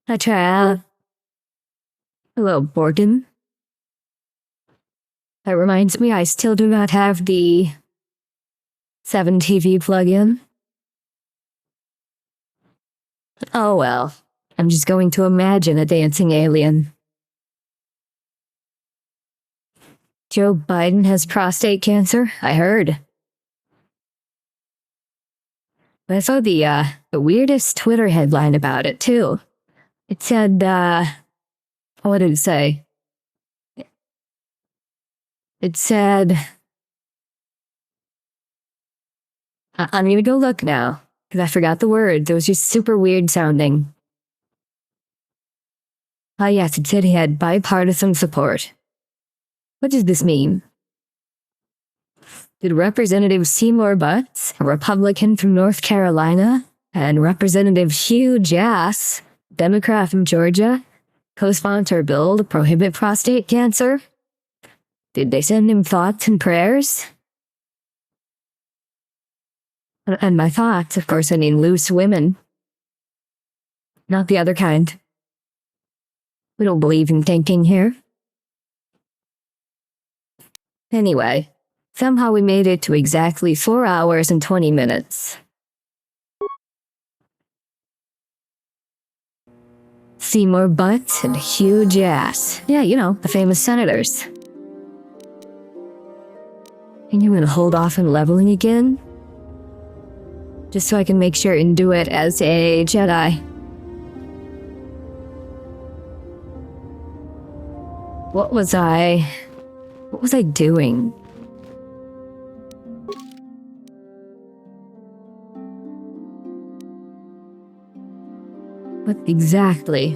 I try out. Hello, Borgin. That reminds me, I still do not have the 7TV plugin. Oh well, I'm just going to imagine a dancing alien. Joe Biden has prostate cancer, I heard. But I saw the weirdest Twitter headline about it, too. It said, what did it say? It said, I'm gonna go look now, because I forgot the word. It was just super weird sounding. Ah, yes, it said he had bipartisan support. What does this mean? Did Representative Seymour Butts, a Republican from North Carolina, and Representative Hugh Jass, Democrat from Georgia, co-sponsor a bill to prohibit prostate cancer? Did they send him thoughts and prayers? And by thoughts, of course, I mean loose women. Not the other kind. We don't believe in thinking here. Anyway, somehow we made it to exactly 4 hours and 20 minutes. Seymour Butts and Hugh Jass. Yeah, you know, the famous senators. And you're gonna hold off on leveling again? Just so I can make sure and do it as a Jedi. What was I doing?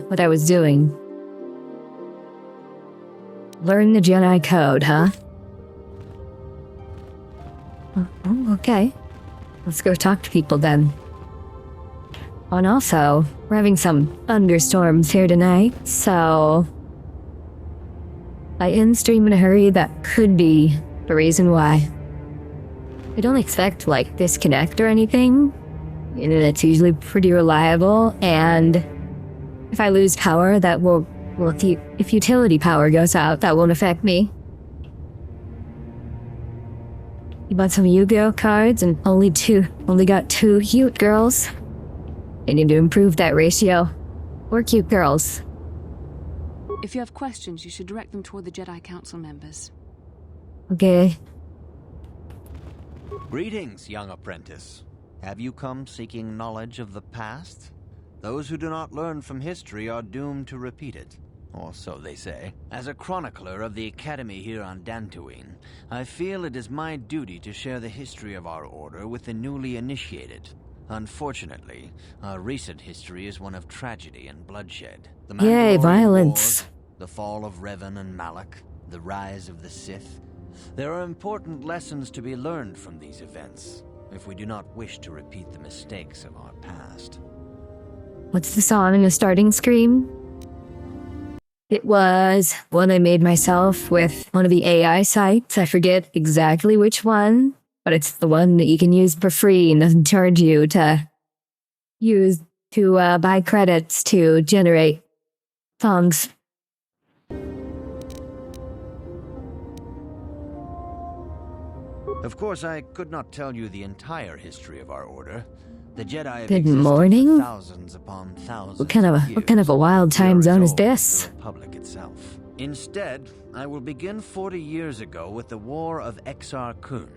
What I was doing? Learn the Jedi code, huh? Oh, okay. Let's go talk to people then. Oh, and also, we're having some thunderstorms here tonight, so I end stream in a hurry. That could be the reason why. I don't expect, like, disconnect or anything. Internet's usually pretty reliable, and if I lose power, that will, well, if utility power goes out, that won't affect me. You bought some Yu-Gi-Oh cards and only got 2 cute girls. I need to improve that ratio. Or cute girls. If you have questions, you should direct them toward the Jedi Council members. Okay. Greetings, young apprentice. Have you come seeking knowledge of the past? Those who do not learn from history are doomed to repeat it. Or so they say. As a chronicler of the Academy here on Dantooine, I feel it is my duty to share the history of our order with the newly initiated. Unfortunately, our recent history is one of tragedy and bloodshed. The Yay, Mandalorian violence. Wars, the fall of Revan and Malak, the rise of the Sith. There are important lessons to be learned from these events, if we do not wish to repeat the mistakes of our past. What's the song in the starting screen? It was one I made myself with one of the AI sites. I forget exactly which one, but it's the one that you can use for free and doesn't charge you to buy credits to generate songs. Of course, I could not tell you the entire history of our order. The Jedi have Good existed morning. for thousands upon thousands What kind of a years. wild time They are zone as is old this? as the Republic itself. Instead, I will begin 40 years ago with the War of Exar Kun.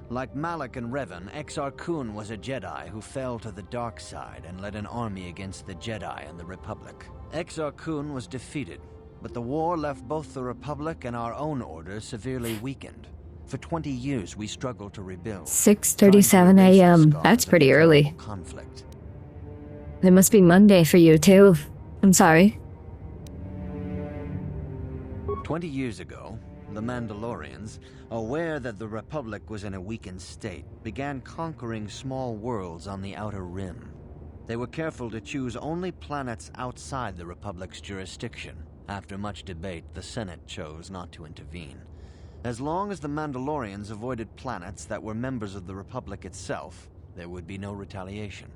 Like Malak and Revan, Exar Kun was a Jedi who fell to the dark side and led an army against the Jedi and the Republic. Exar Kun was defeated, but the war left both the Republic and our own order severely weakened. For 20 years, we struggled to rebuild. 6:37 a.m. That's pretty early. Conflict. It must be Monday for you, too. I'm sorry. 20 years ago, the Mandalorians, aware that the Republic was in a weakened state, began conquering small worlds on the Outer Rim. They were careful to choose only planets outside the Republic's jurisdiction. After much debate, the Senate chose not to intervene. As long as the Mandalorians avoided planets that were members of the Republic itself, there would be no retaliation.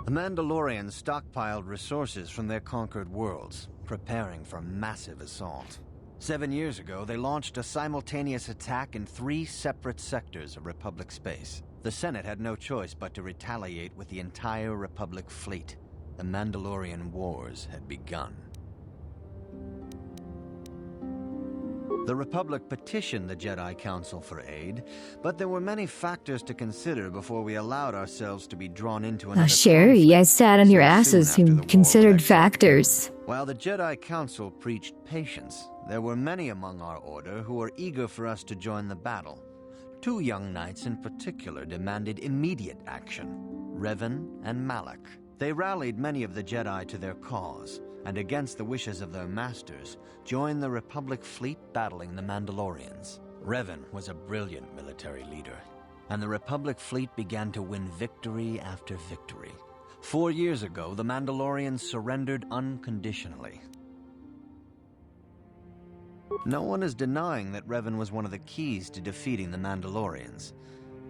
The Mandalorians stockpiled resources from their conquered worlds, preparing for a massive assault. 7 years ago, they launched a simultaneous attack in 3 separate sectors of Republic space. The Senate had no choice but to retaliate with the entire Republic fleet. The Mandalorian Wars had begun. The Republic petitioned the Jedi Council for aid, but there were many factors to consider before we allowed ourselves to be drawn into another Sure, conflict you guys sat on your so soon asses after the and war considered with Exarch. factors. While the Jedi Council preached patience, there were many among our order who were eager for us to join the battle. 2 young knights in particular demanded immediate action, Revan and Malak. They rallied many of the Jedi to their cause, and against the wishes of their masters, joined the Republic fleet battling the Mandalorians. Revan was a brilliant military leader, and the Republic fleet began to win victory after victory. 4 years ago, the Mandalorians surrendered unconditionally. No one is denying that Revan was one of the keys to defeating the Mandalorians.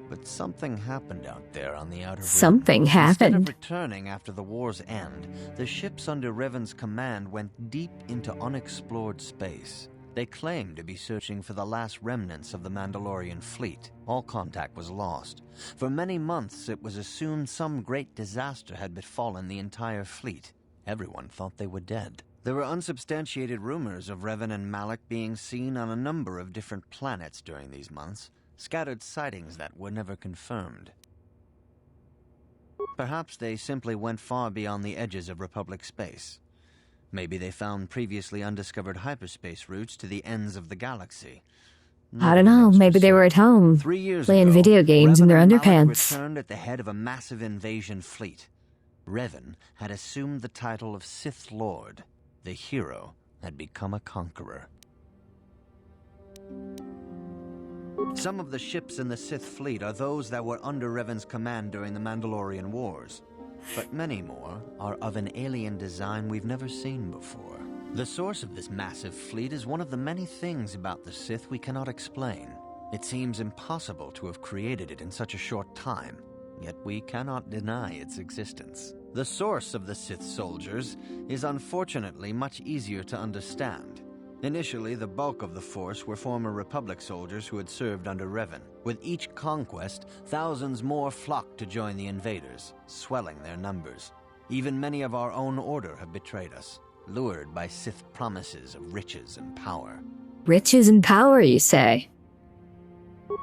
But something happened out there on the outer rim. Something Instead happened. of returning after the war's end, the ships under Revan's command went deep into unexplored space. They claimed to be searching for the last remnants of the Mandalorian fleet. All contact was lost. For many months, it was assumed some great disaster had befallen the entire fleet. Everyone thought they were dead. There were unsubstantiated rumors of Revan and Malak being seen on a number of different planets during these months. Scattered sightings that were never confirmed. Perhaps they simply went far beyond the edges of Republic space. Maybe they found previously undiscovered hyperspace routes to the ends of the galaxy. I don't know, maybe they were at home, 3 years playing ago, video games in Revan their and Malak underpants. returned at the head of a massive invasion fleet. Revan had assumed the title of Sith Lord. The hero had become a conqueror. Some of the ships in the Sith fleet are those that were under Revan's command during the Mandalorian Wars, but many more are of an alien design we've never seen before. The source of this massive fleet is one of the many things about the Sith we cannot explain. It seems impossible to have created it in such a short time, yet we cannot deny its existence. The source of the Sith soldiers is unfortunately much easier to understand. Initially, the bulk of the force were former Republic soldiers who had served under Revan. With each conquest, thousands more flocked to join the invaders, swelling their numbers. Even many of our own order have betrayed us, lured by Sith promises of riches and power. Riches and power, you say?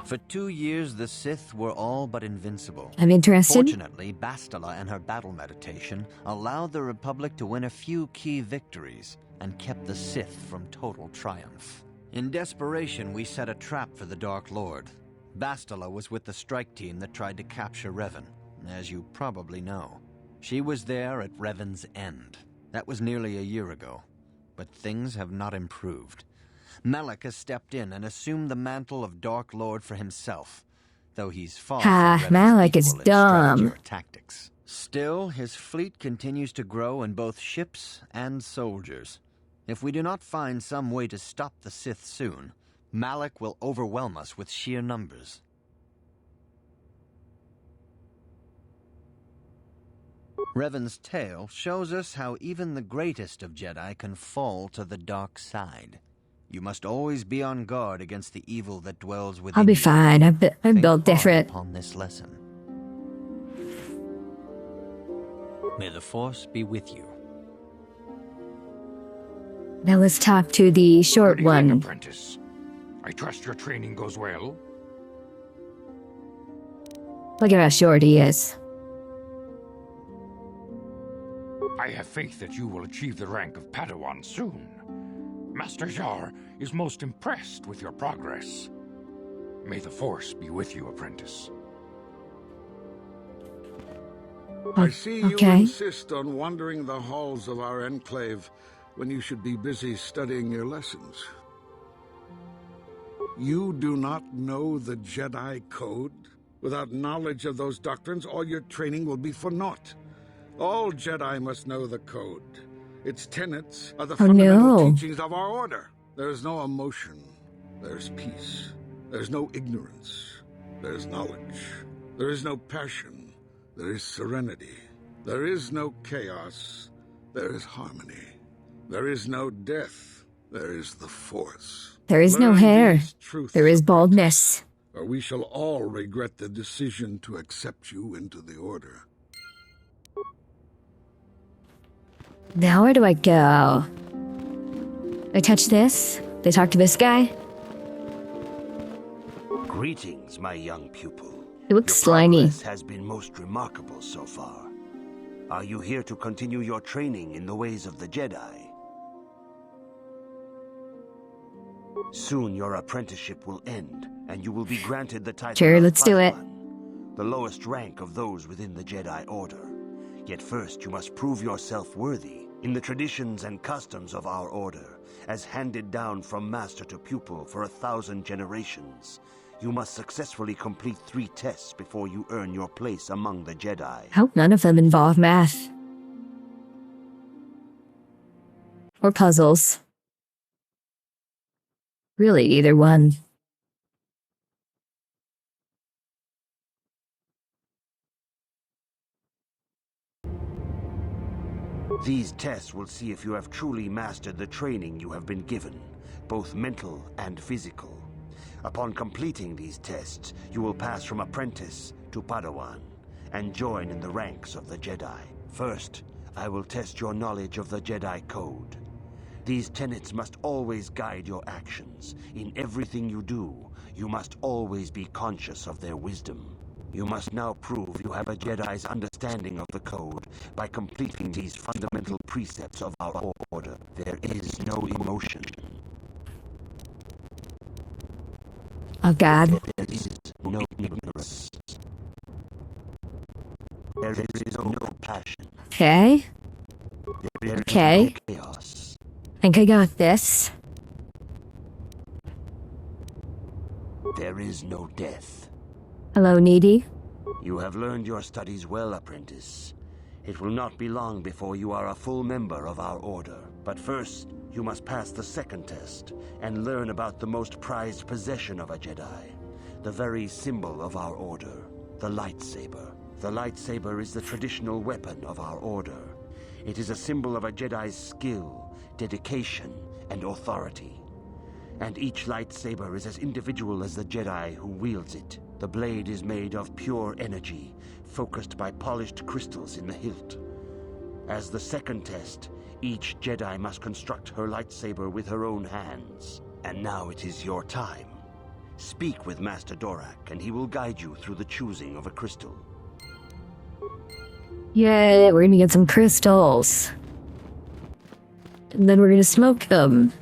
For 2 years, the Sith were all but invincible. I'm interested. Fortunately, Bastila and her battle meditation allowed the Republic to win a few key victories, and kept the Sith from total triumph. In desperation, we set a trap for the Dark Lord. Bastila was with the strike team that tried to capture Revan, as you probably know. She was there at Revan's end. That was nearly a year ago, but things have not improved. Malak has stepped in and assumed the mantle of Dark Lord for himself, though he's far from Revan's Malak is equal in strategy dumb. or tactics. Still, his fleet continues to grow in both ships and soldiers. If we do not find some way to stop the Sith soon, Malak will overwhelm us with sheer numbers. Revan's tale shows us how even the greatest of Jedi can fall to the dark side. You must always be on guard against the evil that dwells within I'll be you. fine. I'm Think built hard different. upon this lesson. May the Force be with you. Now let's talk to the short Good evening, one. apprentice. I trust your training goes well. Look at how short he is. I have faith that you will achieve the rank of Padawan soon. Master Jar is most impressed with your progress. May the Force be with you, apprentice. I see you Okay. insist on wandering the halls of our enclave when you should be busy studying your lessons. You do not know the Jedi Code? Without knowledge of those doctrines, all your training will be for naught. All Jedi must know the Code. Its tenets are the fundamental no. teachings of our order. There is no emotion. There's peace. There's no ignorance. There's knowledge. There is no passion. There is serenity. There is no chaos, there is harmony. There is no death, there is the Force. There is no Learn hair. these truths, There is apprentice, baldness. or we shall all regret the decision to accept you into the Order. Now where do I go? I touch this? They talk to this guy? Greetings, my young pupil. He looks Your slimy. progress has been most remarkable so far. Are you here to continue your training in the ways of the Jedi? Soon your apprenticeship will end, and you will be granted the title Sure, of let's do it. Padawan, the lowest rank of those within the Jedi Order. Yet first you must prove yourself worthy in the traditions and customs of our Order, as handed down from master to pupil for 1,000 generations. You must successfully complete 3 tests before you earn your place among the Jedi. Hope none of them involve math. Or puzzles. Really, either one. These tests will see if you have truly mastered the training you have been given, both mental and physical. Upon completing these tests, you will pass from apprentice to Padawan and join in the ranks of the Jedi. First, I will test your knowledge of the Jedi Code. These tenets must always guide your actions. In everything you do, you must always be conscious of their wisdom. You must now prove you have a Jedi's understanding of the Code by completing these fundamental precepts of our Order. There is no emotion. Oh god. There is no ignorance. There is no passion. Okay. There is Okay. no chaos. Think I got this. There is no death. Hello, needy. You have learned your studies well, apprentice. It will not be long before you are a full member of our Order. But first, you must pass the second test and learn about the most prized possession of a Jedi, the very symbol of our Order, the lightsaber. The lightsaber is the traditional weapon of our Order. It is a symbol of a Jedi's skill, dedication, and authority. And each lightsaber is as individual as the Jedi who wields it. The blade is made of pure energy, focused by polished crystals in the hilt. As the second test, each Jedi must construct her lightsaber with her own hands. And now it is your time. Speak with Master Dorak, and he will guide you through the choosing of a crystal. Yay, we're gonna get some crystals. And then we're gonna smoke them.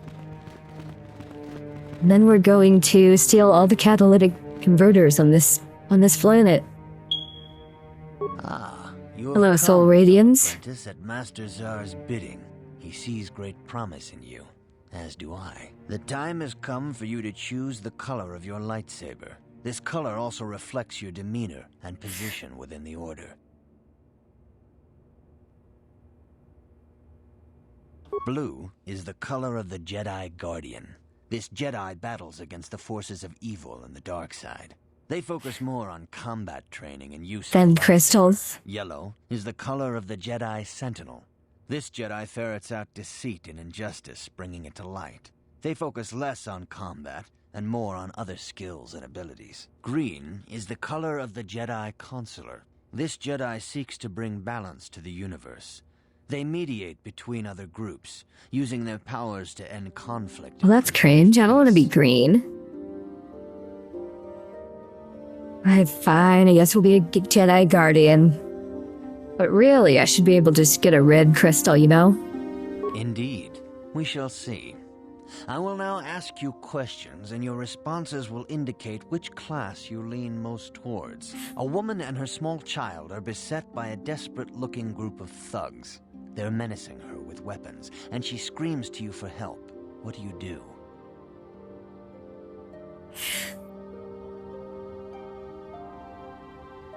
And then we're going to steal all the catalytic converters on this planet. Ah, you have Hello, come, Soul Radians. apprentice, at Master Zar's bidding. He sees great promise in you, as do I. The time has come for you to choose the color of your lightsaber. This color also reflects your demeanor and position within the Order. Blue is the color of the Jedi Guardian. This Jedi battles against the forces of evil and the dark side. They focus more on combat training and use of Then the lightsaber. crystals. Yellow is the color of the Jedi Sentinel. This Jedi ferrets out deceit and injustice, bringing it to light. They focus less on combat and more on other skills and abilities. Green is the color of the Jedi Consular. This Jedi seeks to bring balance to the universe. They mediate between other groups, using their powers to end conflict. Well, that's cringe. I don't want to be green. Alright, fine. I guess we'll be a Jedi Guardian. But really, I should be able to just get a red crystal, you know? Indeed. We shall see. I will now ask you questions, and your responses will indicate which class you lean most towards. A woman and her small child are beset by a desperate-looking group of thugs. They're menacing her with weapons, and she screams to you for help. What do you do?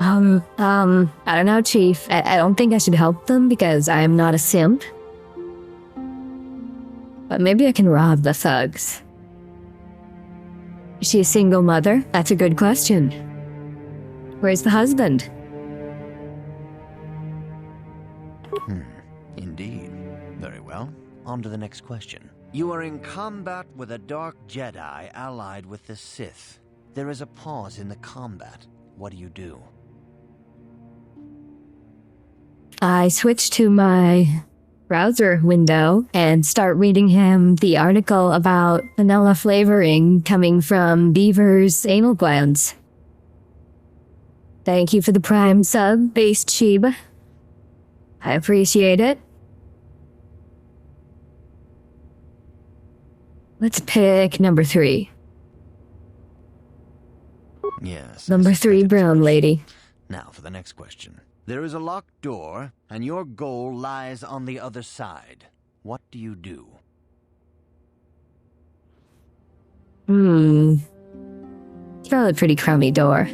I don't know, Chief. I don't think I should help them because I am not a simp. But maybe I can rob the thugs. Is she a single mother? That's a good question. Where's the husband? Indeed. Very well. On to the next question. You are in combat with a dark Jedi allied with the Sith. There is a pause in the combat. What do? I switch to my browser window and start reading him the article about vanilla flavoring coming from beavers' anal glands. Thank you for the Prime sub, Based Sheeb. I appreciate it. Let's pick number 3. Yes. Number 3, brown lady. Now for the next question. There is a locked door, and your goal lies on the other side. What do you do? It's probably a pretty crummy door.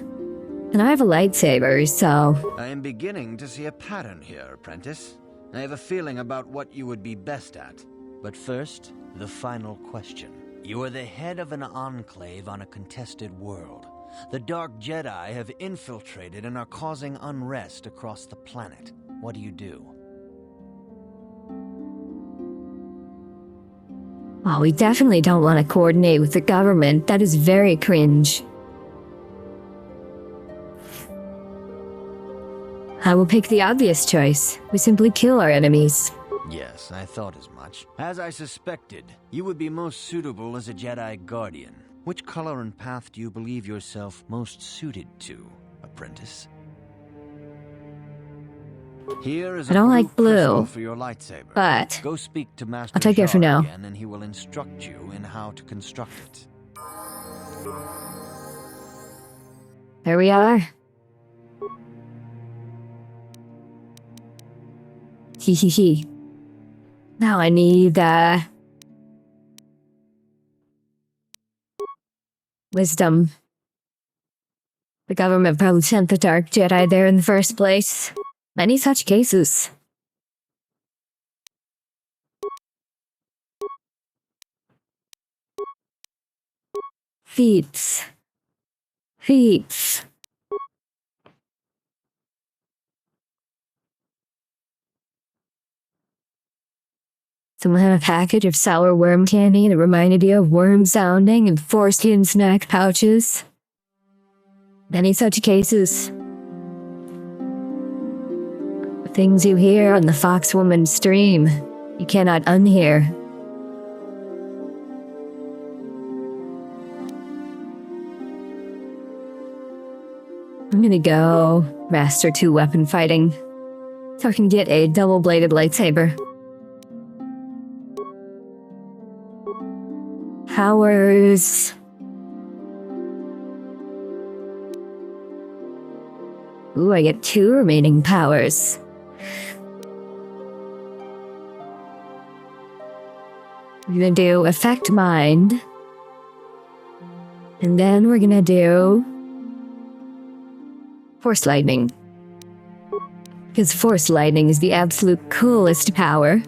And I have a lightsaber, so... I am beginning to see a pattern here, apprentice. I have a feeling about what you would be best at. But first, the final question. You are the head of an enclave on a contested world. The Dark Jedi have infiltrated and are causing unrest across the planet. What do? Oh, we definitely don't want to coordinate with the government. That is very cringe. I will pick the obvious choice. We simply kill our enemies. Yes, I thought as much. As I suspected, you would be most suitable as a Jedi Guardian. Which color and path do you believe yourself most suited to, apprentice? Here is I don't like crystal blue, for your lightsaber. but Go speak to Master I'll take it for Jar now. again, and he will instruct you in how to construct it. There we are. Hee. Now I need, wisdom. The government probably sent the Dark Jedi there in the first place. Many such cases. Feats. Someone had a package of sour worm candy that reminded you of worm sounding and foreskin snack pouches. Many such cases. The things you hear on the Foxwoman stream, you cannot unhear. I'm gonna go Master 2 weapon fighting, so I can get a double-bladed lightsaber. Powers. Ooh, I get 2 remaining powers. We're gonna do Affect Mind. And then we're gonna do Force Lightning. Because Force Lightning is the absolute coolest power.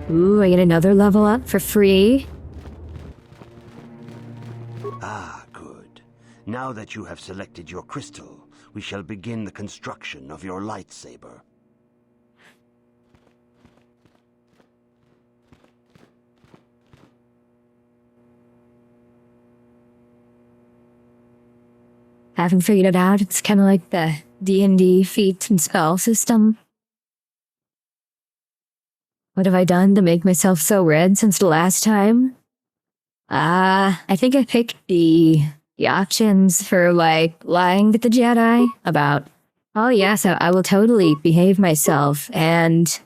Ooh, I get another level up for free. Ah, good. Now that you have selected your crystal, we shall begin the construction of your lightsaber. Haven't figured it out. It's kind of like the D&D feat and spell system. What have I done to make myself so red since the last time? I think I picked the options for, like, lying to the Jedi about, oh yes, I will totally behave myself and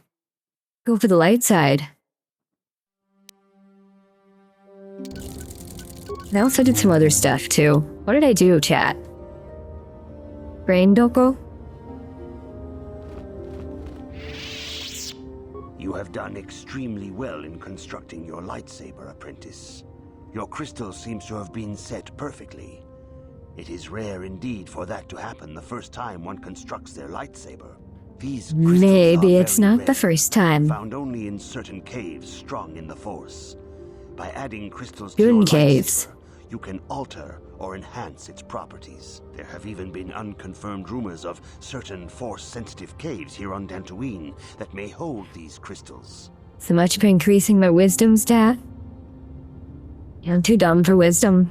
go for the light side. I also did some other stuff, too. What did I do, chat? Brain doko? You have done extremely well in constructing your lightsaber, apprentice. Your crystal seems to have been set perfectly. It is rare indeed for that to happen the first time one constructs their lightsaber. These crystals Maybe are it's very not rare, the first time. found only in certain caves strong in the Force. By adding crystals to Dune your caves. lightsaber, you can alter or enhance its properties. There have even been unconfirmed rumors of certain Force-sensitive caves here on Dantooine that may hold these crystals. So much for increasing my wisdom stat. I'm too dumb for wisdom.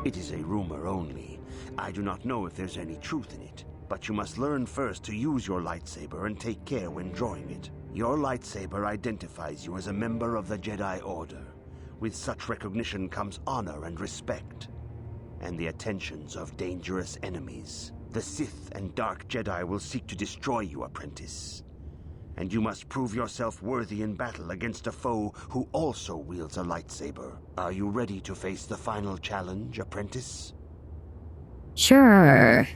It is a rumor only. I do not know if there's any truth in it, but you must learn first to use your lightsaber and take care when drawing it. Your lightsaber identifies you as a member of the Jedi Order. With such recognition comes honor and respect, and the attentions of dangerous enemies. The Sith and Dark Jedi will seek to destroy you, apprentice. And you must prove yourself worthy in battle against a foe who also wields a lightsaber. Are you ready to face the final challenge, apprentice? Sure.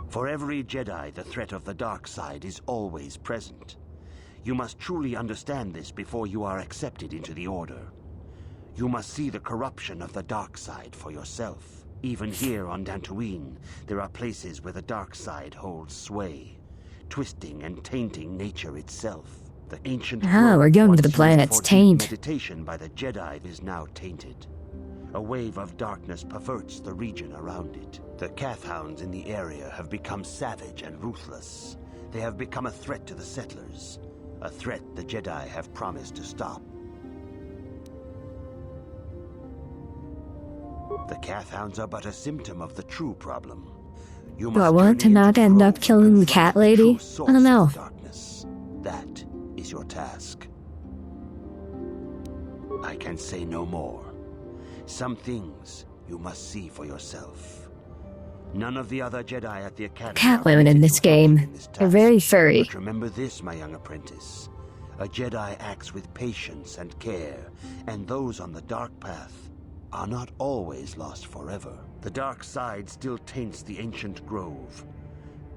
For every Jedi, the threat of the dark side is always present. You must truly understand this before you are accepted into the Order. You must see the corruption of the dark side for yourself. Even here on Dantooine, there are places where the dark side holds sway, twisting and tainting nature itself. The ancient we're going to the planet's taint. Meditation by the Jedi is now tainted. A wave of darkness perverts the region around it. The Kathhounds in the area have become savage and ruthless. They have become a threat to the settlers, a threat the Jedi have promised to stop. The Kathhounds are but a symptom of the true problem. You Do I must want to journey not into end up Grove killing the and cat confront lady? true source I don't know. of the darkness. That is your task. I can say no more. Some things you must see for yourself. None of the other Jedi at the Academy Cat are women in permitted this to help you game. in this They're task. very furry. But remember this, my young apprentice. A Jedi acts with patience and care, and those on the dark path are not always lost forever. The dark side still taints the ancient grove.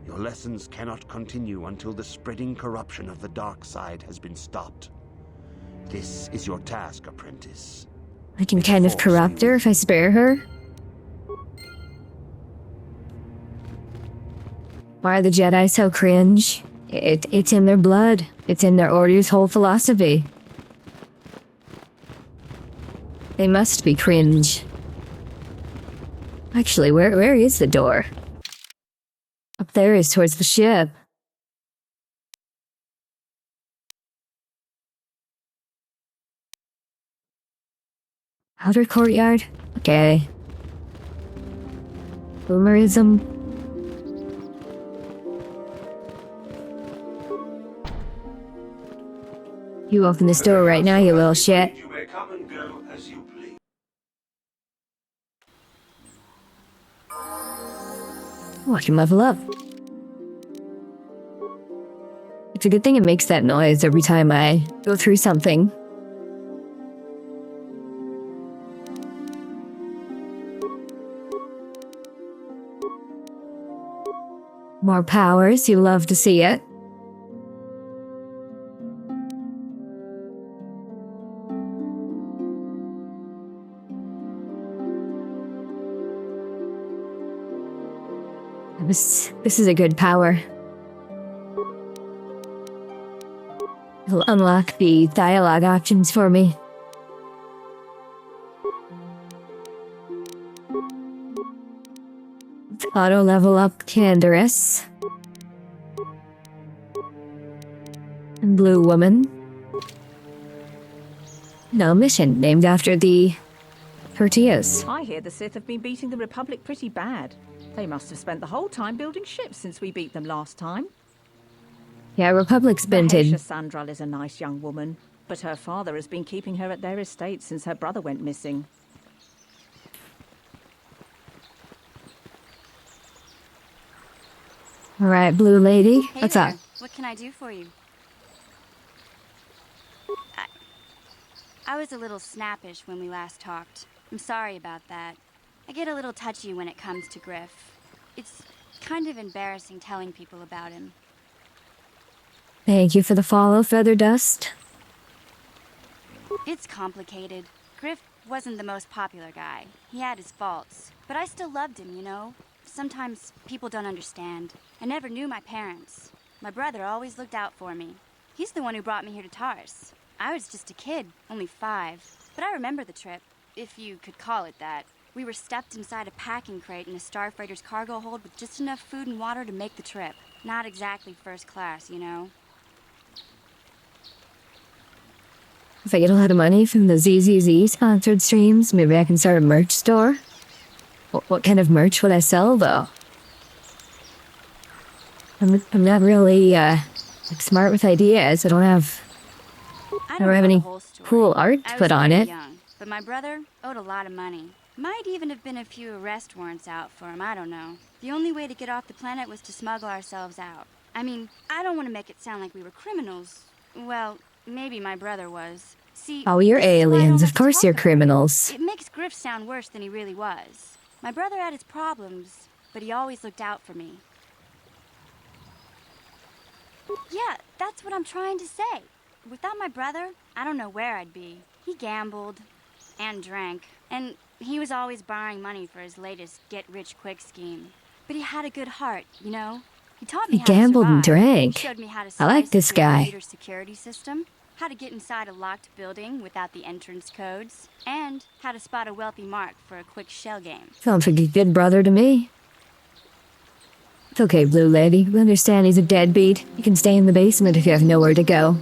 Your lessons cannot continue until the spreading corruption of the dark side has been stopped. This is your task, apprentice. I can kind of corrupt her if I spare her. Why are the Jedi so cringe? It's in their blood. It's in their Order's whole philosophy. They must be cringe. Actually, where is the door? Up there is towards the ship. Outer courtyard? Okay. Boomerism. You open this door right now, you little shit. You may come and go as you please. Oh, I can level up. It's a good thing it makes that noise every time I go through something. More powers, you love to see it. This is a good power. It'll unlock the dialogue options for me. Auto level up Canderous. And Blue Woman. No mission named after the tortillas. I hear the Sith have been beating the Republic pretty bad. They must have spent the whole time building ships since we beat them last time. Yeah, Republic's binted. Mahesha Sandral is a nice young woman, but her father has been keeping her at their estate since her brother went missing. Alright, Blue Lady, Hey what's there. up? What can I do for you? I was a little snappish when we last talked. I'm sorry about that. I get a little touchy when it comes to Griff. It's kind of embarrassing telling people about him. Thank you for the follow, Feather Dust. It's complicated. Griff wasn't the most popular guy. He had his faults. But I still loved him, you know? Sometimes people don't understand. I never knew my parents. My brother always looked out for me. He's the one who brought me here to Tars. I was just a kid, only 5. But I remember the trip, if you could call it that. We were stuffed inside a packing crate in a starfighter's cargo hold with just enough food and water to make the trip. Not exactly first class, you know? If I get a lot of money from the ZZZ sponsored streams, maybe I can start a merch store? What kind of merch would I sell, though? I'm not really, smart with ideas. I don't have any cool art to put on it. Young, but my brother owed a lot of money. Might even have been a few arrest warrants out for him, I don't know. The only way to get off the planet was to smuggle ourselves out. I mean, I don't want to make it sound like we were criminals. Well, maybe my brother was. See, oh, you're aliens. Of course you're criminals. It makes Griff sound worse than he really was. My brother had his problems, but he always looked out for me. Yeah, that's what I'm trying to say. Without my brother, I don't know where I'd be. He gambled and drank, and he was always borrowing money for his latest get-rich-quick scheme. But he had a good heart, you know? He taught me how to gambled and survive. drank. Showed me how to I like this guy. computer security system, how to get inside a locked building without the entrance codes, and how to spot a wealthy mark for a quick shell game. Sounds like a good brother to me. It's okay, Blue Lady. We understand he's a deadbeat. You can stay in the basement if you have nowhere to go.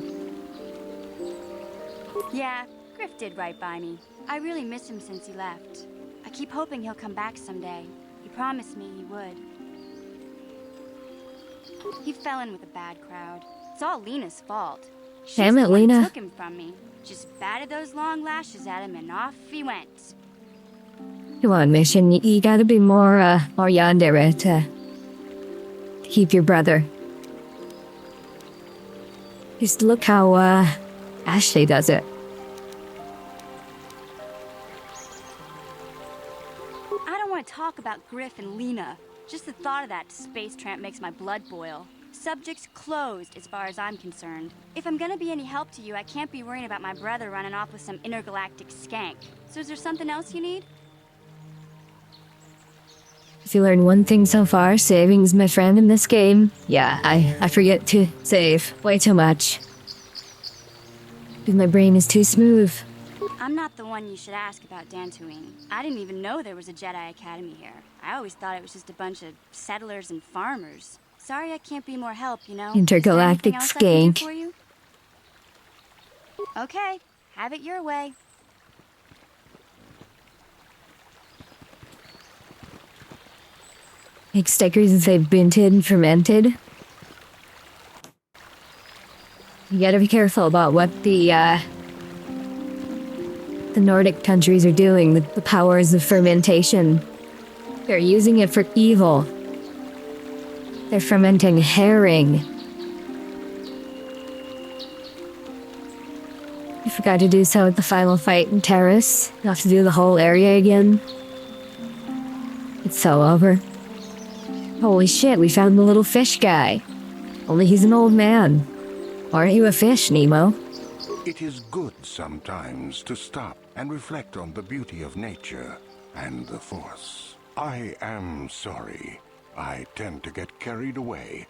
Yeah, Griff did right by me. I really miss him since he left. I keep hoping he'll come back someday. He promised me he would. He fell in with a bad crowd. It's all Lena's fault. She's Damn it, the one who Lena. took him from me. Just batted those long lashes at him and off he went. Come on, Mission. You gotta be more yandere to keep your brother. Just look how, Ashley does it. I don't want to talk about Griff and Lena. Just the thought of that space tramp makes my blood boil. Subject's closed as far as I'm concerned. If I'm gonna be any help to you, I can't be worrying about my brother running off with some intergalactic skank. So is there something else you need? If you learn one thing so far, saving's my friend in this game. Yeah, I forget to save way too much. Because my brain is too smooth. I'm not the one you should ask about Dantooine. I didn't even know there was a Jedi Academy here. I always thought it was just a bunch of settlers and farmers. Sorry I can't be more help, you know? Intergalactic Is there anything else I can skank. do for you? Okay, have it your way. Make stickers that say binted and fermented. You gotta be careful about what the Nordic countries are doing with the powers of fermentation. They're using it for evil. They're fermenting herring. You forgot to do so at the final fight in Terrace. You have to do the whole area again. It's so over. Holy shit, we found the little fish guy. Only he's an old man. Aren't you a fish, Nemo? It is good sometimes to stop and reflect on the beauty of nature and the Force. I am sorry. I tend to get carried away.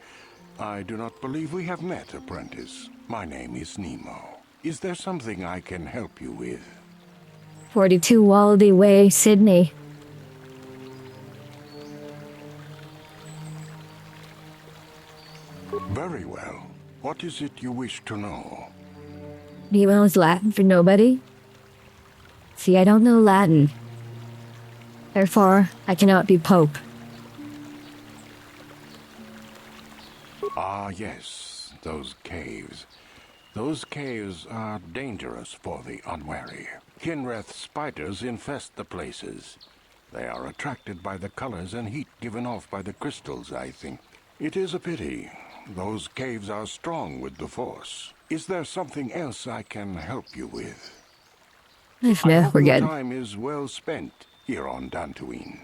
I do not believe we have met, apprentice. My name is Nemo. Is there something I can help you with? 42 Wallaby Way, Sydney. Very well. What is it you wish to know? Nemo is Latin for nobody. See, I don't know Latin. Therefore, I cannot be Pope. Ah, yes, those caves. Those caves are dangerous for the unwary. Kinreth spiders infest the places. They are attracted by the colors and heat given off by the crystals, I think. It is a pity. Those caves are strong with the Force. Is there something else I can help you with? If I no, hope we're your good. time is well spent here on Dantooine.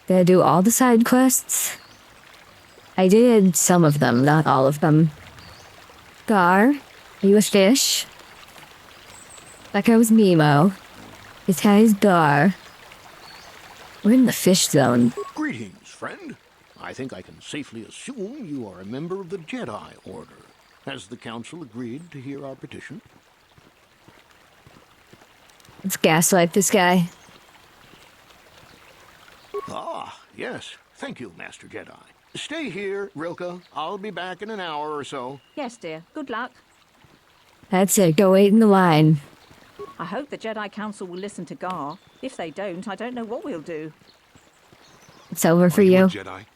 Did I do all the side quests? I did some of them, not all of them. Gar, are you a fish? That guy was Nemo. This guy is Gar. We're in the fish zone. Greetings, friend. I think I can safely assume you are a member of the Jedi Order. Has the Council agreed to hear our petition? Let's gaslight this guy. Ah, yes. Thank you, Master Jedi. Stay here, Rilka. I'll be back in an hour or so. Yes, dear. Good luck. That's it. Go wait in the line. I hope the Jedi Council will listen to Gar. If they don't, I don't know what we'll do. It's over for Are you you. a Jedi?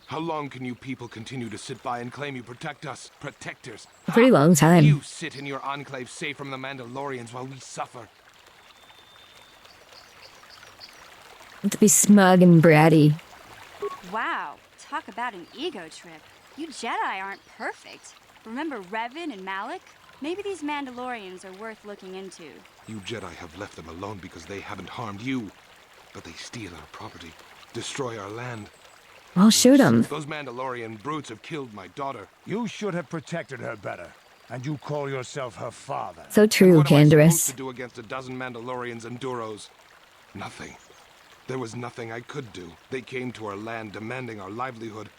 How long can you people continue to sit by and claim you protect us, protectors? A pretty long time. You sit in your enclave safe from the Mandalorians while we suffer. To be smug and bratty. Wow, talk about an ego trip. You Jedi aren't perfect. Remember Revan and Malik? Maybe these Mandalorians are worth looking into. You Jedi have left them alone because they haven't harmed you. But they steal our property, destroy our land. Well, shoot him. Those Mandalorian brutes have killed my daughter. You should have protected her better. And you call yourself her father. So true, What am I supposed Canderous. to do against a dozen Mandalorians and Duros? Nothing. There was nothing I could do. They came to our land demanding our livelihood.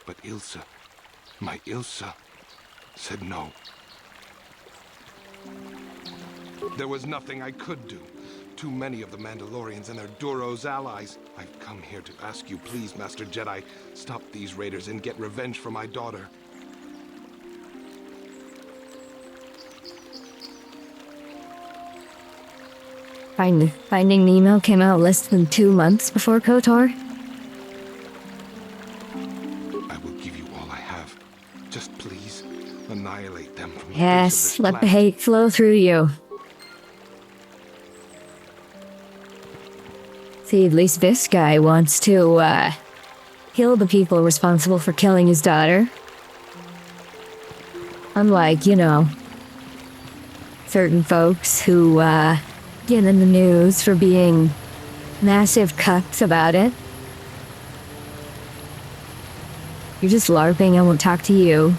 But Ilsa, my Ilsa, said no. There was nothing I could do. Too many of the Mandalorians and their Duros allies. I've come here to ask you, please, Master Jedi, stop these raiders and get revenge for my daughter. Finding Nemo came out less than 2 months before KotOR. I will give you all I have. Just please, annihilate them from the face of Yes, this let the planet. hate flow through you. See, at least this guy wants to, kill the people responsible for killing his daughter. Unlike, you know, certain folks who, get in the news for being massive cucks about it. You're just LARPing, I won't talk to you.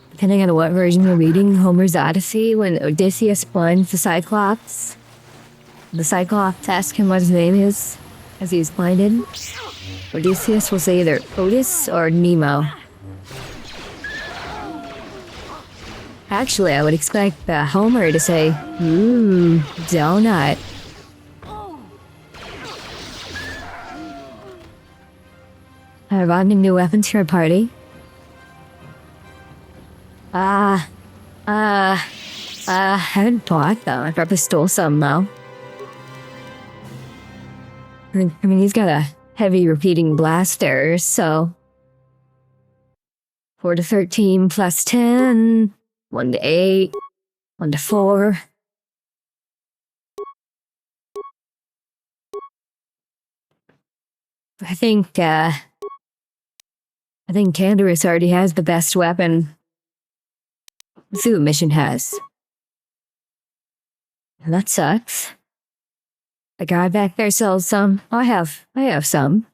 Depending on what version you're reading, Homer's Odyssey, when Odysseus blinds the Cyclops, the Cyclops asks him what his name is as he's blinded. Odysseus will say either Otis or Nemo. Actually, I would expect Homer to say, donut. I brought any new weapons for a party. I haven't bought them. I probably stole some though. I mean, he's got a heavy repeating blaster, so 4 to 13 plus 10, 1 to 8, 1 to 4. I think Canderous already has the best weapon. Let's see what Mission has. And that sucks. The guy back there sells some. I have some.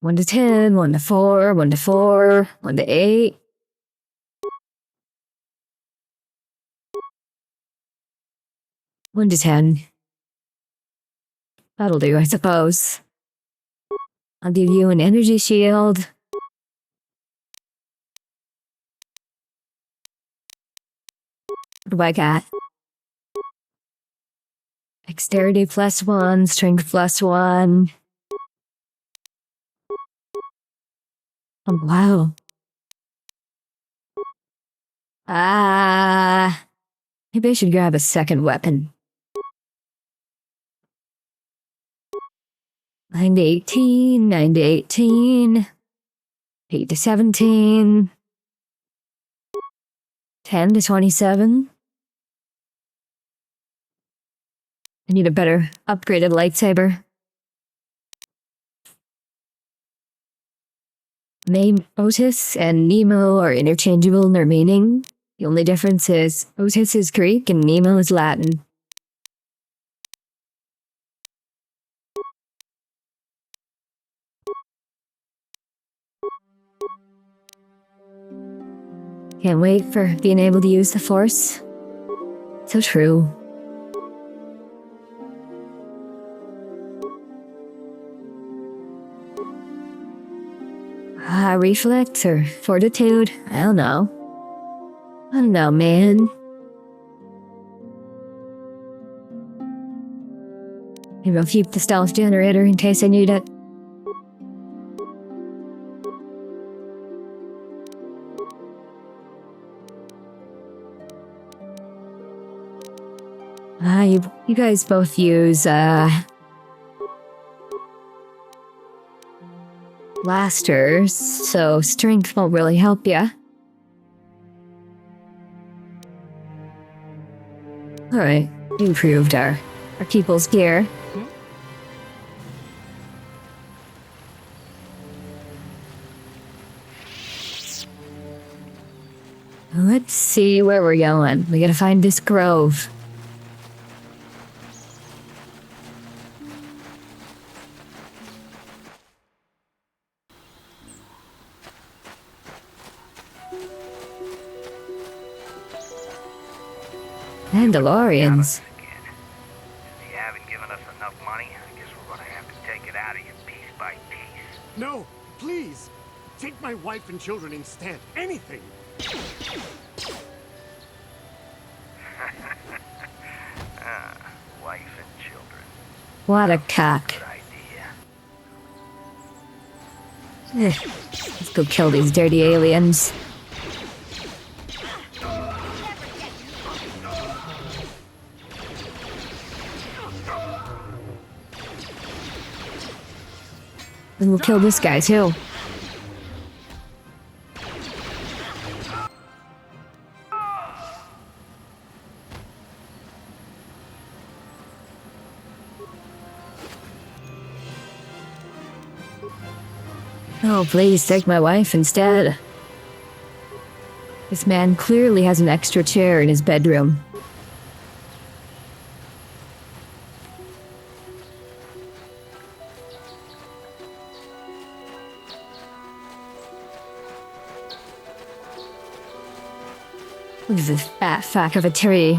One to 10, 1 to 4, 1 to 4, 1 to 8. One to 10. That'll do, I suppose. I'll give you an energy shield. What do I got? Dexterity +1, strength +1. Oh, wow. Maybe I should grab a second weapon. 9 to 18, 9 to 18, 8 to 17, 10 to 27. I need a better upgraded lightsaber. Name Otis and Nemo are interchangeable in their meaning. The only difference is Otis is Greek and Nemo is Latin. Can't wait for being able to use the Force. So true. Reflect or fortitude? I don't know. I don't know, man. Maybe I'll keep the stealth generator in case I need it. You guys both use, blasters, so strength won't really help ya. Alright, improved our people's gear. Let's see where we're going. We gotta find this grove. Mandalorians. If you haven't given us enough money, I guess we're gonna have to take it out of you piece by piece. No, please! Take my wife and children instead. Anything! Wife and children. What a cock. Good idea. Let's go kill these dirty aliens. And we'll kill this guy too. Oh, please take my wife instead. This man clearly has an extra chair in his bedroom. Look at this fat fuck of a tree.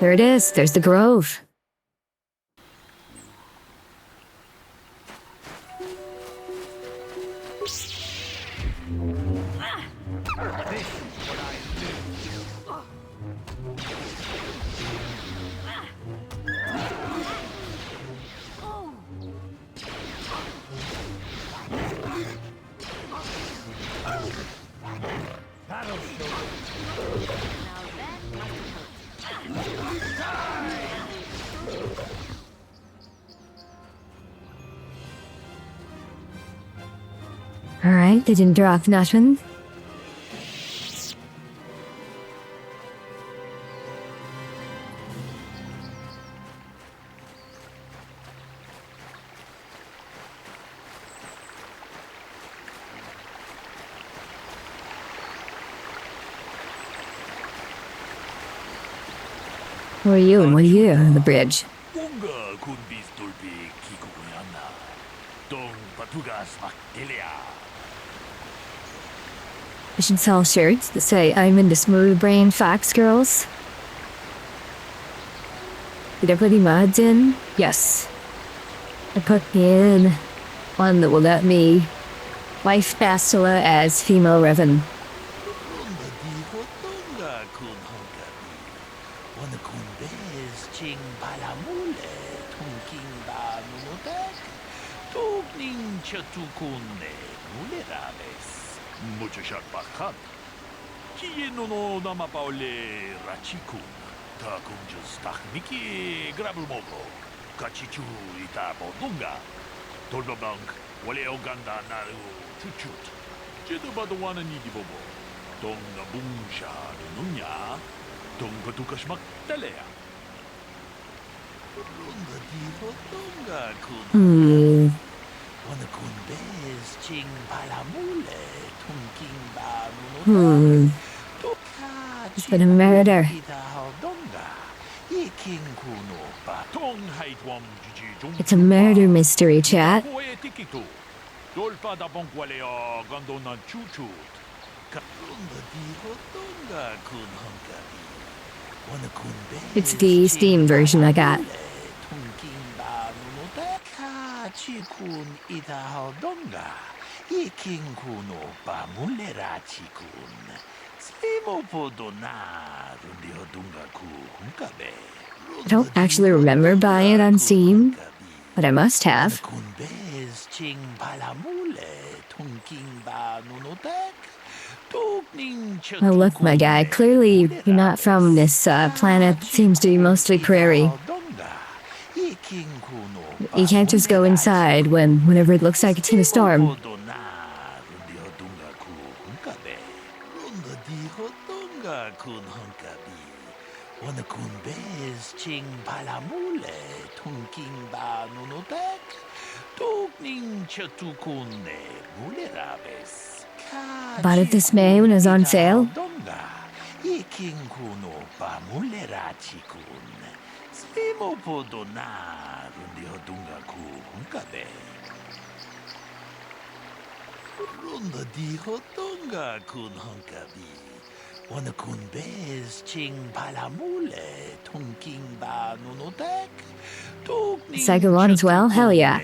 There it is. There's the grove. Alright, they didn't drop nothing. Who are you and what are you on the bridge? I should sell shirts that say I'm into smooth brain fox girls. Did I put any mods in? Yes. I put in one that will let me wife Bastila as female Revan. It's been a murder. It's a murder mystery, chat. It's the Steam version I got. I don't actually remember buying it on Steam, but I must have. Oh, look, my guy, clearly you're not from this planet that seems to be mostly prairie. You can't just go inside whenever it looks like it's in a storm. Bought it this May when it was on sale. Second one as well? Hell yeah.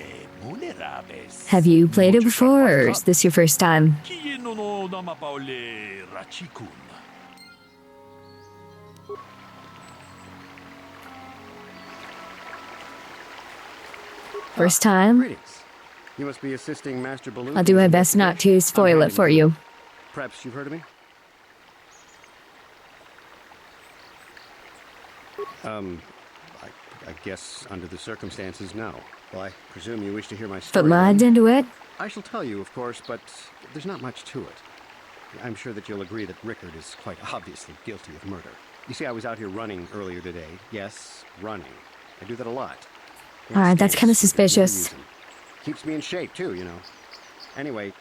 Have you played it before, or is this your first time? First time? Greetings. You must be assisting Master Baloo. I'll do my best not to spoil it for you. Perhaps you've heard of me? I guess under the circumstances, no. Well, I presume you wish to hear my story. Put mods into it? I shall tell you, of course, but there's not much to it. I'm sure that you'll agree that Rickard is quite obviously guilty of murder. You see, I was out here running earlier today. Yes, running. I do that a lot. Alright, that's kind of suspicious. Keeps me in shape, too, you know. Anyway,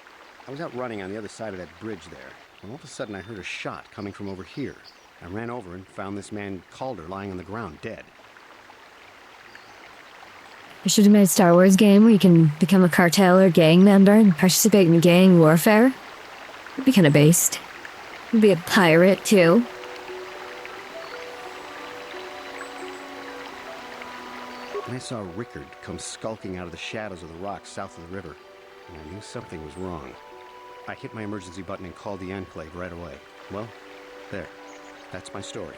I was out running on the other side of that bridge there, and all of a sudden I heard a shot coming from over here. I ran over and found this man Calder lying on the ground, dead. I should have made a Star Wars game where you can become a cartel or gang member and participate in gang warfare. It'd be kind of based. You'd be a pirate, too. And I saw Rickard come skulking out of the shadows of the rocks south of the river, and I knew something was wrong. I hit my emergency button and called the Enclave right away. Well, there. That's my story.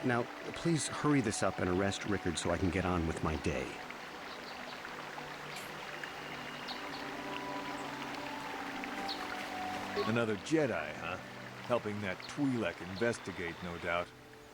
Now, please hurry this up and arrest Rickard so I can get on with my day. Another Jedi, huh? Helping that Twi'lek investigate, no doubt.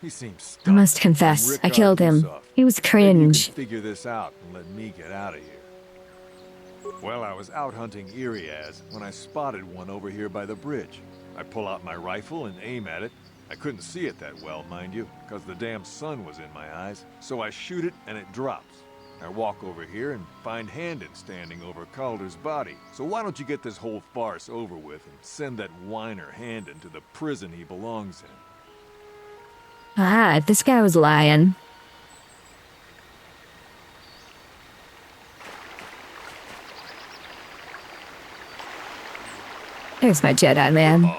He seems stuck. I must confess, I killed him. He was cringe. Figure this out and let me get out of here. Well, I was out hunting Iriaz when I spotted one over here by the bridge. I pull out my rifle and aim at it. I couldn't see it that well, mind you, because the damn sun was in my eyes. So I shoot it and it drops. I walk over here and find Handon standing over Calder's body. So why don't you get this whole farce over with and send that whiner Handon to the prison he belongs in? Ah, this guy was lying. There's my Jedi man.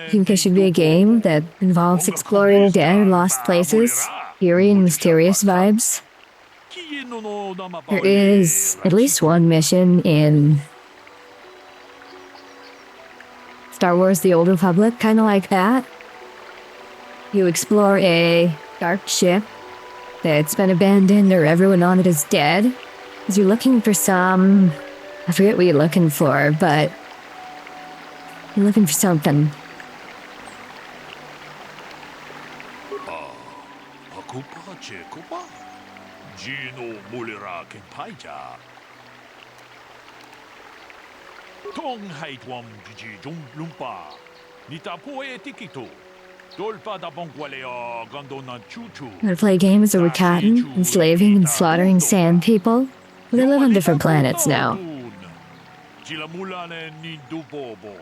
Think there should be a game that involves exploring dead or lost places, eerie and mysterious vibes. There is at least one mission in Star Wars The Old Republic, kind of like that. You explore a dark ship that's been abandoned or everyone on it is dead. Because you're looking for some... I forget what you're looking for, but... you're looking for something. Tong haitwam jiji jum lumpa. Nita poe tikito. Dolpa da bonqualeo gondona chuchu. Wanna play games where we're catting, enslaving, and slaughtering sand people? Well, they live on different planets now. Chilamulane ni dubobo.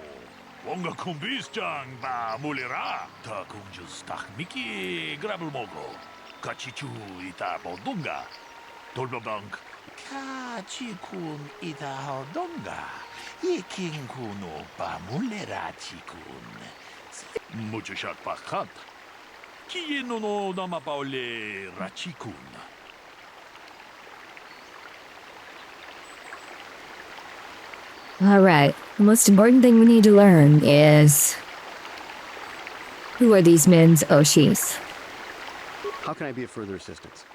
Wonga kumbisjang ba mulira. Ta kunjus takmiki grabelmogo. Kachichu ita bodunga. Dolbabank. Kachikun ita hodonga. Yeking kuno ba mulera chikun. Mucho shat pakat. Kieno no namapaole rachikun. Alright, the most important thing we need to learn is... who are these men's Oshis? How can I be of further assistance?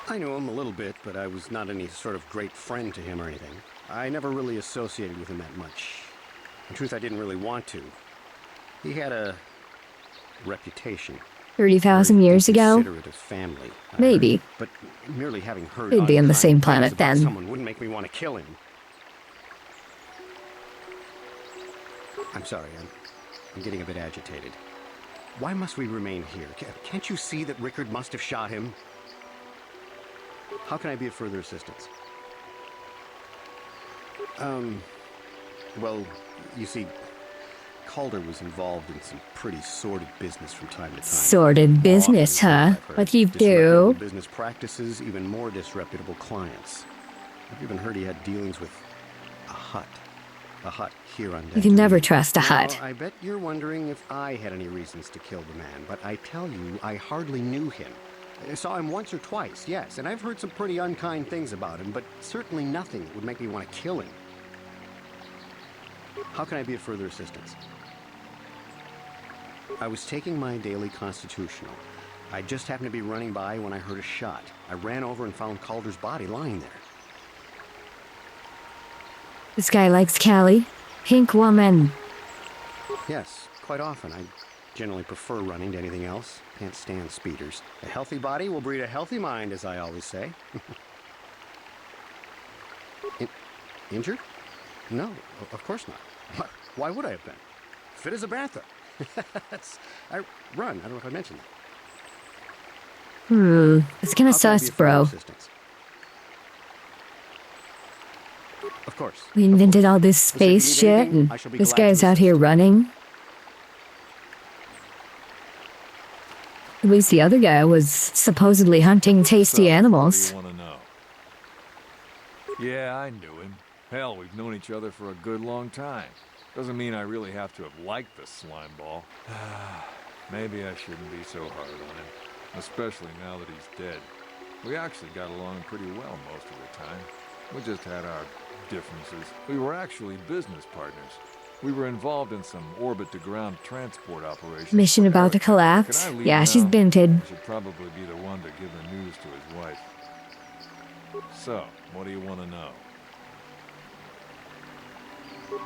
I knew him a little bit, but I was not any sort of great friend to him or anything. I never really associated with him that much. In truth, I didn't really want to. He had a reputation. 30,000 years ago? Considerate of family. Maybe. But merely having heard They'd be on the same planet about then. Someone wouldn't make me want to kill him. I'm sorry, I'm getting a bit agitated. Why must we remain here? Can't you see that Rickard must have shot him? How can I be of further assistance? Well, you see, Calder was involved in some pretty sordid business from time to time. Sordid business, huh? What do you do? Business practices, even more disreputable clients. I've even heard he had dealings with a hut. A hut here on Destiny. You can never trust a hut. I bet you're wondering if I had any reasons to kill the man, but I tell you, I hardly knew him. I saw him once or twice, yes, and I've heard some pretty unkind things about him, but certainly nothing that would make me want to kill him. How can I be of further assistance? I was taking my daily constitutional. I just happened to be running by when I heard a shot. I ran over and found Calder's body lying there. This guy likes Callie. Pink woman. Yes, quite often. I generally prefer running to anything else. Can't stand speeders. A healthy body will breed a healthy mind, as I always say. Injured? No, of course not. Why would I have been? Fit as a bantha. I run. I don't know if I mentioned that. It's kinda sus, bro. Of course. We invented all this space shit, and this guy's out here running. At least the other guy was supposedly hunting tasty animals. What do you want to know? Yeah, I knew him. Hell, we've known each other for a good long time. Doesn't mean I really have to have liked the slime ball. Maybe I shouldn't be so hard on him, especially now that he's dead. We actually got along pretty well most of the time. We just had our differences. We were actually business partners. We were involved in some orbit-to-ground transport operations. Mission about to collapse? Yeah, she's binted. I should probably be the one to give the news to his wife. So, what do you want to know?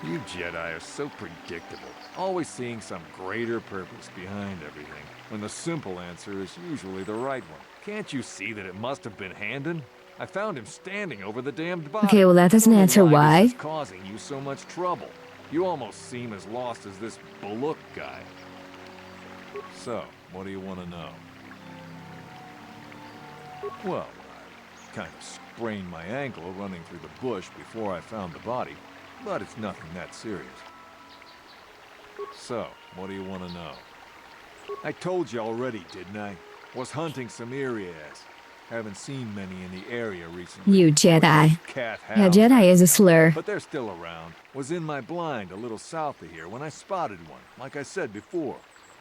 You Jedi are so predictable, always seeing some greater purpose behind everything, when the simple answer is usually the right one. Can't you see that it must have been Handon? I found him standing over the damned body. Okay, well that doesn't answer why. This is causing you so much trouble. You almost seem as lost as this Baluk guy. So, what do you want to know? Well, I kind of sprained my ankle running through the bush before I found the body, but it's nothing that serious. So, what do you want to know? I told you already, didn't I? Was hunting some Irias. Haven't seen many in the area recently. You Jedi. Cat Yeah, Jedi is a slur. But they're still around. Was in my blind a little south of here when I spotted one, like I said before.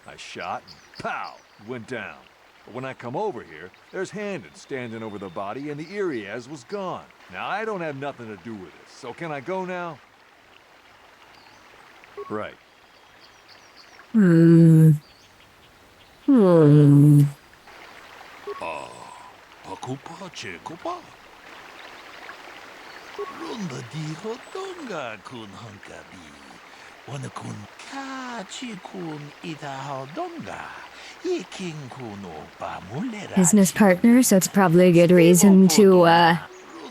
I shot and pow, went down. But when I come over here, there's Handon standing over the body and the Irias was gone. Now I don't have nothing to do with this, so can I go now? Right. Pakupa Chekupa. Runda di hodonga kun hunkabi. Wana kun kachi kun ita hodonga. Yeking kuno pamulera. Business partner, so it's probably a good reason to,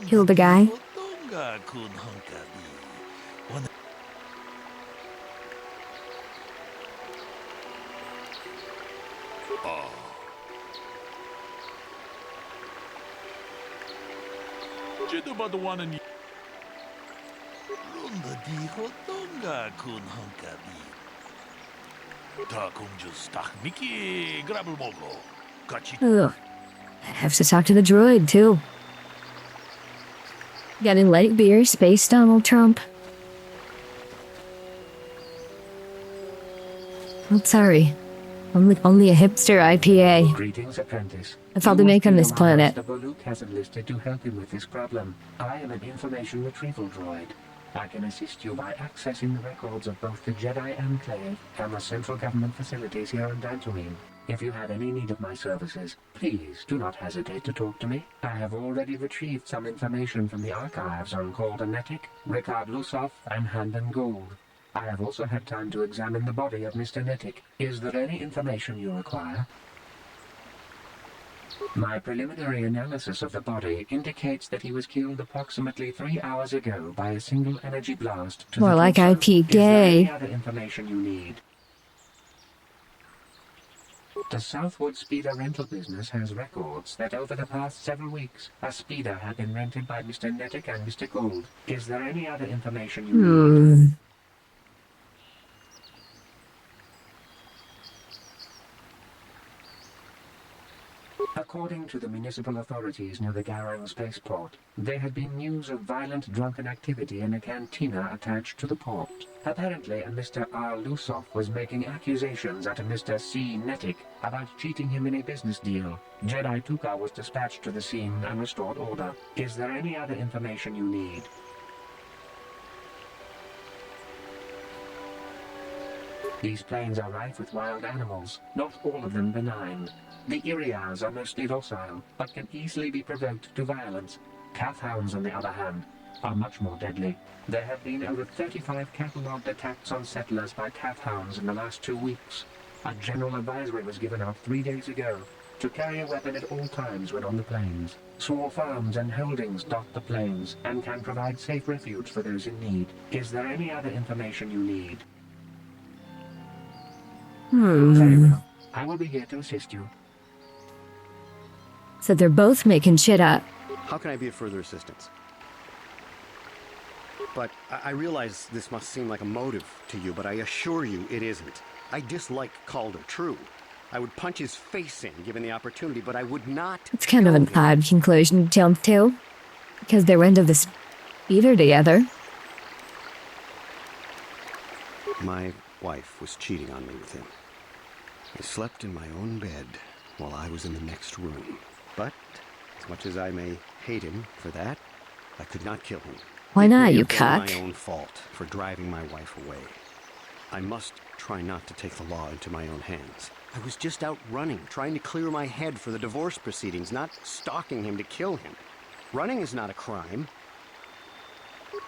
kill the guy. Tonga kun hunkabi. Oh. Jedu badawanan Runda diho Tonga kun hunkabi. Ta kunjus tak Miki grabel mogo. Ugh. I have to talk to the droid, too. Getting light beer, Space Donald Trump. Oh, sorry. Only a hipster IPA. Greetings, apprentice. That's all they make on this planet. Master Baluk has enlisted to help him with this problem. I am an information retrieval droid. I can assist you by accessing the records of both the Jedi Enclave and the central government facilities here on Dantooine. If you have any need of my services, please do not hesitate to talk to me. I have already retrieved some information from the archives on KotOR, Ricard Lusoff, and Handon Gould. I have also had time to examine the body of Mr. Netic. Is there any information you require? My preliminary analysis of the body indicates that he was killed approximately 3 hours ago by a single energy blast to More the like torso. IP Is there any gay. other information you need? The Southwood Speeder rental business has records that over the past several weeks, a speeder had been rented by Mr. Netic and Mr. Gould. Is there any other information you need? According to the municipal authorities near the Garang spaceport, there had been news of violent drunken activity in a cantina attached to the port. Apparently, a Mr. R. Lusoff was making accusations at a Mr. C. Netic about cheating him in a business deal. Jedi Tuka was dispatched to the scene and restored order. Is there any other information you need? These plains are rife with wild animals, not all of them benign. The Irias are mostly docile, but can easily be provoked to violence. Kathhounds, on the other hand, are much more deadly. There have been over 35 catalogued attacks on settlers by Kathhounds in the last 2 weeks. A general advisory was given out 3 days ago to carry a weapon at all times when on the plains. Small farms and holdings dot the plains and can provide safe refuge for those in need. Is there any other information you need? Very well. I will be here to assist you. So they're both making shit up. How can I be of further assistance? But I realize this must seem like a motive to you, but I assure you it isn't. I dislike Calder, true. I would punch his face in given the opportunity, but I would not. It's kind of an odd conclusion to jump to, because they went to the speeder together. My wife was cheating on me with him. I slept in my own bed while I was in the next room. But, as much as I may hate him for that, I could not kill him. Why not, you It was cuck? my own fault for driving my wife away. I must try not to take the law into my own hands. I was just out running, trying to clear my head for the divorce proceedings, not stalking him to kill him. Running is not a crime.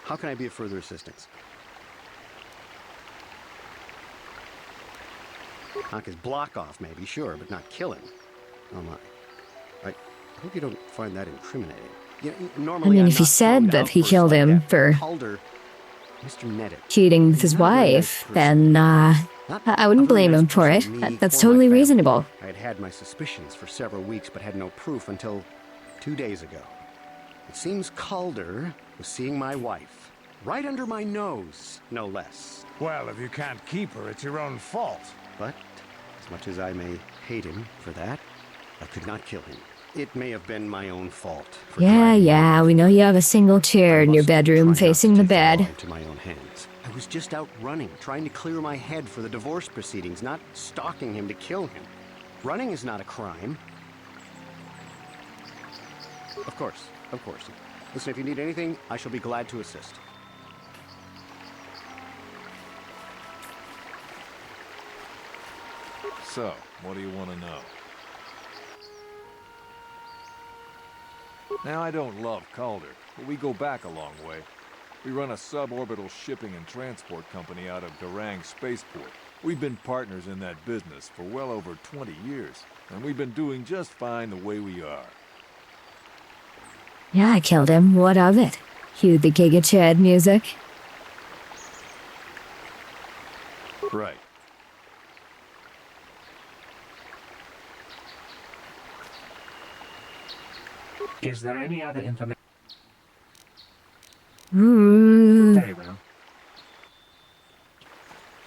How can I be of further assistance? Knock his block off, maybe, sure, but not kill him. Oh my. I hope you don't find that incriminating. You know, normally I mean, I'm if he not said prone to that he outbursts killed like him that. for Calder, Mr. Netic, cheating with his wife, then I wouldn't blame him for it. That's totally reasonable. I had had my suspicions for several weeks, but had no proof until 2 days ago. It seems Calder was seeing my wife, right under my nose, no less. Well, if you can't keep her, it's your own fault. But, as much as I may hate him for that, I could not kill him. It may have been my own fault. For Yeah, we know you have a single chair in your bedroom facing the bed. into my own hands. I was just out running, trying to clear my head for the divorce proceedings, not stalking him to kill him. Running is not a crime. Of course, of course. Listen, if you need anything, I shall be glad to assist. So, what do you want to know? Now, I don't love Calder, but we go back a long way. We run a suborbital shipping and transport company out of Garang Spaceport. We've been partners in that business for well over 20 years, and we've been doing just fine the way we are. Yeah, I killed him. What of it? Cue the Giga Chad music. Right. Is there any other information? Very well.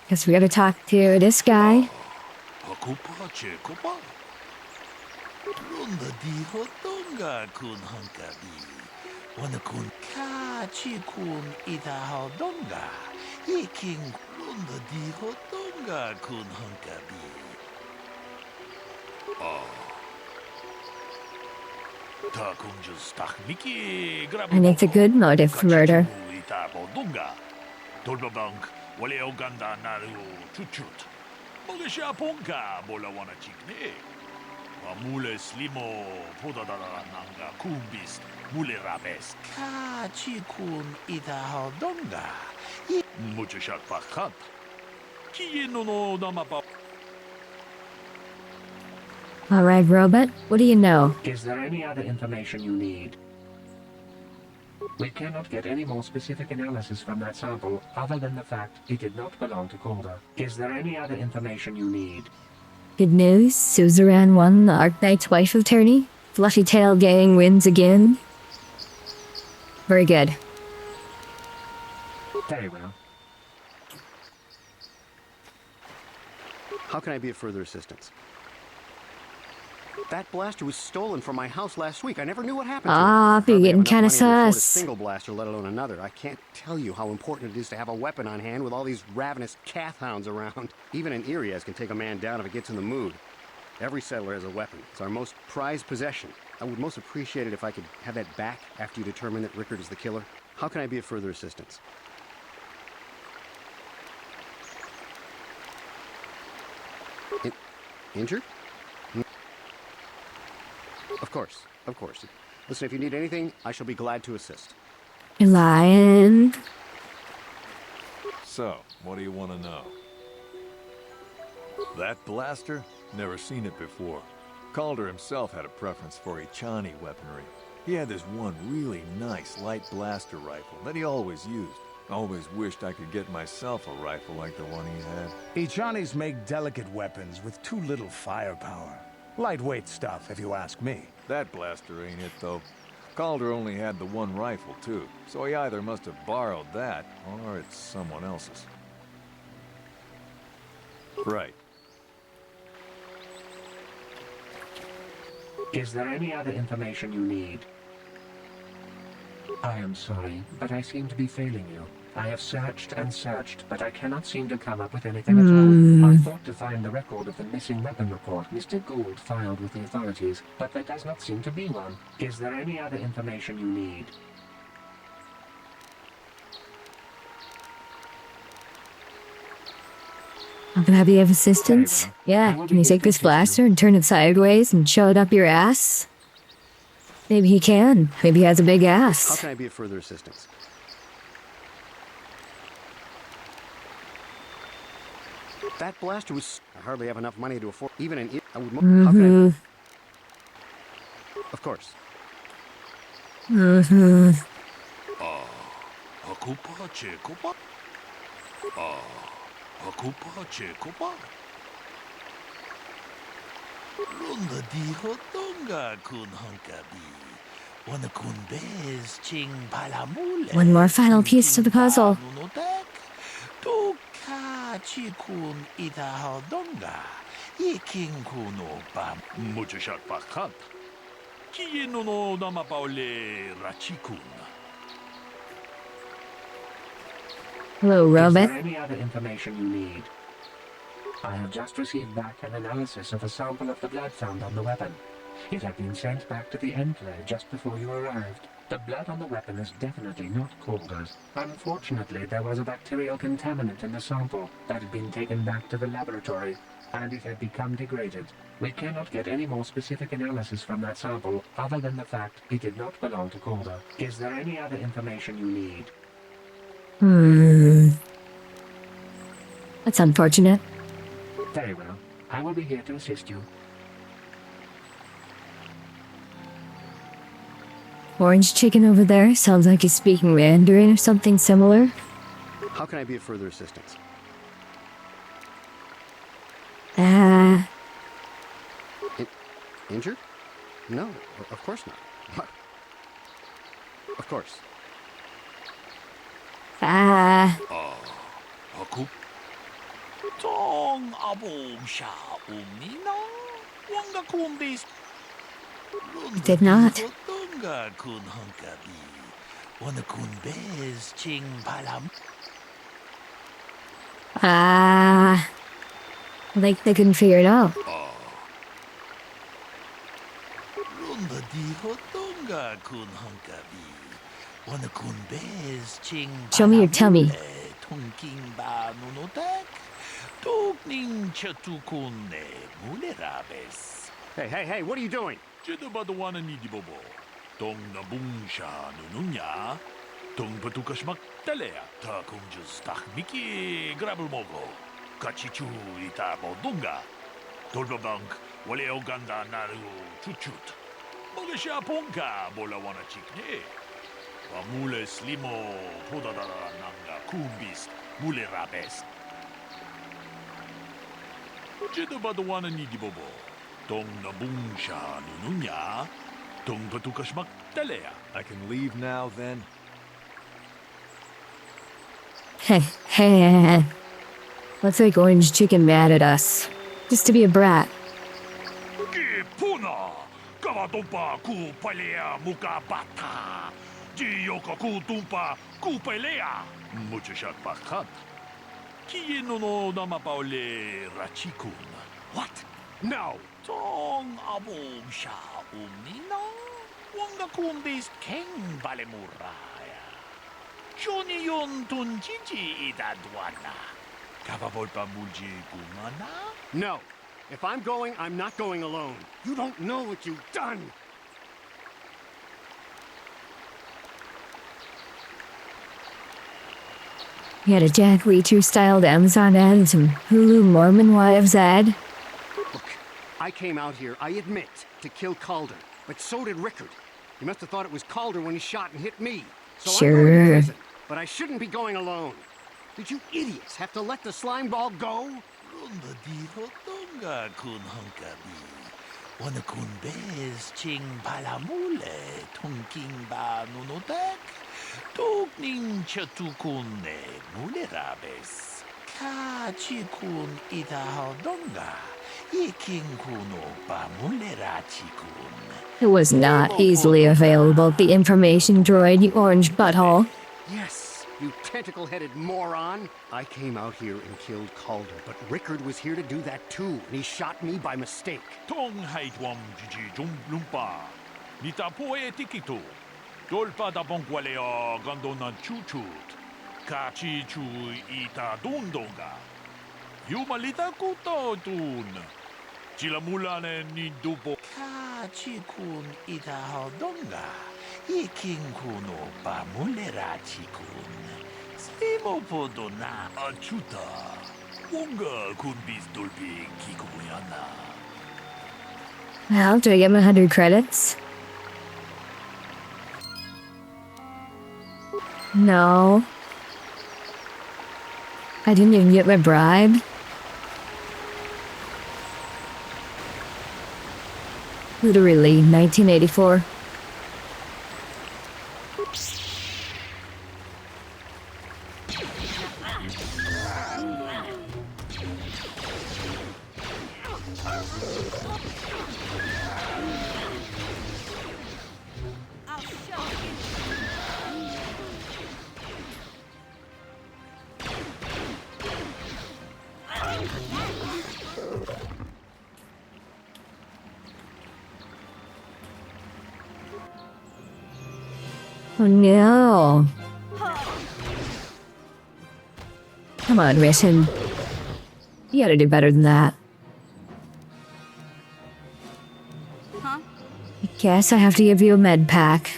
Guess we gotta talk to this guy. Lunda di hotonga kun hankabi. Wana kun kachi kun ita hodonga. Iking lunda di hotonga kun hankabi. Ta kun just miki And it's a good motive for murder. ita bodunga. Tolbabank wale oganda naru chuchut. Bogesha ponka bola wana chikne. Mule slimo podadara nanga kumbis mule rabes kachi kun ita hodonga. Mucho shat pakat. Kiye no namapa. All right, robot, what do you know? Is there any other information you need? We cannot get any more specific analysis from that sample other than the fact it did not belong to KotOR. Is there any other information you need? Good news, Suzerain won the Arknight's wife attorney. Fluffy Tail Gang wins again. Very good. Very well. How can I be of further assistance? That blaster was stolen from my house last week. I never knew what happened to it. Ah, you're getting kind of A sus. single blaster, let alone another. I can't tell you how important it is to have a weapon on hand with all these ravenous cath hounds around. Even an Iriaz can take a man down if it gets in the mood. Every settler has a weapon. It's our most prized possession. I would most appreciate it if I could have that back after you determine that Rickard is the killer. How can I be of further assistance? Injured? Of course, of course. Listen, if you need anything, I shall be glad to assist. Lion. So, what do you want to know? That blaster? Never seen it before. Calder himself had a preference for Echani weaponry. He had this one really nice light blaster rifle that he always used. Always wished I could get myself a rifle like the one he had. Echanis make delicate weapons with too little firepower. Lightweight stuff, if you ask me. That blaster ain't it, though. Calder only had the one rifle, too, so he either must have borrowed that, or it's someone else's. Right. Is there any other information you need? I am sorry, but I seem to be failing you. I have searched and searched, but I cannot seem to come up with anything at all. I thought to find the record of the missing weapon report Mr. Gould filed with the authorities, but there does not seem to be one. Is there any other information you need? I'm gonna be of assistance. Yeah, can you take this blaster and turn it sideways and shove it up your ass? Maybe he can. Maybe he has a big ass. How can I be of further assistance? That blaster was... I hardly have enough money to afford... Even an... I would... How can I... Of course. Lunda di hotonga kun hankabi. Wana kun bez ching palamule. One more final piece to the puzzle. Tu kachi kun ita hodonga. Iking kuno bam. Mucho shat pakat. Kiye no nama paule rachikun. Hello, Is robot. there any other information you need? I have just received back an analysis of a sample of the blood found on the weapon. It had been sent back to the enclave just before you arrived. The blood on the weapon is definitely not KotOR's. Unfortunately, there was a bacterial contaminant in the sample that had been taken back to the laboratory, and it had become degraded. We cannot get any more specific analysis from that sample other than the fact it did not belong to KotOR. Is there any other information you need? That's unfortunate. Very well. I will be here to assist you. Orange chicken over there sounds like he's speaking Mandarin or something similar. How can I be of further assistance? Injured? No, of course not. What? Of course. Aku tong abong sha umina wanga kumbis Did not. tunga kun hunkabi wana kun bez ching palam. Like they couldn't figure it out. Rumba di hotunga kun hunkabi wana kun bez ching Show me your tummy. Tunking ba nunotek tukning chatukune mulerabes. Hey, what are you doing? Jedabadawana ni di bobo. Tong nabung sha nununya. Tong patukashmak talea. Ta kung justak miki grabel mogo. Kachichu ita bodunga. Tolbabank wale oganda naru chuchut. Mogasha ponka bolawana chikne. Wamule slimo podadara nanga kumbis mulerabes. Jedabadawana ni di bobo. Tong nabung sha nununya. Tong patukashmak talea. I can leave now, then? Hey. Let's make Orange Chicken mad at us. Just to be a brat. Puna! Kavatumpa ku palea muka bata! Jiyoka ku tumpa ku palea! Muchashat pakat. Kieno no namapaule rachikun. What? No! Tong abong sha umnina. Wanga kumbis keng balemuraya. Johnny yon tun chichi idadwana. Kavavolpa mulji kumana? No. If I'm going, I'm not going alone. You don't know what you've done. He had a Jack Reacher-styled Amazon ad and some Hulu Mormon wives ad. Look, I came out here, I admit, to kill Calder. But so did Rickard. He must have thought it was Calder when he shot and hit me. So I'm going to prison, but I shouldn't be going alone. Did you idiots have to let the slime ball go? Runda di hotunga kun hunkabi. Wana kun bez ching palamule. Tunking ba nunotek. Tukning chatukune mulerabes. Kachikun ita hodonga. Iking kuno ba mulerachikun. It was not easily available, the information droid, you orange butthole. Yes, you tentacle-headed moron. I came out here and killed Calder, but Rickard was here to do that too, and he shot me by mistake. Tong haitwam jiji lumpa. Nita poe tikito. Dolpa da bonkwaleo gandona chuchut. Kachi chu ita dundonga. Yumalita kuto tun. Chilamulane ni dupo. Kachi kun ita hodonga. Iking kuno ba mulera chikun. Stimo podona achuta. Wonga kun bis dolpi kikuyana. Well, do I get my 100 credits? No. I didn't even get my bribe. Literally, 1984. Oh no. Come on, Ritten. You gotta do better than that. Huh? I guess I have to give you a med pack.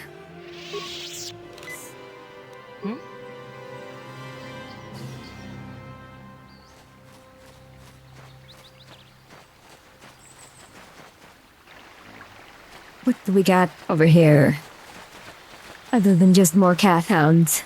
What do we got over here? Other than just more cat hounds.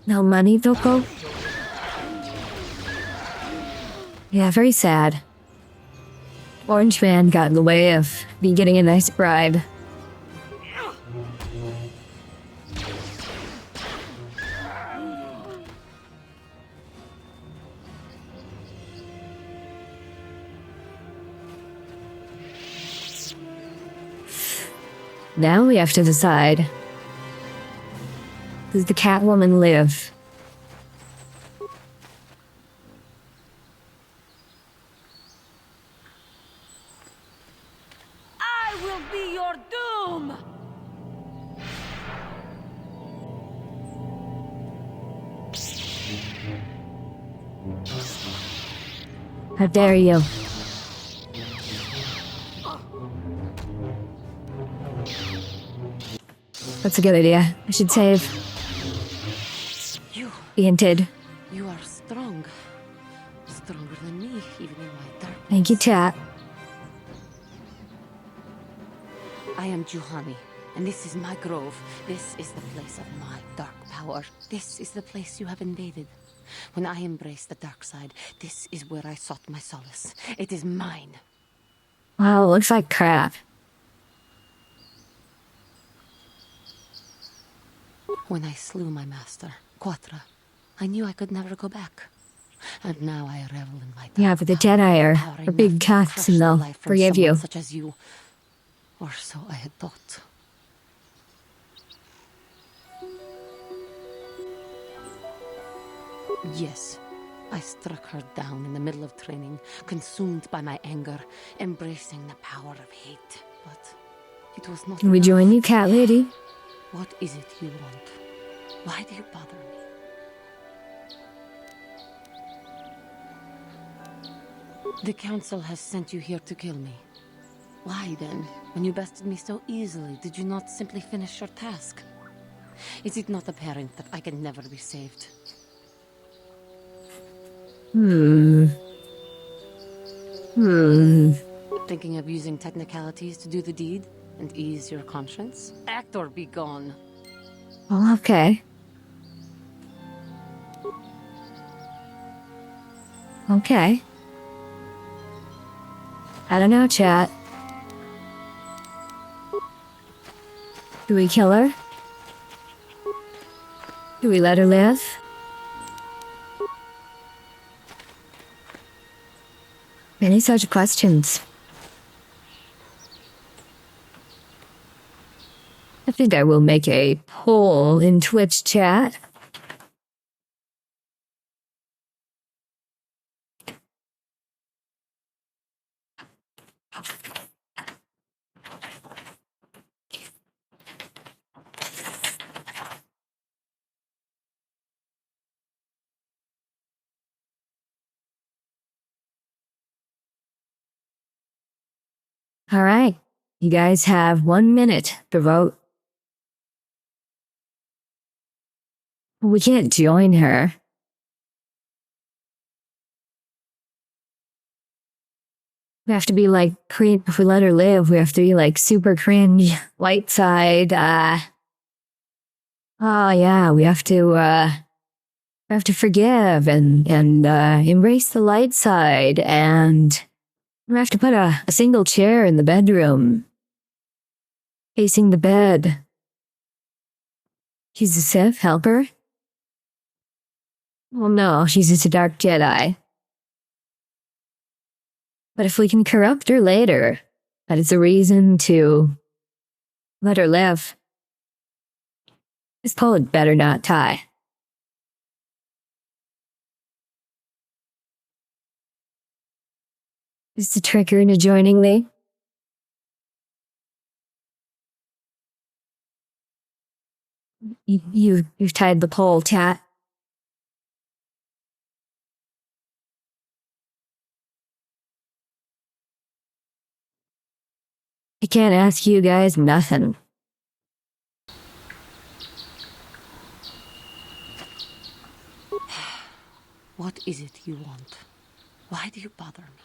No money, Doko? Yeah, very sad. Orange Man got in the way of me getting a nice bribe. Now we have to decide. Does the Catwoman live? I will be your doom! How dare you? That's a good idea. I should save. You. Hinted. You are strong. Stronger than me, even in my dark. Thank you, chat. I am Juhani, and this is my grove. This is the place of my dark power. This is the place you have invaded. When I embraced the dark side, this is where I sought my solace. It is mine. Wow, it looks like crap. When I slew my master, KotOR, I knew I could never go back. And now I revel in my dark Yeah, but the Jedi are big cats and they'll forgive you. Such as you. Or so I had thought. Yes, I struck her down in the middle of training, consumed by my anger, embracing the power of hate. But it was not Can we enough. join you, cat lady? What is it you want? Why do you bother me? The council has sent you here to kill me. Why then, when you bested me so easily, did you not simply finish your task? Is it not apparent that I can never be saved? Thinking of using technicalities to do the deed and ease your conscience? Act or be gone. Well, okay. Okay. I don't know, chat. Do we kill her? Do we let her live? Many such questions. I think I will make a poll in Twitch chat. All right, you guys have 1 minute to vote. We can't join her. We have to be like, if we let her live, we have to be like super cringe, light side, oh yeah, we have to forgive and embrace the light side, and we have to put a single chair in the bedroom, facing the bed. She's a Sith helper? Well, no, she's just a dark Jedi. But if we can corrupt her later, that is a reason to let her live. This poll had better not tie. Is the trigger into joining me? You've tied the poll, chat. I can't ask you guys nothing. What is it you want? Why do you bother me?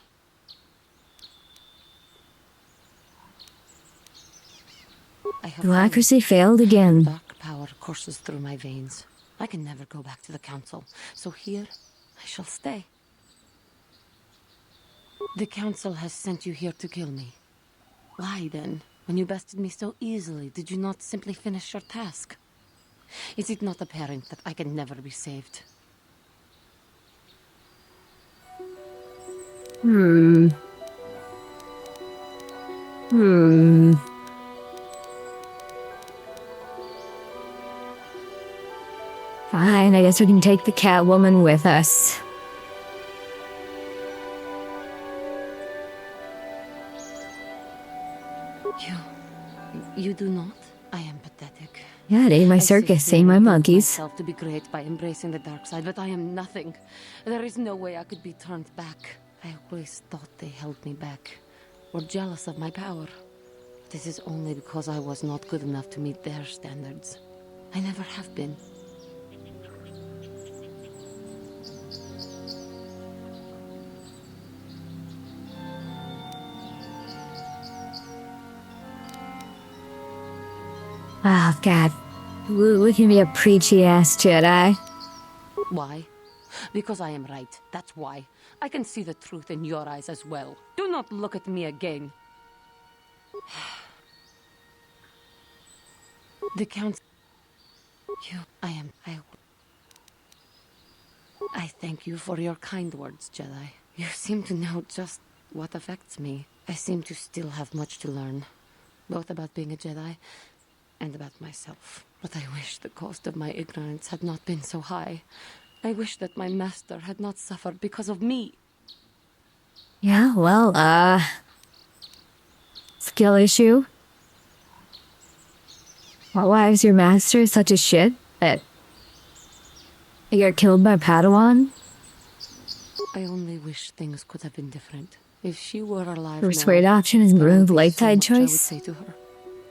Democracy failed again. Dark power courses through my veins. I can never go back to the council, so here I shall stay. The council has sent you here to kill me. Why then, when you bested me so easily, did you not simply finish your task? Is it not apparent that I can never be saved? Fine, I guess we can take the Catwoman with us. You do not? I am pathetic. Yeah, it ain't my circus, ain't my monkeys. Myself to be great by embracing the dark side, but I am nothing. There is no way I could be turned back. I always thought they held me back, were jealous of my power. This is only because I was not good enough to meet their standards. I never have been. Oh, God. We can be a preachy-ass Jedi. Why? Because I am right. That's why. I can see the truth in your eyes as well. Do not look at me again. The council... I thank you for your kind words, Jedi. You seem to know just what affects me. I seem to still have much to learn, both about being a Jedi and about myself. But I wish the cost of my ignorance had not been so high. I wish that my master had not suffered because of me. Yeah, well, skill issue? Why is your master such a shit that you got killed by Padawan? I only wish things could have been different. If she were alive First great option is move light side choice. I would say to her.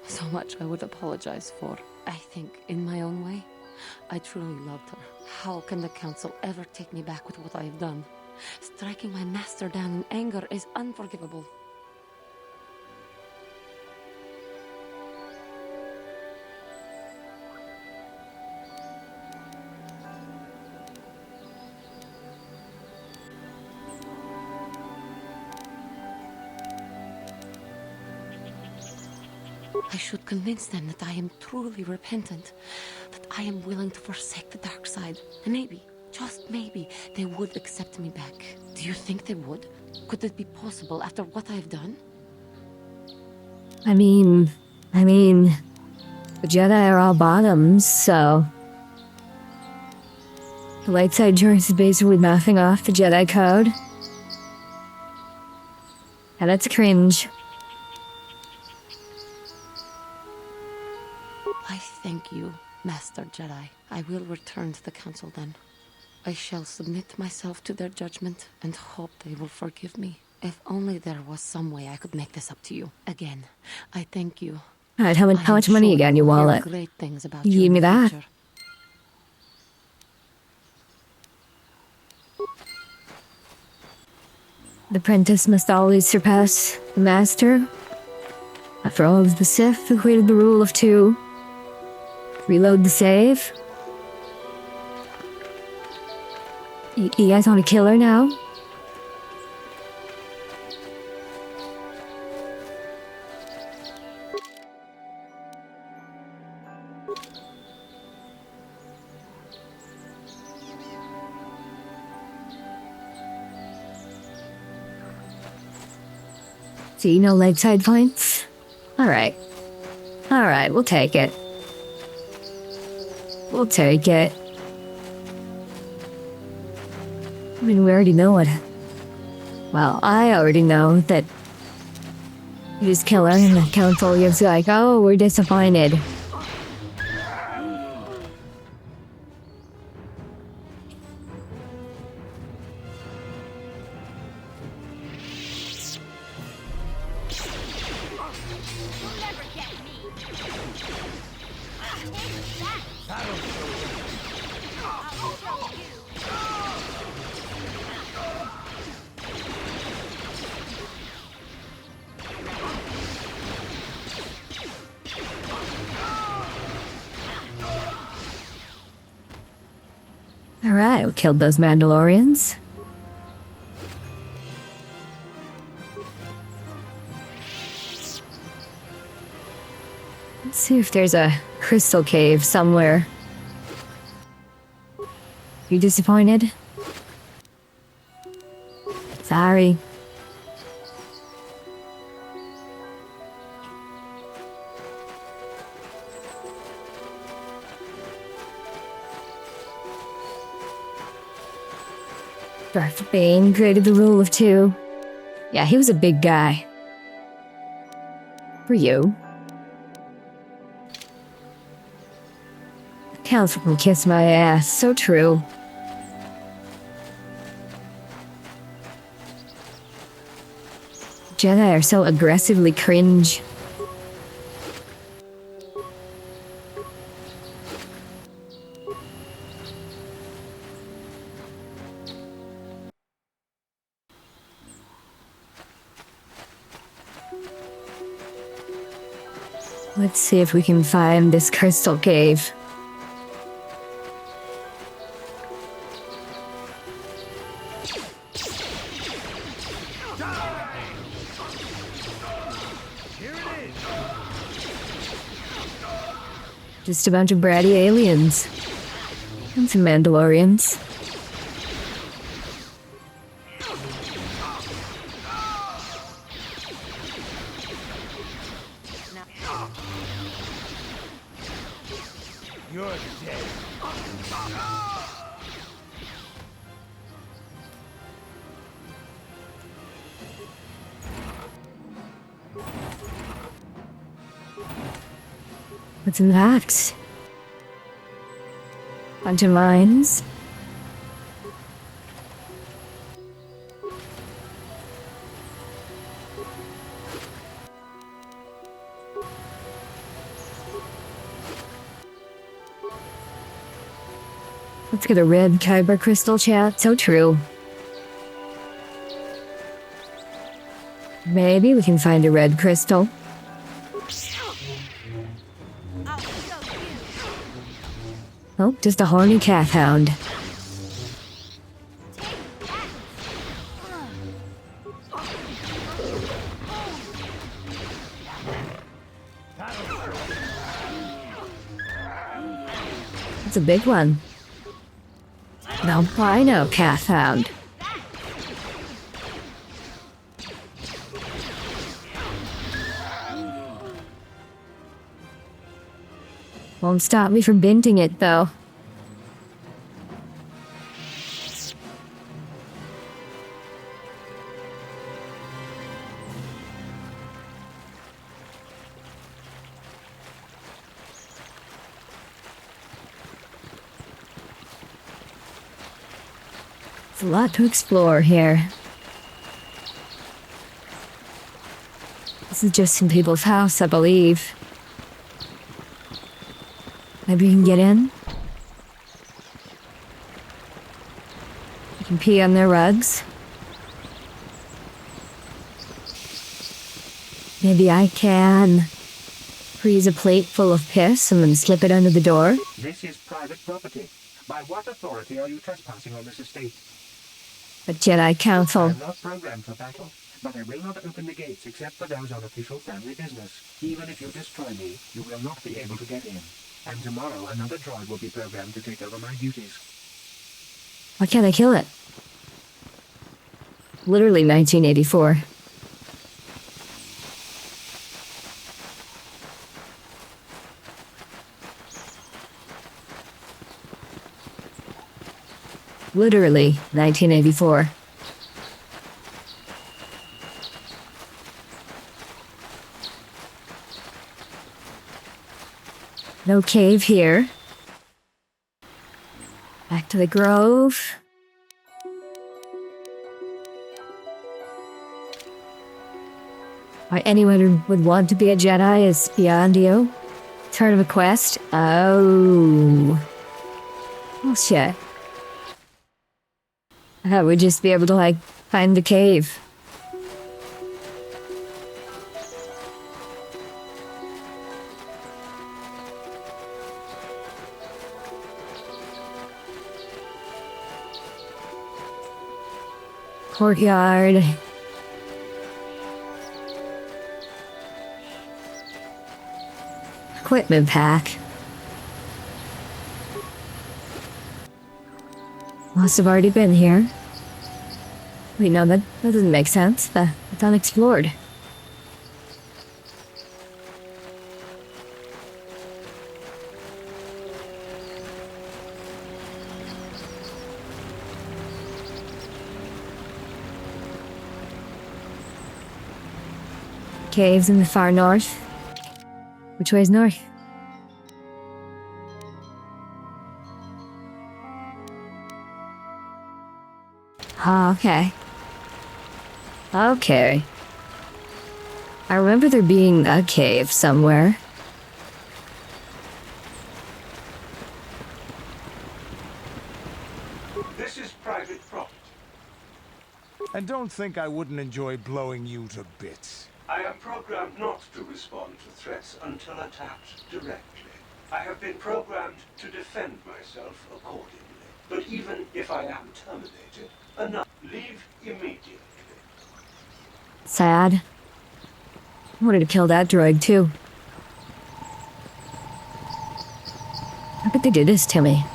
So much I would apologize for. I think, in my own way, I truly loved her. How can the council ever take me back with what I have done? Striking my master down in anger is unforgivable. I should convince them that I am truly repentant, that I am willing to forsake the dark side, and maybe, just maybe, they would accept me back. Do you think they would? Could it be possible after what I have done? I mean, the Jedi are all bottoms, so... The light side choice is basically mouthing off the Jedi code. And that's cringe. I thank you, Master Jedi. I will return to the council then. I shall submit myself to their judgment and hope they will forgive me. If only there was some way I could make this up to you. Again, I thank you. Alright, how much money you got in your wallet? Great things about You you give me in the that? future. The apprentice must always surpass the master. After all, it was the Sith who created the rule of two. Reload the save. You guys want to kill her now? See, no leg side points? Alright. Alright, we'll take it. We'll take it. I mean, we already know what... Well, I already know that... You just kill her and the council is like, oh, we're disappointed. Alright, we killed those Mandalorians. Let's see if there's a crystal cave somewhere. You disappointed? Sorry. Darth Bane created the rule of two. Yeah, he was a big guy. For you. Council can kiss my ass. So true. Jedi are so aggressively cringe. Let's see if we can find this crystal cave. Just a bunch of bratty aliens. And some Mandalorians. You're dead. What's in that? Bunch of mines. Let's get a red kyber crystal, chat. So true. Maybe we can find a red crystal. Oh, just a horny calf hound. It's a big one. No, I know, calf hound. Won't stop me from bending it, though. There's a lot to explore here. This is just some people's house, I believe. Maybe you can get in? You can pee on their rugs. Maybe I can freeze a plate full of piss and then slip it under the door. This is private property. By what authority are you trespassing on this estate? The Jedi Council. I'm not programmed for battle, but I will not open the gates except for those on official family business. Even if you destroy me, you will not be able to get in. And tomorrow, another droid will be programmed to take over my duties. Why can't I kill it? Literally 1984. Literally 1984. No cave here. Back to the grove. Why anyone would want to be a Jedi is beyond you. It's part of a quest? Oh. Oh shit. I thought we'd just be able to, like, find the cave. Courtyard. Equipment pack. Must have already been here. Wait, no, that doesn't make sense. It's unexplored. Caves in the far north. Which way is north? Oh, okay. Okay. I remember there being a cave somewhere. This is private property. And don't think I wouldn't enjoy blowing you to bits. I am programmed not to respond to threats until attacked directly. I have been programmed to defend myself accordingly. But even if I am terminated, leave immediately. Sad. I wanted to kill that droid too. How could they do this to me?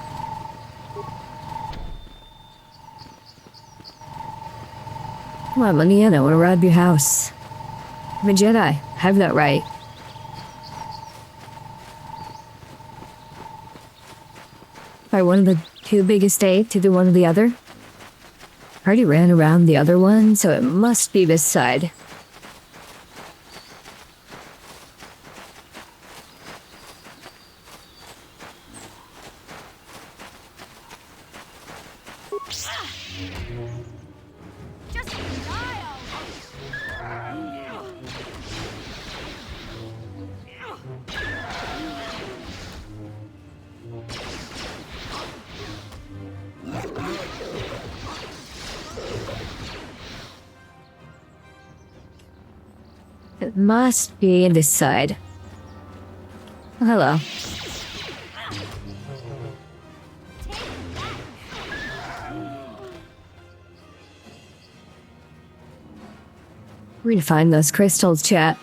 Come on, let me in. I want to rob your house. I'm a Jedi. I have that right. By one of the two big estates to do one or the other. I already ran around the other one, so it must be this side. It must be this side. Oh, hello. We're gonna find those crystals, chat.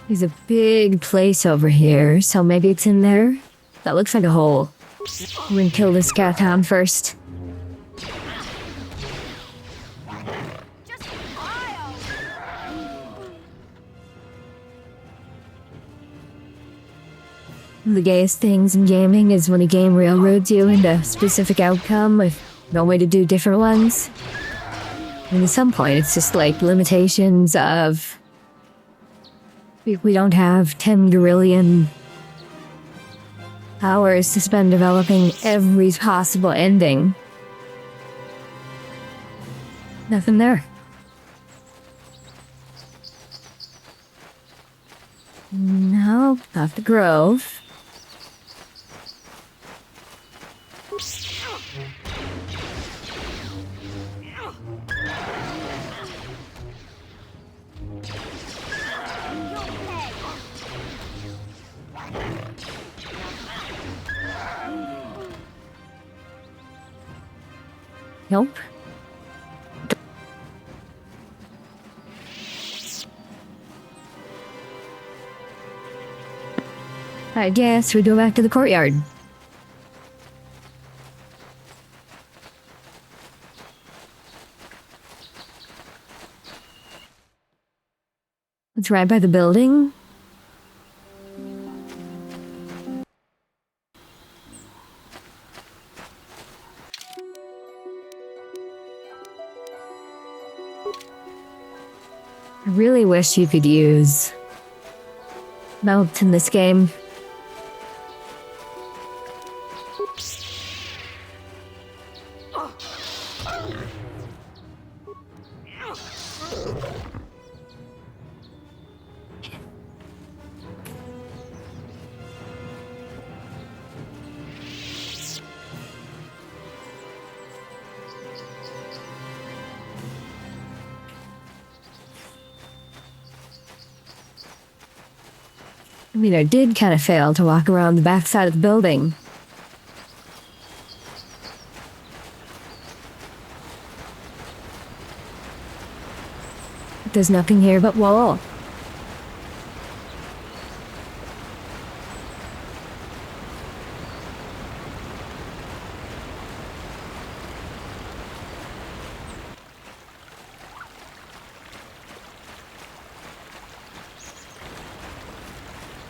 There's a big place over here, so maybe it's in there? That looks like a hole. We're gonna kill this cat hound first. The gayest things in gaming is when a game railroads you into a specific outcome with no way to do different ones. And at some point, it's just like limitations of... We don't have 10 gorillion hours to spend developing every possible ending. Nothing there. No, not the grove. Nope. I guess we go back to the courtyard. It's right by the building. I really wish you could use melt in this game. I mean, I did kind of fail to walk around the backside of the building. There's nothing here but wall.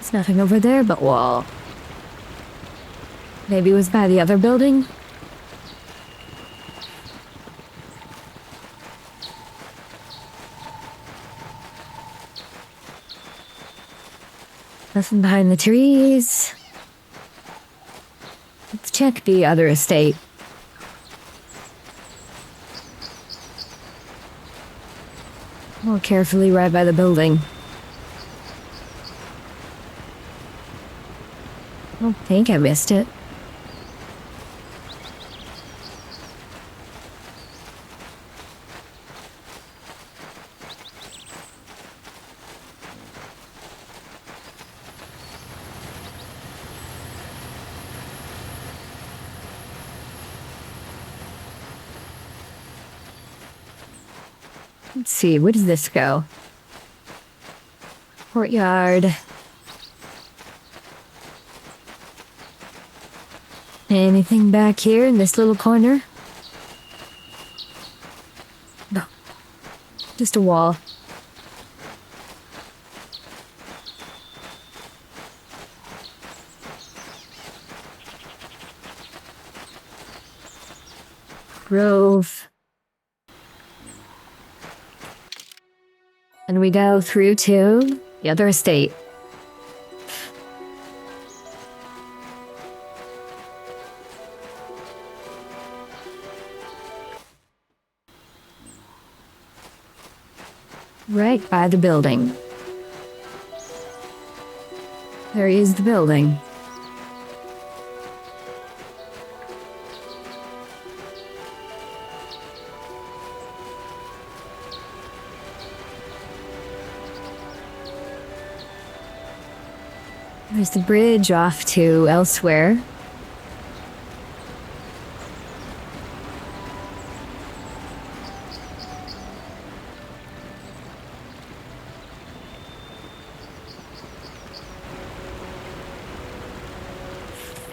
There's nothing over there but wall. Maybe it was by the other building? Nothing behind the trees. Let's check the other estate. More carefully right by the building. I don't think I missed it. Let's see, where does this go? Courtyard. Anything back here in this little corner? No. Just a wall. Grove. And we go through to the other estate. Right by the building. There is the building. There's the bridge off to elsewhere.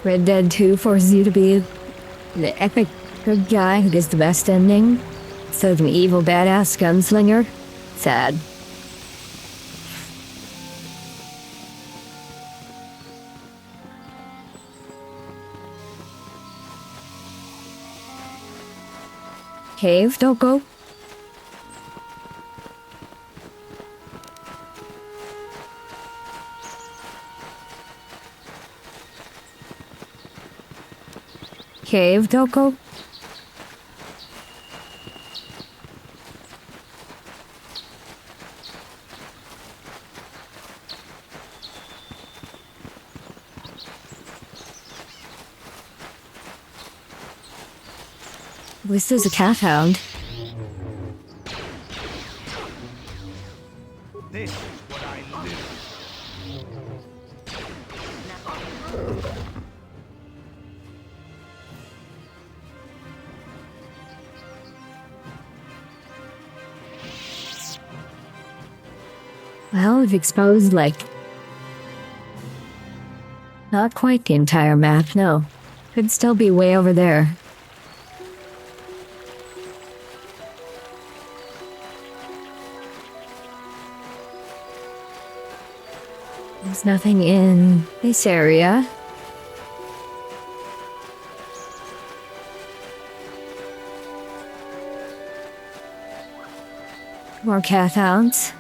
Red Dead 2 forces you to be the epic good guy who gets the best ending, instead of an evil badass gunslinger. Sad. Cave, don't go. Cave, don't go. At least there's a cat hound. This is what I live. Well, we've exposed, like, not quite the entire map, no. Could still be way over there. There's nothing in this area. More cat hounds.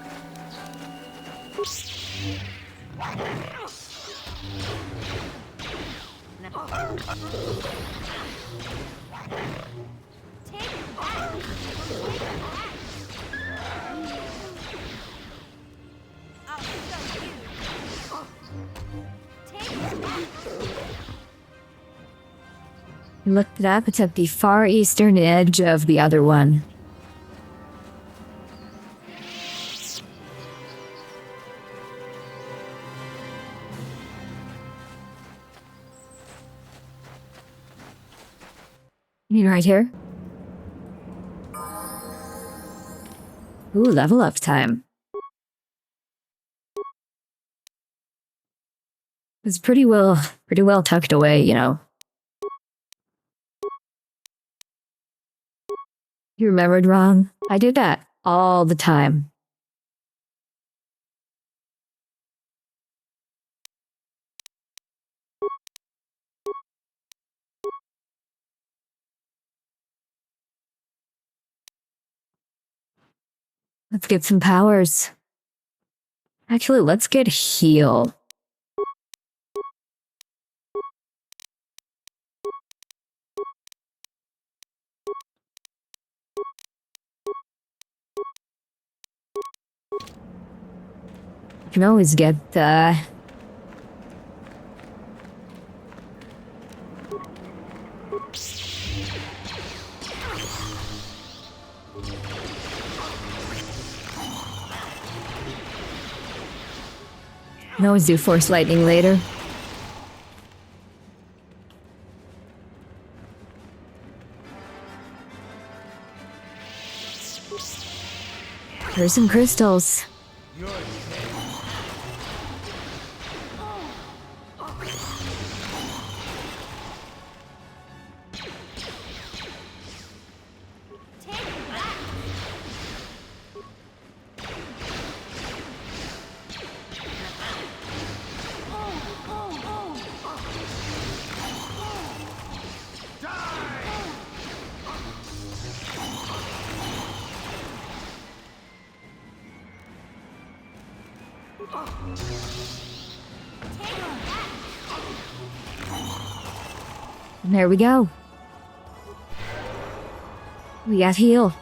I looked it up, it's at the far eastern edge of the other one. You mean right here? Ooh, level up time. It's pretty well tucked away, you know. You remembered wrong. I do that all the time. Let's get some powers. Actually, let's get heal. You can always get you can always do force lightning later. There's some crystals. And there we go. We got heal.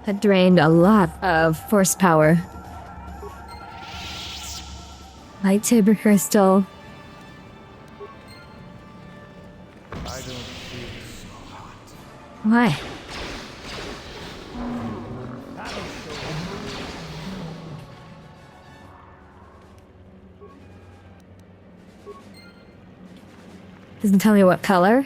That drained a lot of force power. Lightsaber crystal. I don't feel so hot. Why? Doesn't tell me what color.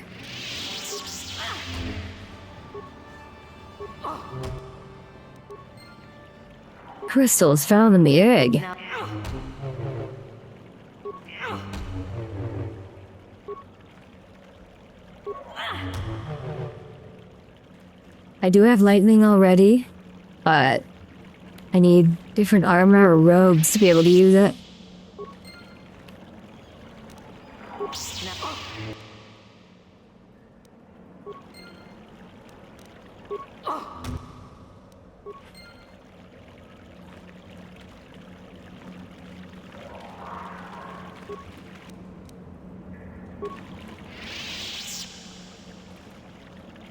Crystals found in the egg. I do have lightning already, but I need different armor or robes to be able to use it.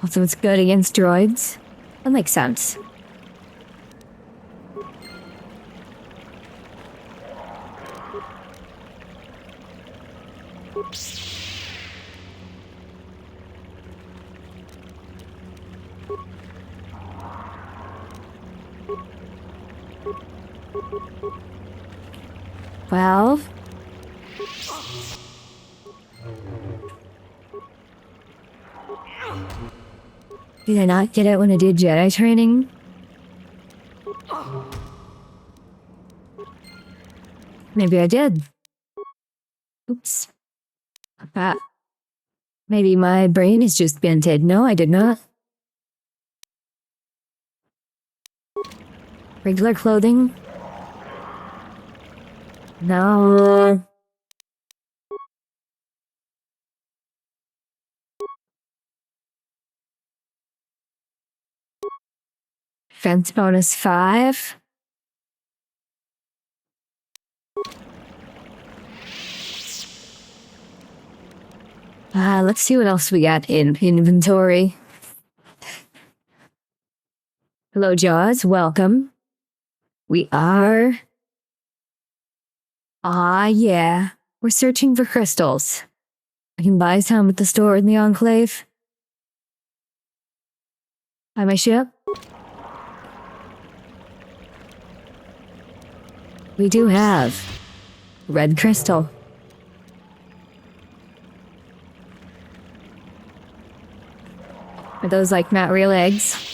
Also, it's good against droids. That makes sense. Well... Did I not get it when I did Jedi training? Maybe I did. Oops. Not that. Maybe my brain is just dented. No, I did not. Regular clothing? No. Defense bonus 5. Let's see what else we got in inventory. Hello, Jaws. Welcome. We are... yeah. We're searching for crystals. I can buy some at the store in the Enclave. Buy my ship. We do have red crystal. those like not real eggs.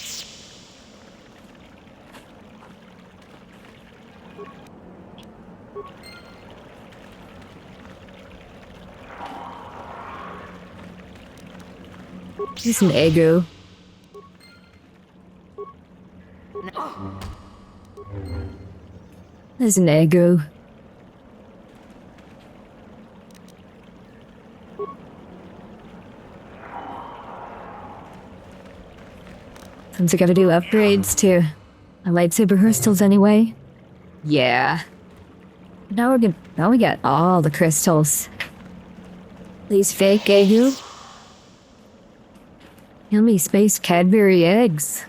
Just an eggo. There's an eggo. Since I gotta do upgrades to my lightsaber crystals anyway. Yeah. Now we got all the crystals. These fake eggo. Yummy space Cadbury eggs.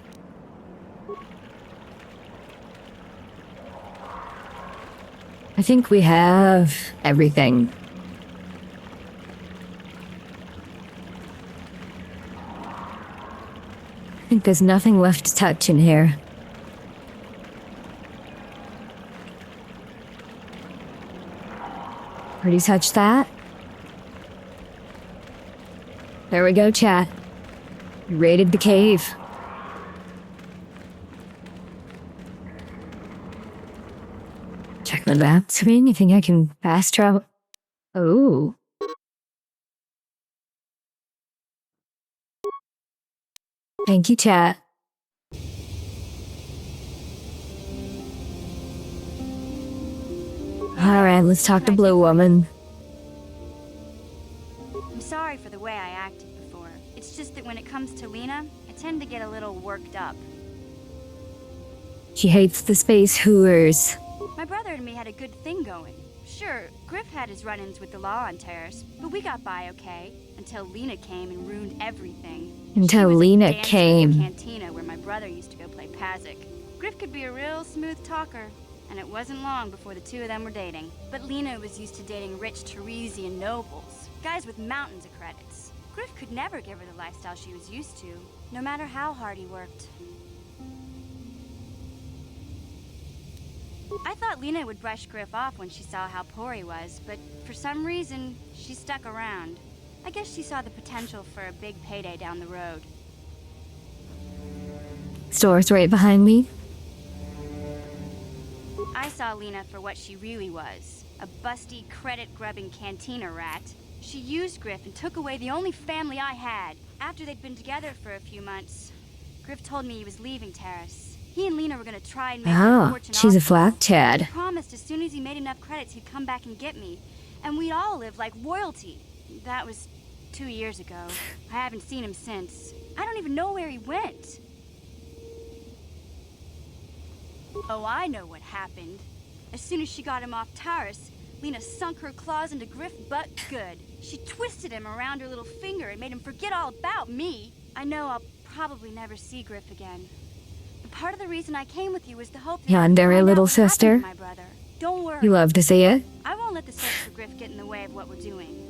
I think we have everything. I think there's nothing left to touch in here. Already touched that? There we go, chat. We raided the cave. Check the map screen. You think I can fast travel? Oh. Thank you, chat. Alright, let's talk to Blue Woman. I'm sorry for the way I acted before. It's just that when it comes to Lena, I tend to get a little worked up. She hates the space hooers. My brother and me had a good thing going. Sure, Griff had his run-ins with the law on Terrace, but we got by okay until Lena came and ruined everything. Until Lena In came. the cantina where my brother used to go play Pazic. Griff could be a real smooth talker, and it wasn't long before the two of them were dating. But Lena was used to dating rich Teresian nobles, guys with mountains of credits. Griff could never give her the lifestyle she was used to, no matter how hard he worked. I thought Lena would brush Griff off when she saw how poor he was, but for some reason, she stuck around. I guess she saw the potential for a big payday down the road. Store's right behind me. I saw Lena for what she really was, a busty, credit-grubbing cantina rat. She used Griff and took away the only family I had. After they'd been together for a few months, Griff told me he was leaving Terrace. He and Lena were gonna try and make their fortune she's a off flat me. Chad. He promised as soon as he made enough credits, he'd come back and get me. And we'd all live like royalty. That was 2 years ago. I haven't seen him since. I don't even know where he went. Oh, I know what happened. As soon as she got him off Taurus, Lena sunk her claws into Griff butt good. She twisted him around her little finger and made him forget all about me. I know I'll probably never see Griff again. But part of the reason I came with you was to hope that Yandere, little sister. my brother. Don't worry. You love to see it. I won't let the search for Griff get in the way of what we're doing.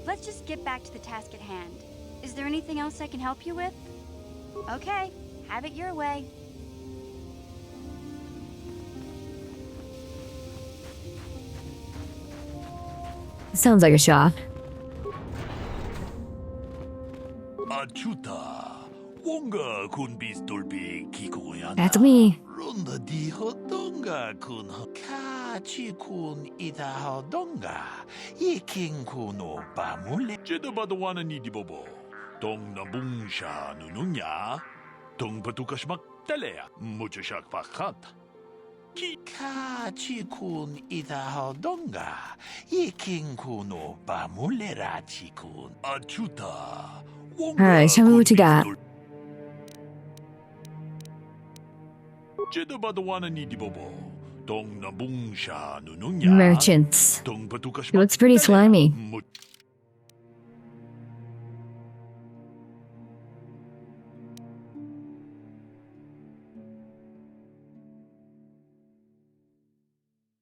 Let's just get back to the task at hand. Is there anything else I can help you with? Okay, have it your way. Sounds like a shop. Achuta, wonga kun bistolpi kikoyana. That's me. Runda di hodonga kun kachi kun ita hodonga. Iking kuno pamule. Jedabadawana ni dibobo. Tong nabungsha nununya. Tong patukashmak telea. Muchashak pakat. Kachi kun ita hodonga. Iking kuno pamulerachi kun. Achuta. Alright, tell me what you got. Merchants. He looks pretty slimy.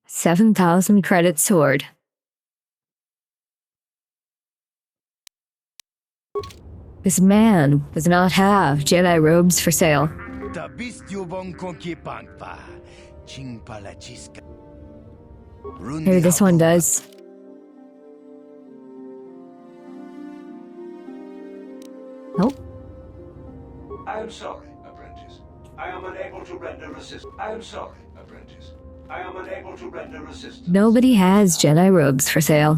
$7,000 credit sword. This man does not have Jedi robes for sale. Maybe this one does. Nope. am sorry, apprentice. I am unable to render assistance. I am sorry, apprentice. I am unable to render assistance. Nobody has Jedi robes for sale.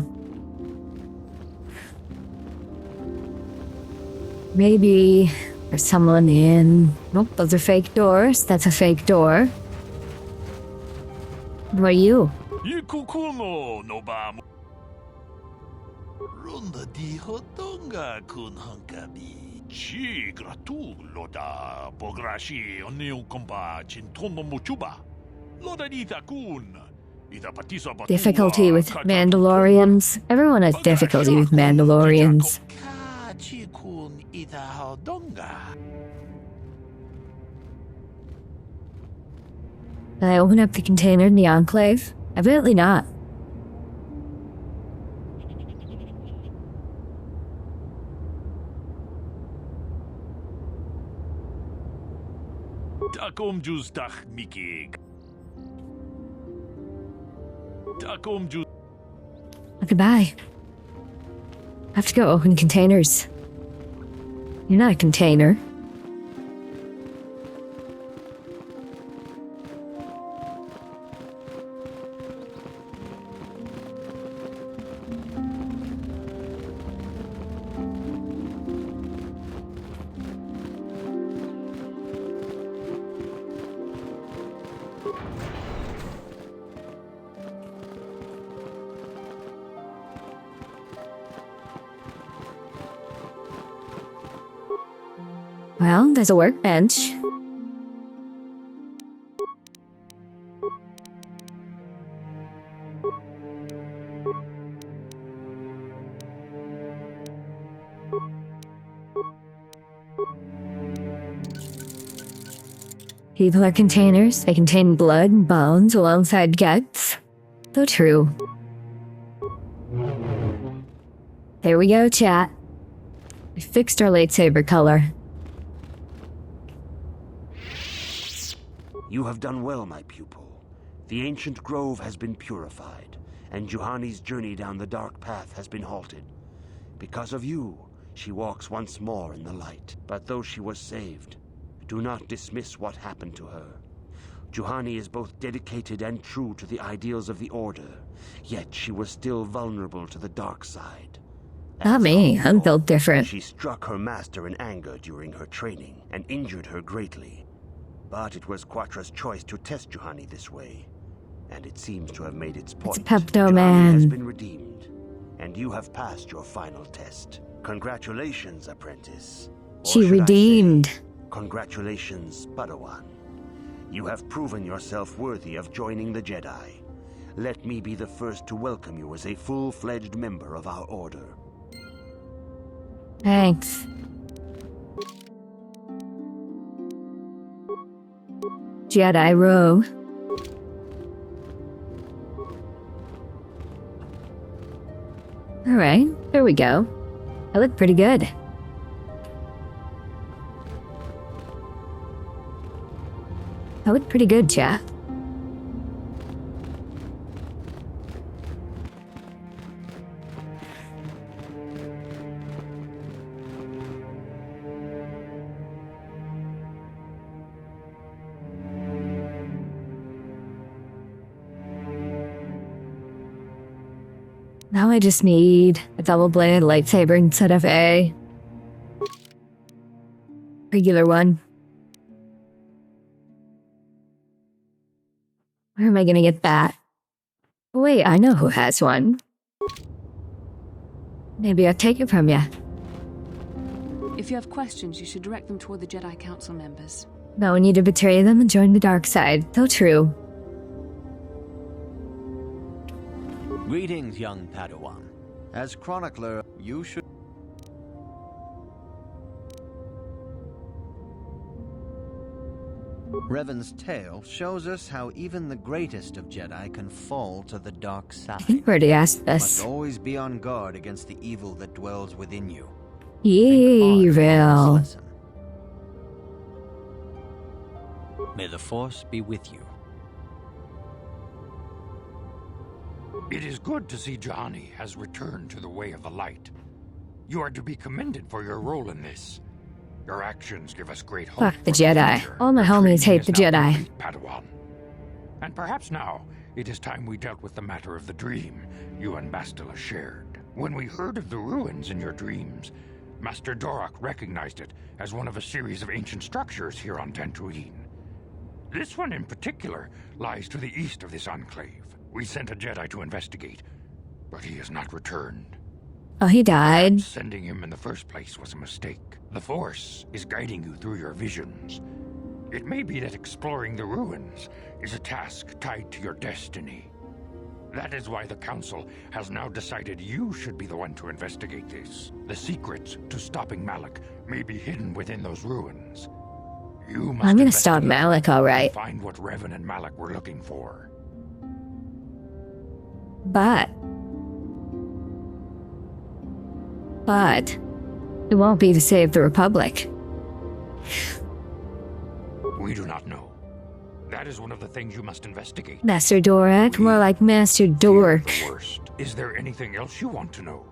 Maybe there's someone in... Nope, those are fake doors. That's a fake door. Who are you? Runda di hotonga kun hankabi. Chi gratu loda pograshi onion kompa chintono muchuba. Loda dita kun. Difficulty with Mandalorians. Everyone has difficulty with Mandalorians. Can I open up the container in the Enclave? Evidently not. Takom jus tach mikig. Takom jus. Goodbye. I have to go open containers. You're not a container. Well, there's a workbench. People are containers. They contain blood and bones alongside guts. So true. There we go, chat. We fixed our lightsaber color. You have done well, my pupil. The ancient grove has been purified, and Juhani's journey down the dark path has been halted. Because of you, she walks once more in the light. But though she was saved, do not dismiss what happened to her. Juhani is both dedicated and true to the ideals of the Order, yet she was still vulnerable to the dark side. Not me. I'm built different. She struck her master in anger during her training and injured her greatly. But it was Quatra's choice to test Juhani this way, and it seems to have made its point. It's Pepto Juhani Man. has been redeemed, and you have passed your final test. Congratulations, apprentice. Or She should I redeemed. say, congratulations, Padawan. You have proven yourself worthy of joining the Jedi. Let me be the first to welcome you as a full-fledged member of our Order. Thanks. Jedi robe. Alright, there we go. I look pretty good. I look pretty good, chat. Now I just need a double-bladed lightsaber instead of a regular one. Where am I gonna get that? Oh, wait, I know who has one. Maybe I'll take it from you. If you have questions, you should direct them toward the Jedi Council members. No need to betray them and join the dark side. So true. Greetings, young Padawan. As chronicler, you should... Revan's tale shows us how even the greatest of Jedi can fall to the dark side. I think we already asked You this. must always be on guard against the evil that dwells within you. Evil. May the Force be with you. It is good to see Juhani has returned to the way of the light. You are to be commended for your role in this. Your actions give us great hope. Fuck the Jedi. All my homies hate the Jedi. Padawan. And perhaps now it is time we dealt with the matter of the dream you and Bastila shared. When we heard of the ruins in your dreams, Master Dorak recognized it as one of a series of ancient structures here on Dantooine. This one in particular lies to the east of this enclave. We sent a Jedi to investigate, but he has not returned. Oh, he died. Perhaps sending him in the first place was a mistake. The Force is guiding you through your visions. It may be that exploring the ruins is a task tied to your destiny. That is why the Council has now decided you should be the one to investigate this. The secrets to stopping Malak may be hidden within those ruins. You must I'm gonna stop Malak, alright. Find what Revan and Malak were looking for. But it won't be to save the Republic. We do not know. That is one of the things you must investigate. Master Dorak? More like Master Dork. The worst. Is there anything else you want to know?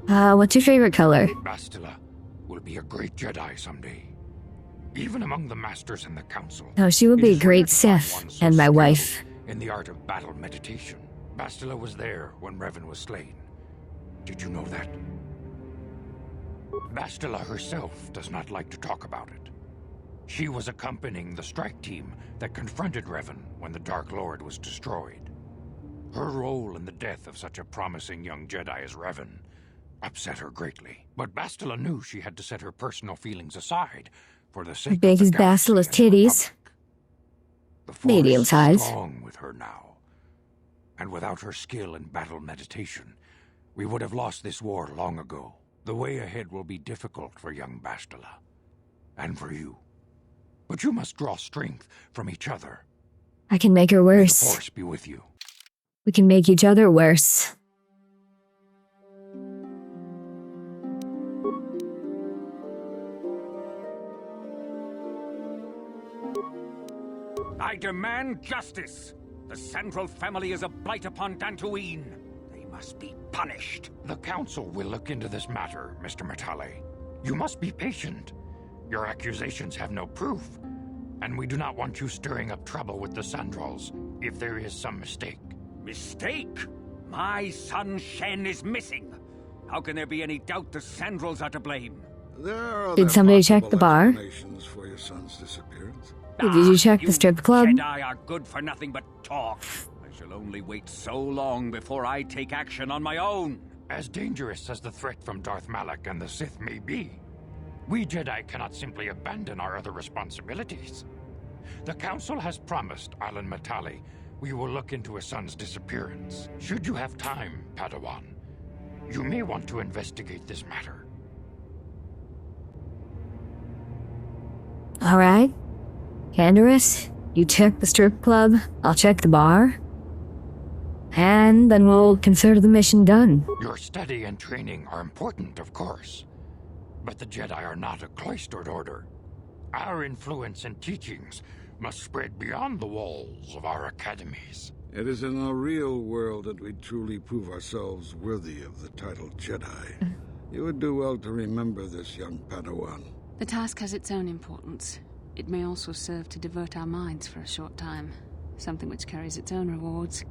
What's your favorite color? Bastila will be a great Jedi someday. Even among the Masters and the Council. Oh, she will be a great Sith, and my wife. In the art of battle meditation. Bastila was there when Revan was slain. Did you know that? Bastila herself does not like to talk about it. She was accompanying the strike team that confronted Revan when the Dark Lord was destroyed. Her role in the death of such a promising young Jedi as Revan upset her greatly. But Bastila knew she had to set her personal feelings aside for the sake Big of as the galaxy Bastila's and the titties. Force Medium is size. strong with her now. And without her skill in battle meditation, we would have lost this war long ago. The way ahead will be difficult for young Bastila. And for you. But you must draw strength from each other. I can make her May the worse. Force be with you. We can make each other worse. I demand justice. The Sandral family is a blight upon Dantooine. They must be punished. The Council will look into this matter, Mr. Matale. You must be patient. Your accusations have no proof. And we do not want you stirring up trouble with the Sandrals if there is some mistake. Mistake? My son Shen is missing. How can there be any doubt the Sandrals are to blame? There are Did somebody check the bar? explanations for your son's disappearance. Did you check the strip club? Jedi are good for nothing but talk. I shall only wait so long before I take action on my own. As dangerous as the threat from Darth Malak and the Sith may be, we Jedi cannot simply abandon our other responsibilities. The Council has promised Alan Matale we will look into his son's disappearance. Should you have time, Padawan, you may want to investigate this matter. Alright. Canderous, you check the strip club, I'll check the bar. And then we'll consider the mission done. Your study and training are important, of course. But the Jedi are not a cloistered order. Our influence and teachings must spread beyond the walls of our academies. It is in the real world that we truly prove ourselves worthy of the title Jedi. You would do well to remember this, young Padawan. The task has its own importance. It may also serve to divert our minds for a short time, something which carries its own rewards.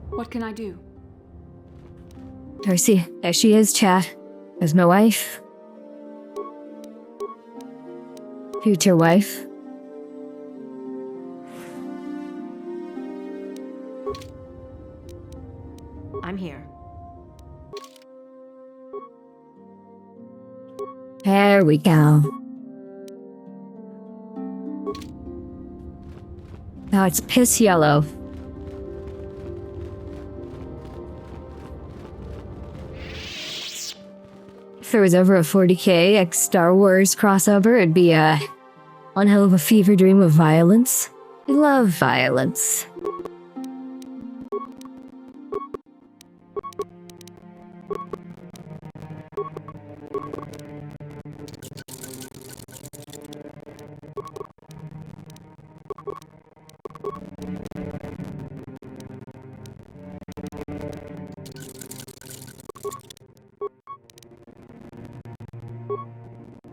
What can I do? Darcy, there she is, chat. There's my wife. Future wife. I'm here. There we go. Now it's piss yellow. If there was ever a 40k X Star Wars crossover, it'd be one hell of a fever dream of violence. I love violence.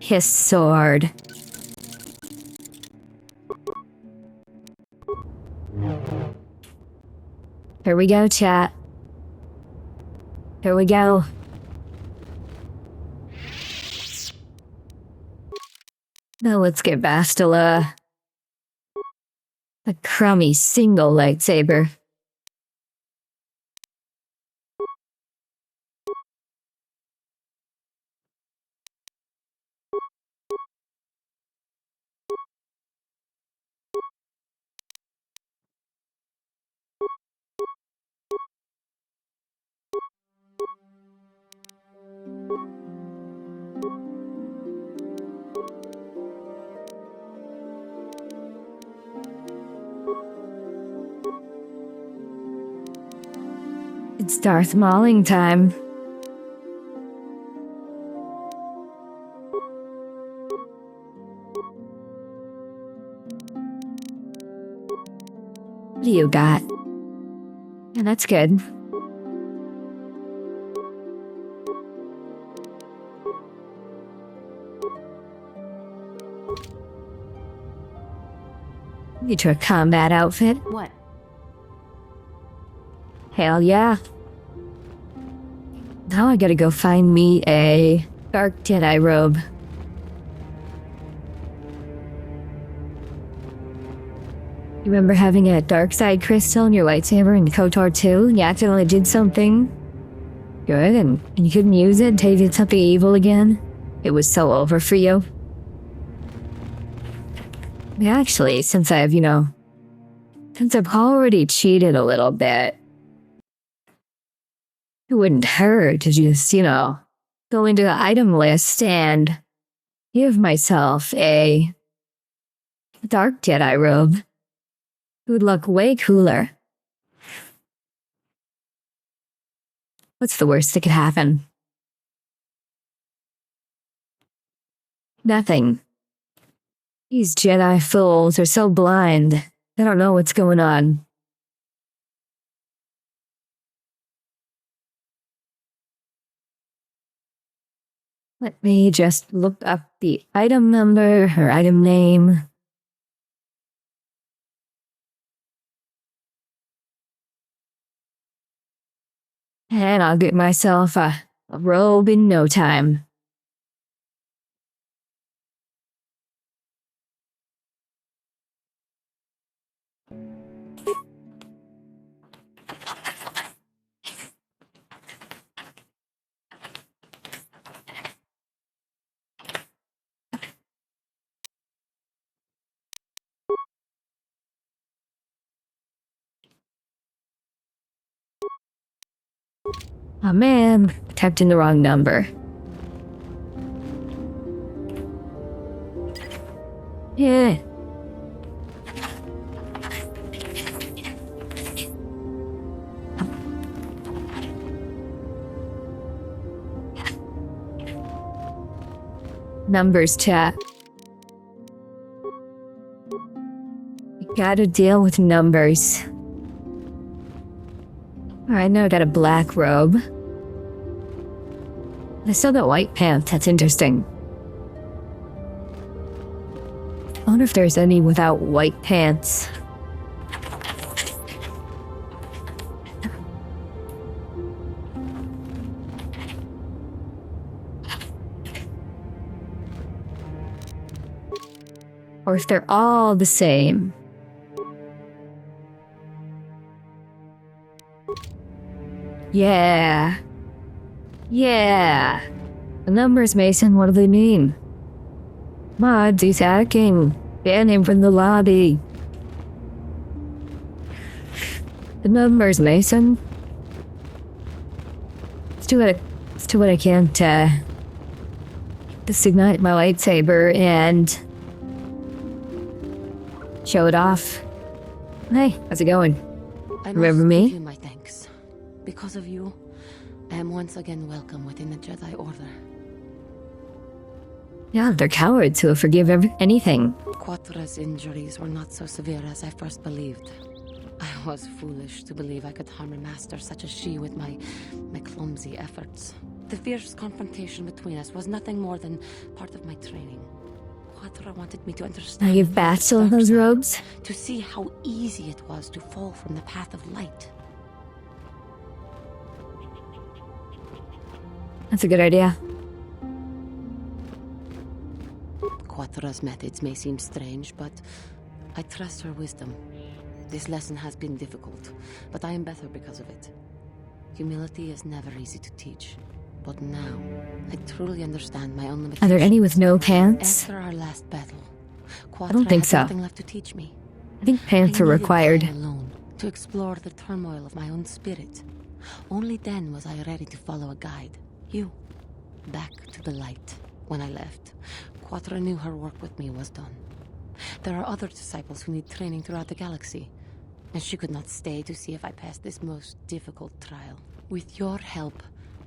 his sword. Here we go, chat. Here we go. Now let's get Bastila a crummy single lightsaber. It's Darth Mauling time. What do you got? Yeah, that's good. Need your combat outfit? What? Hell yeah. Now I gotta go find me a dark Jedi robe. You remember having a dark side crystal in your lightsaber in KotOR 2? You accidentally did something good and you couldn't use it until you did something evil again? It was so over for you. Actually, since I've, since I've already cheated a little bit, it wouldn't hurt to just, go into the item list and give myself a dark Jedi robe. It would look way cooler. What's the worst that could happen? Nothing. These Jedi fools are so blind, they don't know what's going on. Let me just look up the item number or item name. And I'll get myself a robe in no time. Oh man, typed in the wrong number. Yeah. Numbers, chat. You gotta deal with numbers. Alright, now I got a black robe. I still got white pants, that's interesting. I wonder if there's any without white pants. Or if they're all the same. Yeah. Yeah. The numbers, Mason, what do they mean? Mods, he's hacking. Ban him from the lobby. The numbers, Mason. Let's do what I can to just ignite my lightsaber and show it off. Hey, how's it going? Remember me? Give you my thanks. Because of you, I am once again welcome within the Jedi Order. Yeah, they're cowards who will forgive anything. KotOR's injuries were not so severe as I first believed. I was foolish to believe I could harm a master such as she with my clumsy efforts. The fierce confrontation between us was nothing more than part of my training. KotOR wanted me to understand. Now you've battled those robes? To see how easy it was to fall from the path of light. That's a good idea. KotOR's methods may seem strange, but I trust her wisdom. This lesson has been difficult, but I am better because of it. Humility is never easy to teach, but now I truly understand my own limitations. Are there any with no pants? After our last battle, I don't think had so. nothing left to teach me. I think pants are required. Time alone to explore the turmoil of my own spirit. Only then was I ready to follow a guide. You. Back to the light. When I left, KotOR knew her work with me was done. There are other disciples who need training throughout the galaxy, and she could not stay to see if I passed this most difficult trial. With your help,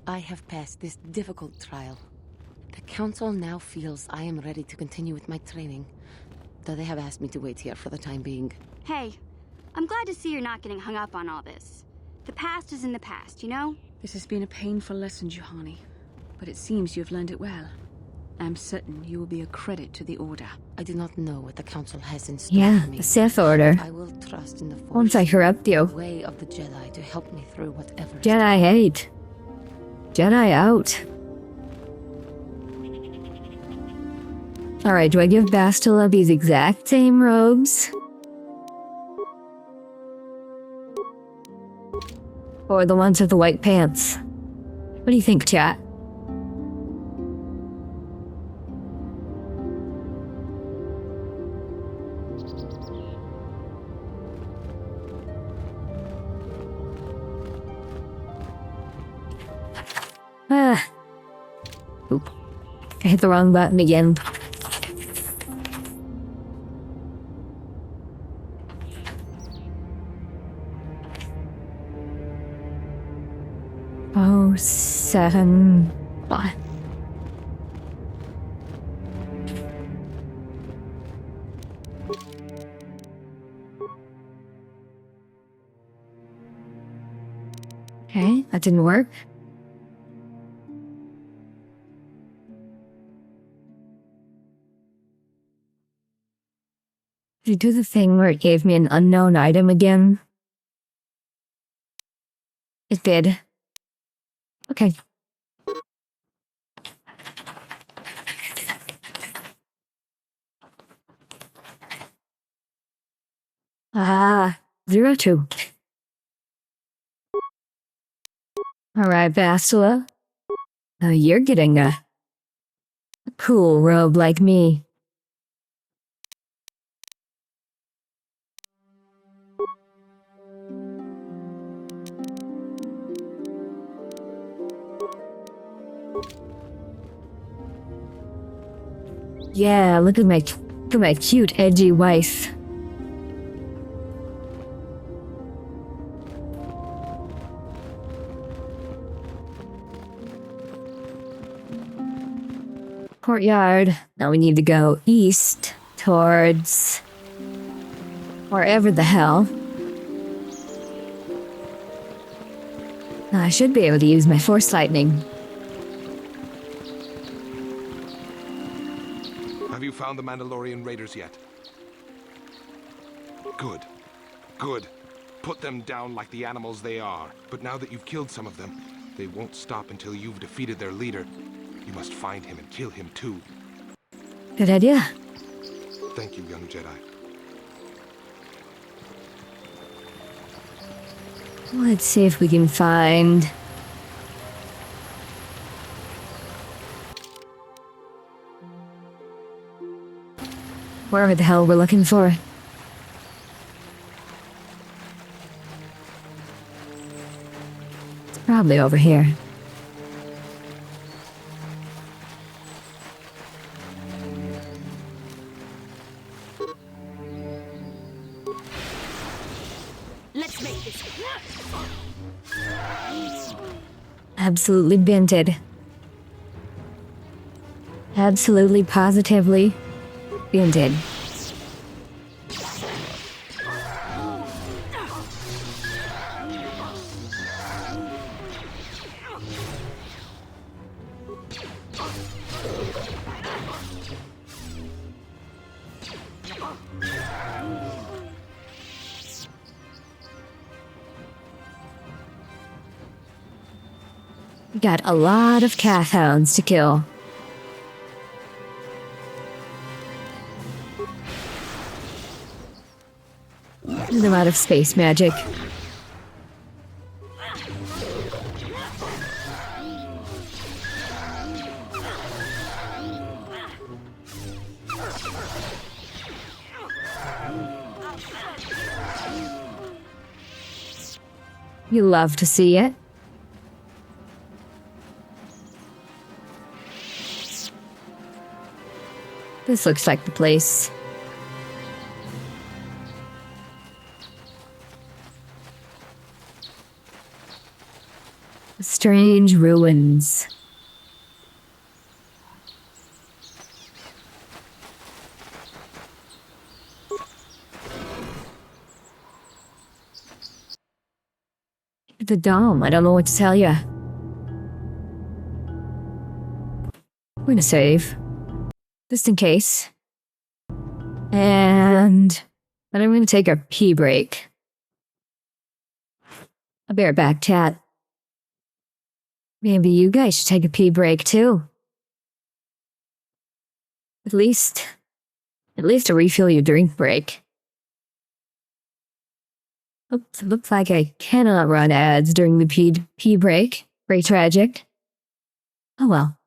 I have passed this difficult trial. The Council now feels I am ready to continue with my training, though they have asked me to wait here for the time being. Hey, I'm glad to see you're not getting hung up on all this. The past is in the past, you know? This has been a painful lesson, Juhani, but it seems you have learned it well. I'm certain you will be a credit to the Order. I do not know what the Council has in store Yeah, for me. the Sith Order. I will trust in the Force, Once I corrupt you. the way of the Jedi to help me through whatever. Jedi hate. Jedi out. Alright, do I give Bastila these exact same robes? Or the ones with the white pants? What do you think, chat? Oop. I hit the wrong button again. Oh, 7. What? Okay, that didn't work. Did you do the thing where it gave me an unknown item again? It did. Okay. Ah, 02. Alright, Bastila. You're getting a cool robe like me. Yeah, look at my cute, edgy wife. Courtyard. Now we need to go east towards wherever the hell. Now I should be able to use my Force Lightning. Have you found the Mandalorian raiders yet? Good. Good. Put them down like the animals they are. But now that you've killed some of them, they won't stop until you've defeated their leader. You must find him and kill him too. Good idea. Thank you, young Jedi. Let's see if we can find... wherever the hell we're looking for. It's probably over here. Let's make this. Absolutely binted. Absolutely, positively binted. We got a lot of calf hounds to kill. And a lot of space magic. You love to see it. This looks like the place. Strange ruins. The dome, I don't know what to tell you. I'm gonna save. Just in case. And then I'm gonna take a pee break. I'll be right back, chat. Maybe you guys should take a pee break too. At least to refill your drink break. Oops, it looks like I cannot run ads during the pee break. Very tragic. Oh well.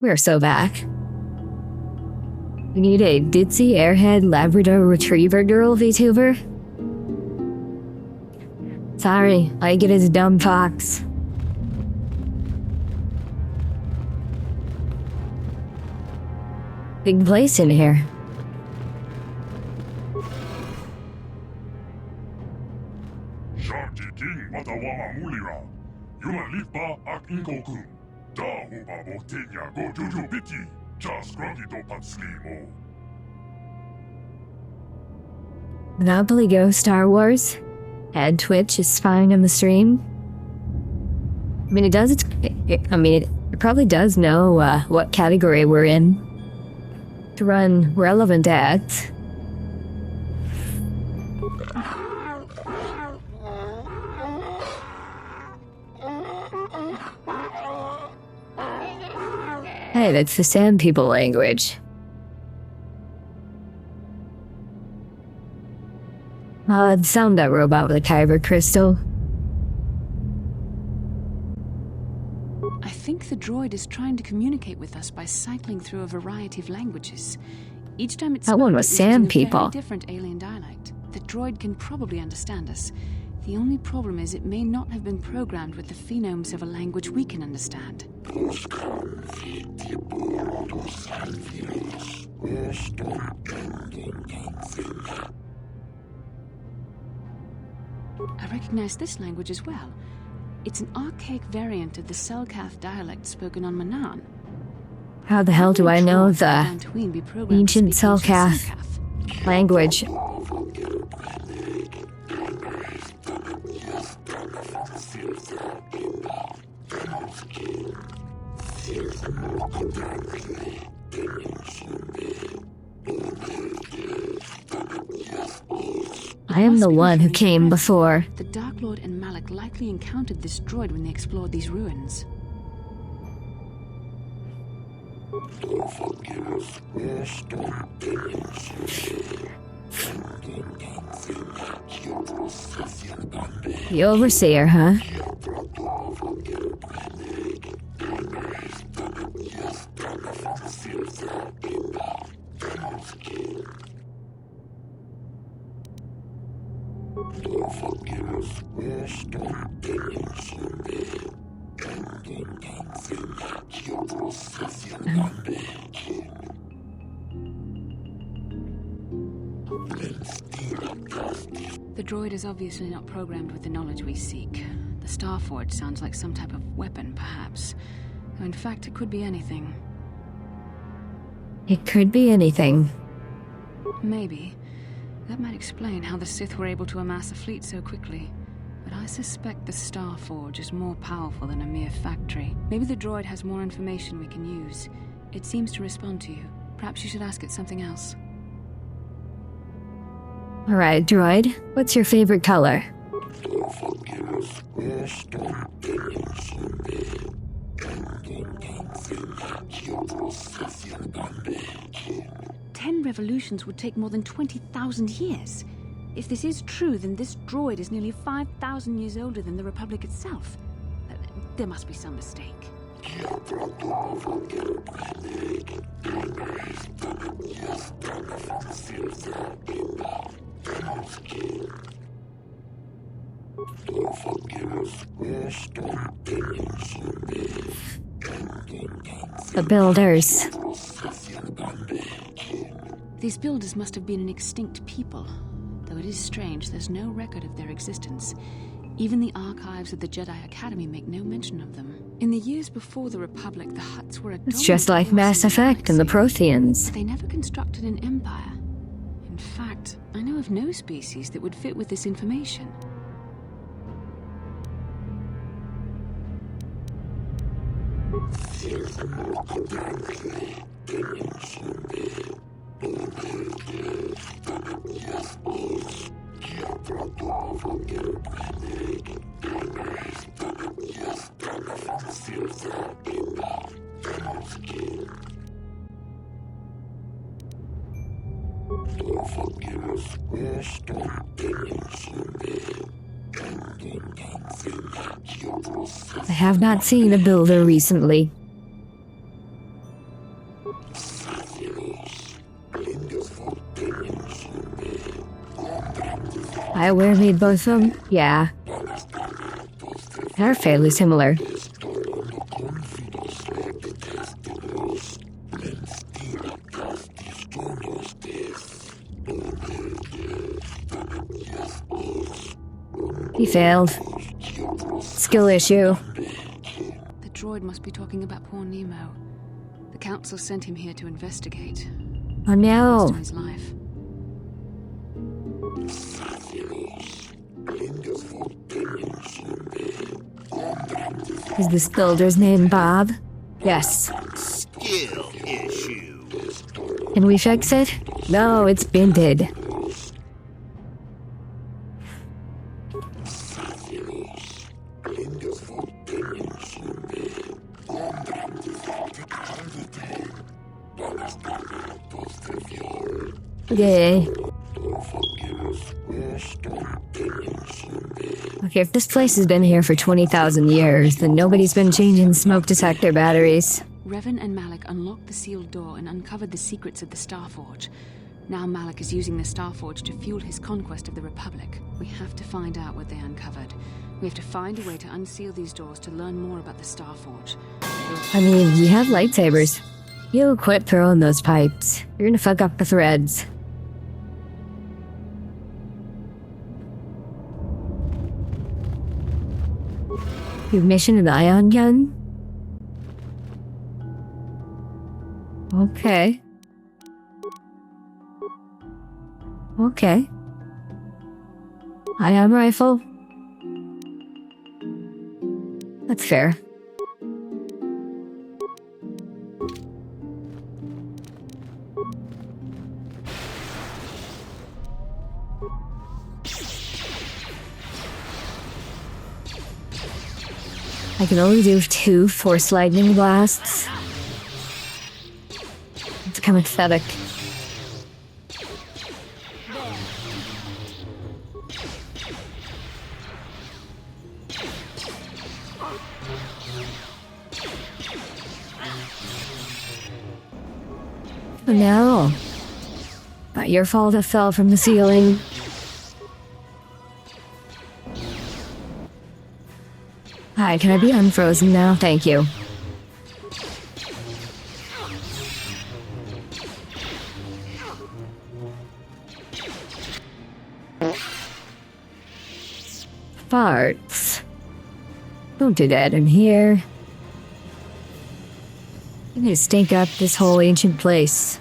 We're so back. We need a ditzy airhead Labrador Retriever girl VTuber. Sorry, all I get is a dumb fox. Big place in here. Sharti king matawama mulira. Yuma lipa ak inkokun. Da hupa boktenya go juju biti. Monopoly Go Star Wars. Head Twitch is spying on the stream. I mean, it probably does know what category we're in to run relevant ads. Hey, that's the Sand People language. Sound that robot with a kyber crystal. I think the droid is trying to communicate with us by cycling through a variety of languages. Each time it's That one was Sand People. Different alien dialect. The droid can probably understand us. The only problem is it may not have been programmed with the phonemes of a language we can understand. I recognize this language as well. It's an archaic variant of the Selkath dialect spoken on Manaan. How the hell do I know the ancient Selkath language? I am the one who came before. The Dark Lord and Malik likely encountered this droid when they explored these ruins. The Overseer, huh? The droid is obviously not programmed with the knowledge we seek. The Starforge sounds like some type of weapon, perhaps. Though in fact, it could be anything. It could be anything. Maybe. That might explain how the Sith were able to amass a fleet so quickly. But I suspect the Starforge is more powerful than a mere factory. Maybe the droid has more information we can use. It seems to respond to you. Perhaps you should ask it something else. Alright, droid. What's your favorite color? Ten revolutions would take more than 20,000 years. If this is true, then this droid is nearly 5,000 years older than the Republic itself. There must be some mistake. The builders. These builders must have been an extinct people. Though it is strange, there's no record of their existence. Even the archives of the Jedi Academy make no mention of them. In the years before the Republic, the Hutts were a It's just like Mass Effect and the Protheans. They never constructed an empire. In fact, I know of no species that would fit with this information. I have not seen a builder recently. Bioware made both of them? Yeah. They're fairly similar. He failed. Skill issue. The droid must be talking about poor Nemo. The council sent him here to investigate. Oh no. Cost him his life. Is this builder's name Bob? Yes. Skill issue. Can we fix it? No, it's binted. Yay. Okay, if this place has been here for 20,000 years, then nobody's been changing smoke detector batteries. Revan and Malik unlocked the sealed door and uncovered the secrets of the Starforge. Now Malik is using the Starforge to fuel his conquest of the Republic. We have to find out what they uncovered. We have to find a way to unseal these doors to learn more about the Starforge. I mean, we have lightsabers. You quit throwing those pipes. You're gonna fuck up the threads. Your mission in the ion gun? Okay. Okay. Ion rifle? That's fair. I can only do 2 force lightning blasts. It's kind of pathetic. Oh no. Not your fault I fell from the ceiling. Hi, can I be unfrozen now? Thank you. Farts. Don't do that in here. I'm gonna stink up this whole ancient place.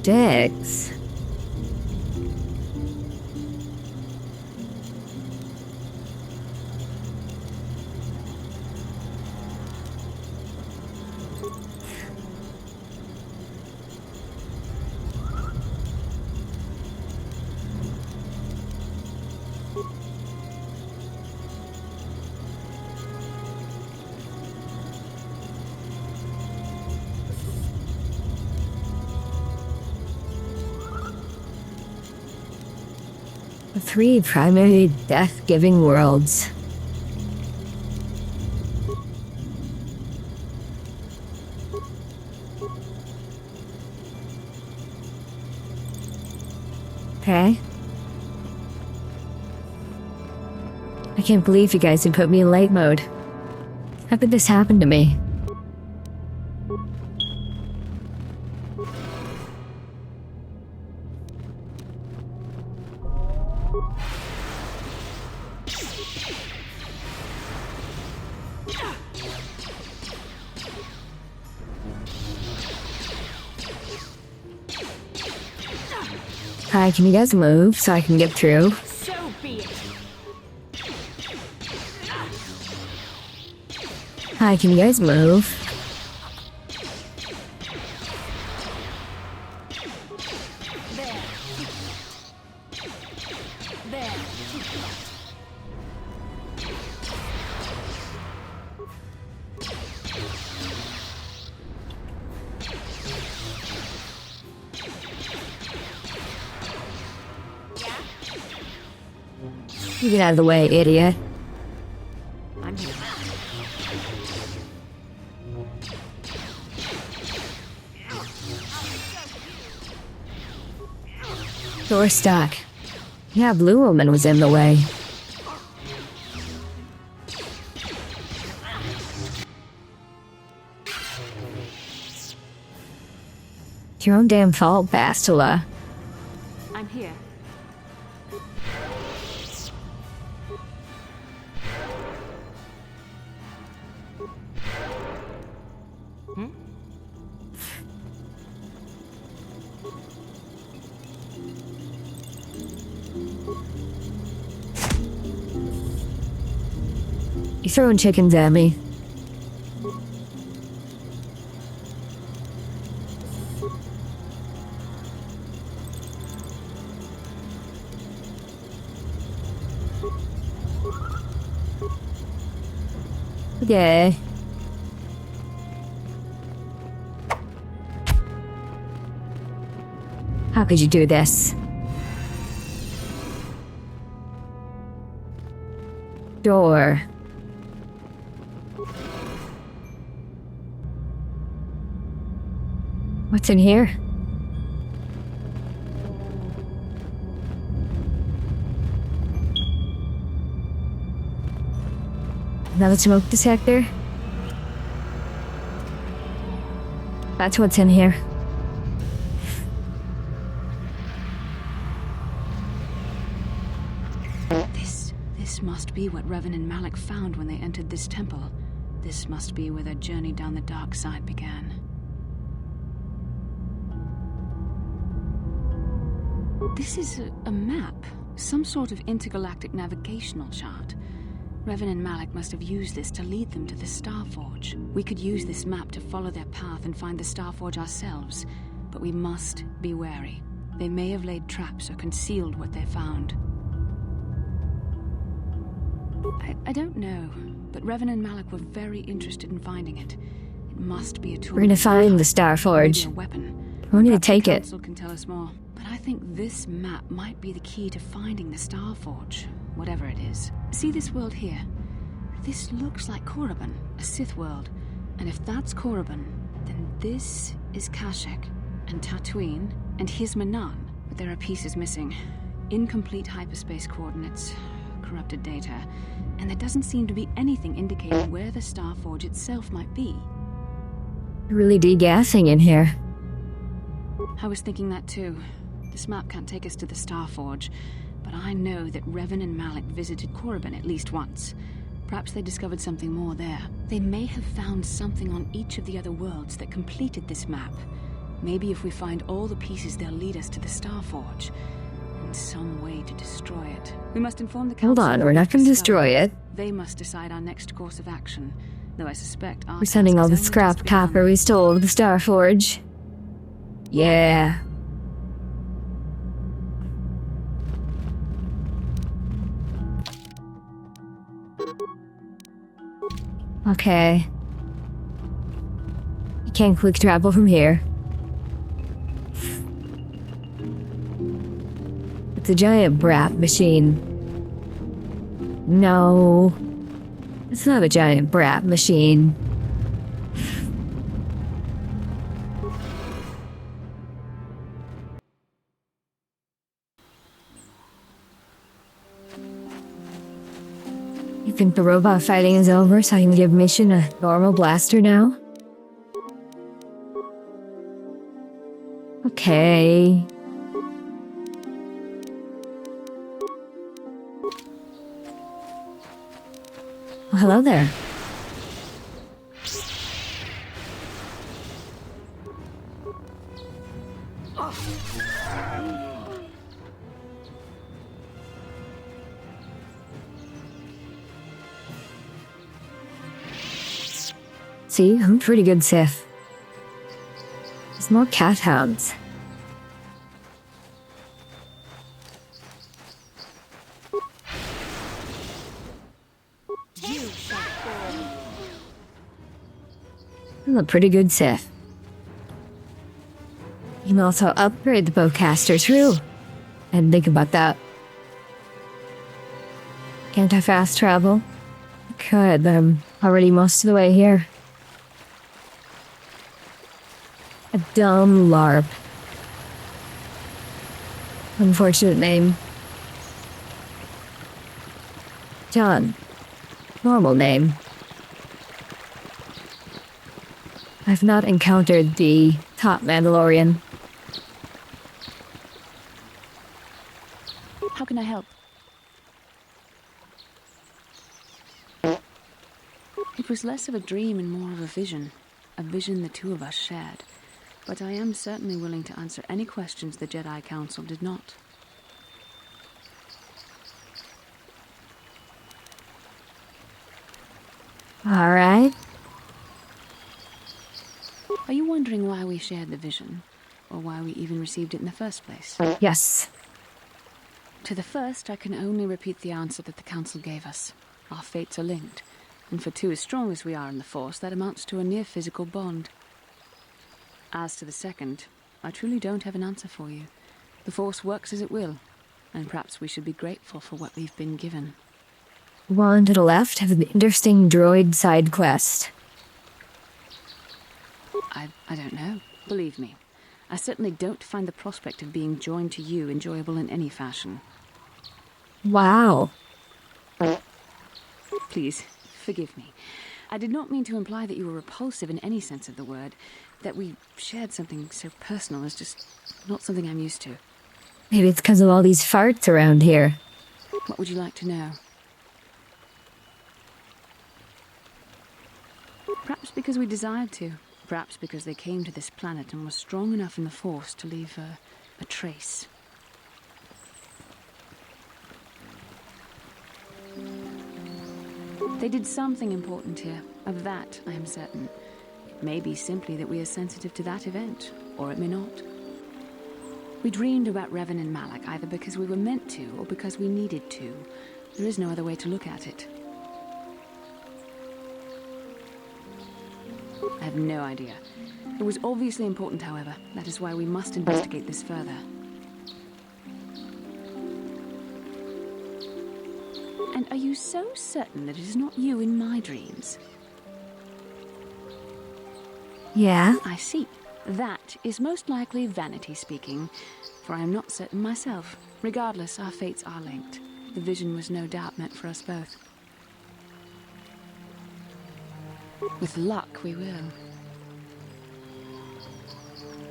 Dex. The 3 primary death-giving worlds. Okay. I can't believe you guys had put me in light mode. How could this happen to me? Hi, can you guys move so I can get through? So be it. Hi, can you guys move? There. There. You get out of the way, idiot. I'm here. Door stuck. Yeah, Blue Woman was in the way. It's your own damn fault, Bastila. I'm here. You throwing chickens at me? Okay. How could you do this? Door. What's in here? Another smoke detector? That's what's in here. This must be what Revan and Malik found when they entered this temple. This must be where their journey down the dark side began. This is a map. Some sort of intergalactic navigational chart. Revan and Malik must have used this to lead them to the Starforge. We could use this map to follow their path and find the Starforge ourselves, but we must be wary. They may have laid traps or concealed what they found. I don't know, but Revan and Malik were very interested in finding it. It must be a tool. We're gonna find the Starforge. Maybe a weapon. I want you to take the it. Council can tell us more, but I think this map might be the key to finding the Starforge, whatever it is. See this world here? This looks like Korriban, a Sith world. And if that's Korriban, then this is Kashyyyk, and Tatooine, and here's Manan. But there are pieces missing. Incomplete hyperspace coordinates, corrupted data, and there doesn't seem to be anything indicating where the Starforge itself might be. Really degassing in here. I was thinking that too. This map can't take us to the Starforge, but I know that Revan and Malik visited Korriban at least once. Perhaps they discovered something more there. They may have found something on each of the other worlds that completed this map. Maybe if we find all the pieces, they'll lead us to the Starforge. And some way to destroy it. We must inform the Hold Council. on, we're not gonna destroy it. They must decide our next course of action. Though I suspect our We're sending all task the is only scrap just begun. copper we stole to the Starforge. Yeah. Okay. You can't quick travel from here. It's a giant brat machine. No. It's not a giant brat machine. You think the robot fighting is over so I can give Mission a normal blaster now? Okay. Well, hello there. See, I'm pretty good Sith. There's more cat hounds. I'm a pretty good Sith. You can also upgrade the bowcaster too. I didn't think about that. Can't I fast travel? I could, but I'm already most of the way here. A dumb LARP. Unfortunate name. John. Normal name. I've not encountered the top Mandalorian. How can I help? It was less of a dream and more of a vision the two of us shared. But I am certainly willing to answer any questions the Jedi Council did not. All right. Are you wondering why we shared the vision? Or why we even received it in the first place? Yes. To the first, I can only repeat the answer that the Council gave us. Our fates are linked. And for two as strong as we are in the Force, that amounts to a near-physical bond. As to the second, I truly don't have an answer for you. The Force works as it will, and perhaps we should be grateful for what we've been given. One to the left have an interesting droid side quest. I don't know. Believe me, I certainly don't find the prospect of being joined to you enjoyable in any fashion. Wow. Please, forgive me. I did not mean to imply that you were repulsive in any sense of the word. That we shared something so personal is just not something I'm used to. Maybe it's because of all these farts around here. What would you like to know? Perhaps because we desired to. Perhaps because they came to this planet and were strong enough in the Force to leave a trace. They did something important here. Of that, I am certain. It may be simply that we are sensitive to that event, or it may not. We dreamed about Revan and Malak either because we were meant to, or because we needed to. There is no other way to look at it. I have no idea. It was obviously important, however. That is why we must investigate this further. And are you so certain that it is not you in my dreams? Yeah. I see. That is most likely vanity speaking, for I am not certain myself. Regardless, our fates are linked. The vision was no doubt meant for us both. With luck, we will.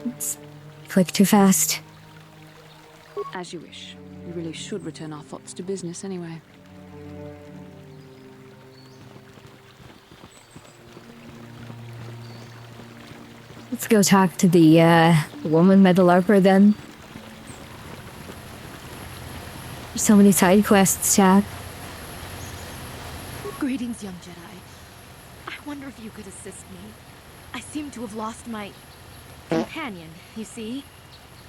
It's click too fast. As you wish. We really should return our thoughts to business anyway. Let's go talk to the woman by the LARPer then. There's so many side quests, chat. Greetings, young Jedi. I wonder if you could assist me. I seem to have lost my companion, you see?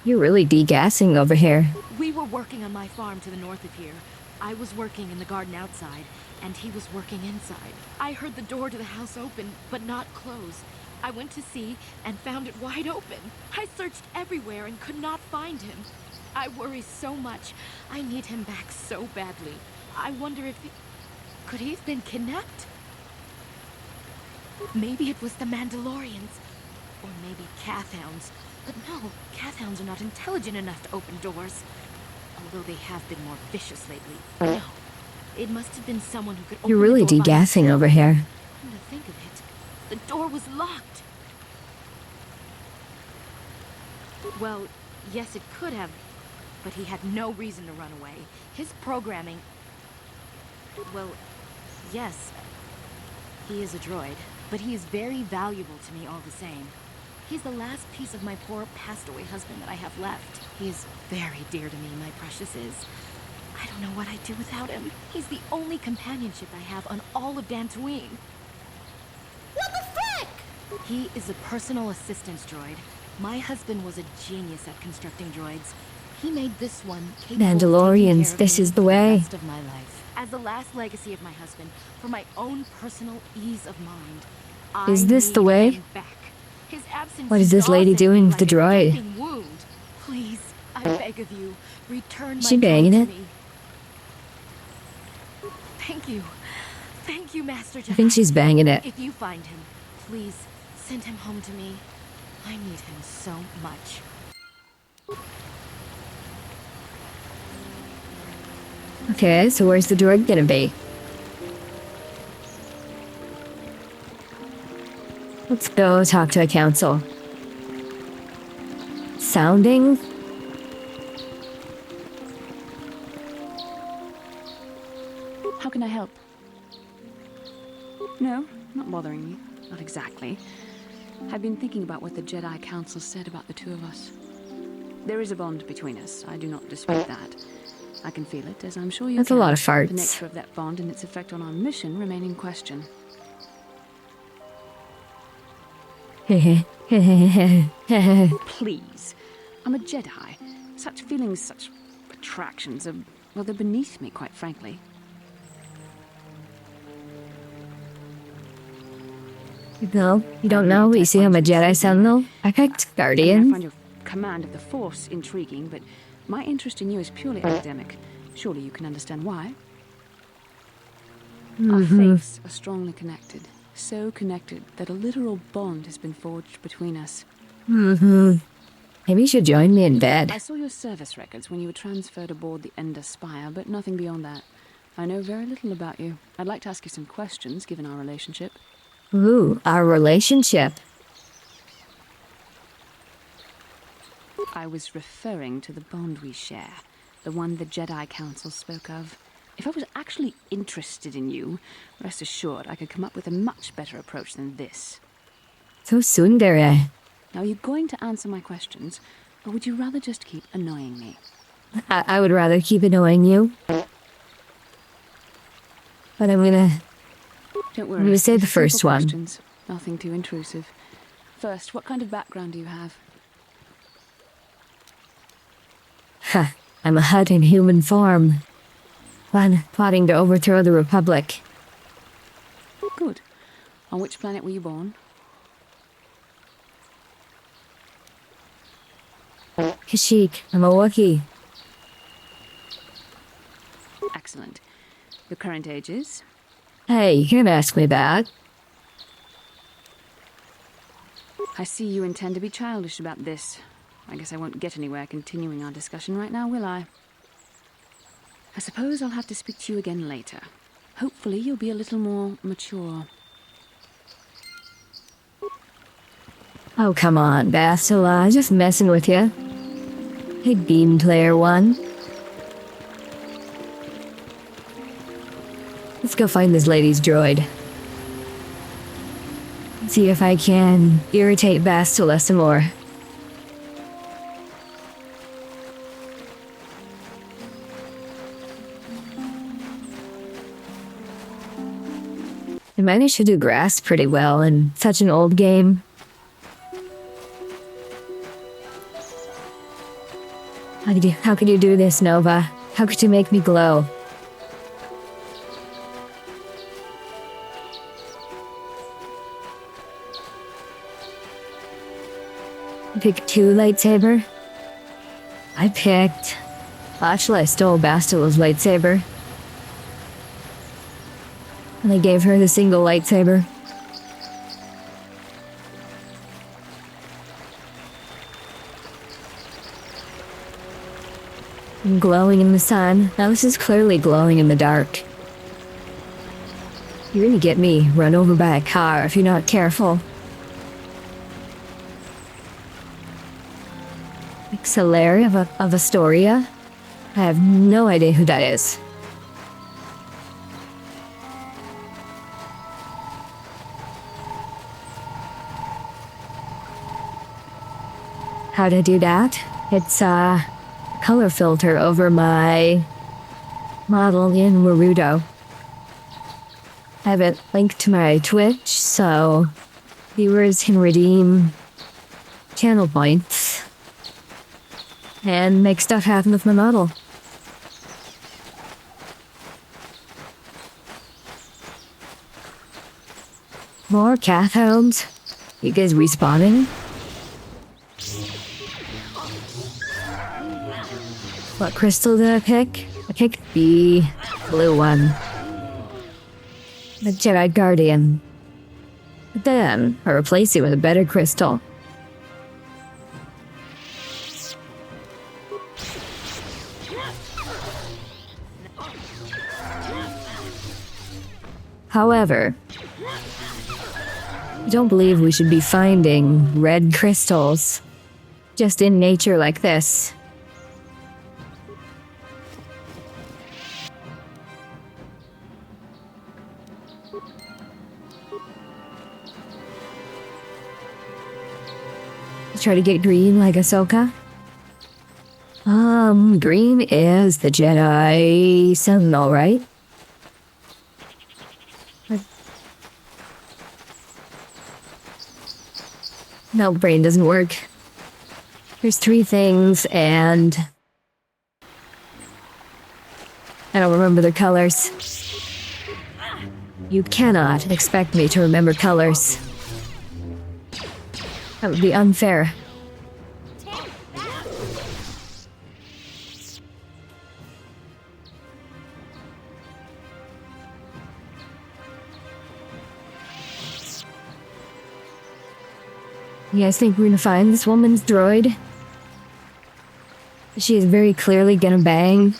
You're really degassing over here. We were working on my farm to the north of here. I was working in the garden outside, and he was working inside. I heard the door to the house open, but not close. I went to see and found it wide open. I searched everywhere and could not find him. I worry so much. I need him back so badly. I wonder if could he have been kidnapped? Maybe it was the Mandalorians. Or maybe Kathhounds. But no, Kathhounds are not intelligent enough to open doors. Although they have been more vicious lately. No, it must have been someone who could open You're really the door by degassing himself. over here. Come to think of it, the door was locked. Well, yes, it could have, but he had no reason to run away. His programming... Well, yes, he is a droid, but he is very valuable to me all the same. He's the last piece of my poor passed-away husband that I have left. He is very dear to me, my precious is. I don't know what I'd do without him. He's the only companionship I have on all of Dantooine. What the frick? He is a personal assistance droid. My husband was a genius at constructing droids. He made this one capable of taking care Mandalorians, of this me is the for way. rest of my life. As the last legacy of my husband, for my own personal ease of mind, Is this the way? him back. His absence What is this lady dawdens doing me with the like a droid? gaping wound. Please, I beg of you, return Is my she banging droid it? to me. Thank you. Thank you, Master Jedi. I think she's banging it. If you find him, please send him home to me. I need him so much. Okay, so where's the droid gonna be? Let's go talk to a council. Sounding? How can I help? No, not bothering you. Not exactly. I've been thinking about what the Jedi Council said about the two of us. There is a bond between us. I do not dispute that. I can feel it, as I'm sure you That's can. a lot of farts. The nature of that bond and its effect on our mission remain in question. Please. I'm a Jedi. Such feelings, such attractions are, well, they're beneath me, quite frankly. No, you don't know, but you see I'm a Jedi Sentinel? I picked I Guardian. find your command of the Force intriguing, but my interest in you is purely academic. Surely you can understand why. Our faiths are strongly connected. So connected that a literal bond has been forged between us. Maybe you should join me in bed. I saw your service records when you were transferred aboard the Ender Spire, but nothing beyond that. I know very little about you. I'd like to ask you some questions, given our relationship. Ooh, our relationship. I was referring to the bond we share, the one the Jedi Council spoke of. If I was actually interested in you, rest assured I could come up with a much better approach than this. So tsundere. Now, are you going to answer my questions, or would you rather just keep annoying me? I would rather keep annoying you. But I'm gonna say the first one. Questions. Nothing too intrusive. First, what kind of background do you have? I'm a Hutt in human form. Plotting to overthrow the Republic. Good. On which planet were you born? Kashyyyk, I'm a Wookiee. Excellent. Your current age is? Hey, you can't ask me that. I see you intend to be childish about this. I guess I won't get anywhere continuing our discussion right now, will I? I suppose I'll have to speak to you again later. Hopefully you'll be a little more mature. Oh, come on, Bastila. Just messing with you. Hey, Beam Player 1. Let's go find this lady's droid. See if I can irritate Bastila some more. I managed to do grass pretty well in such an old game. How could you do this, Nova? How could you make me glow? I picked 2 lightsaber. Actually, I stole Bastila's lightsaber. And I gave her the single lightsaber. And glowing in the sun. Now this is clearly glowing in the dark. You're gonna get me run over by a car if you're not careful. Solari of Astoria? I have no idea who that is. How'd I do that? It's a color filter over my model in Naruto. I have it linked to my Twitch, so viewers can redeem channel points and make stuff happen with my model. More cat hounds? You guys respawning? What crystal did I pick? I picked the blue one. The Jedi Guardian. But then, I replaced it with a better crystal. However, I don't believe we should be finding red crystals just in nature like this. Try to get green like Ahsoka. Green is the Jedi Sentinel, right? No, brain doesn't work. There's 3 things, and I don't remember their colors. You cannot expect me to remember colors. That would be unfair. You guys think we're gonna find this woman's droid? She is very clearly gonna bang.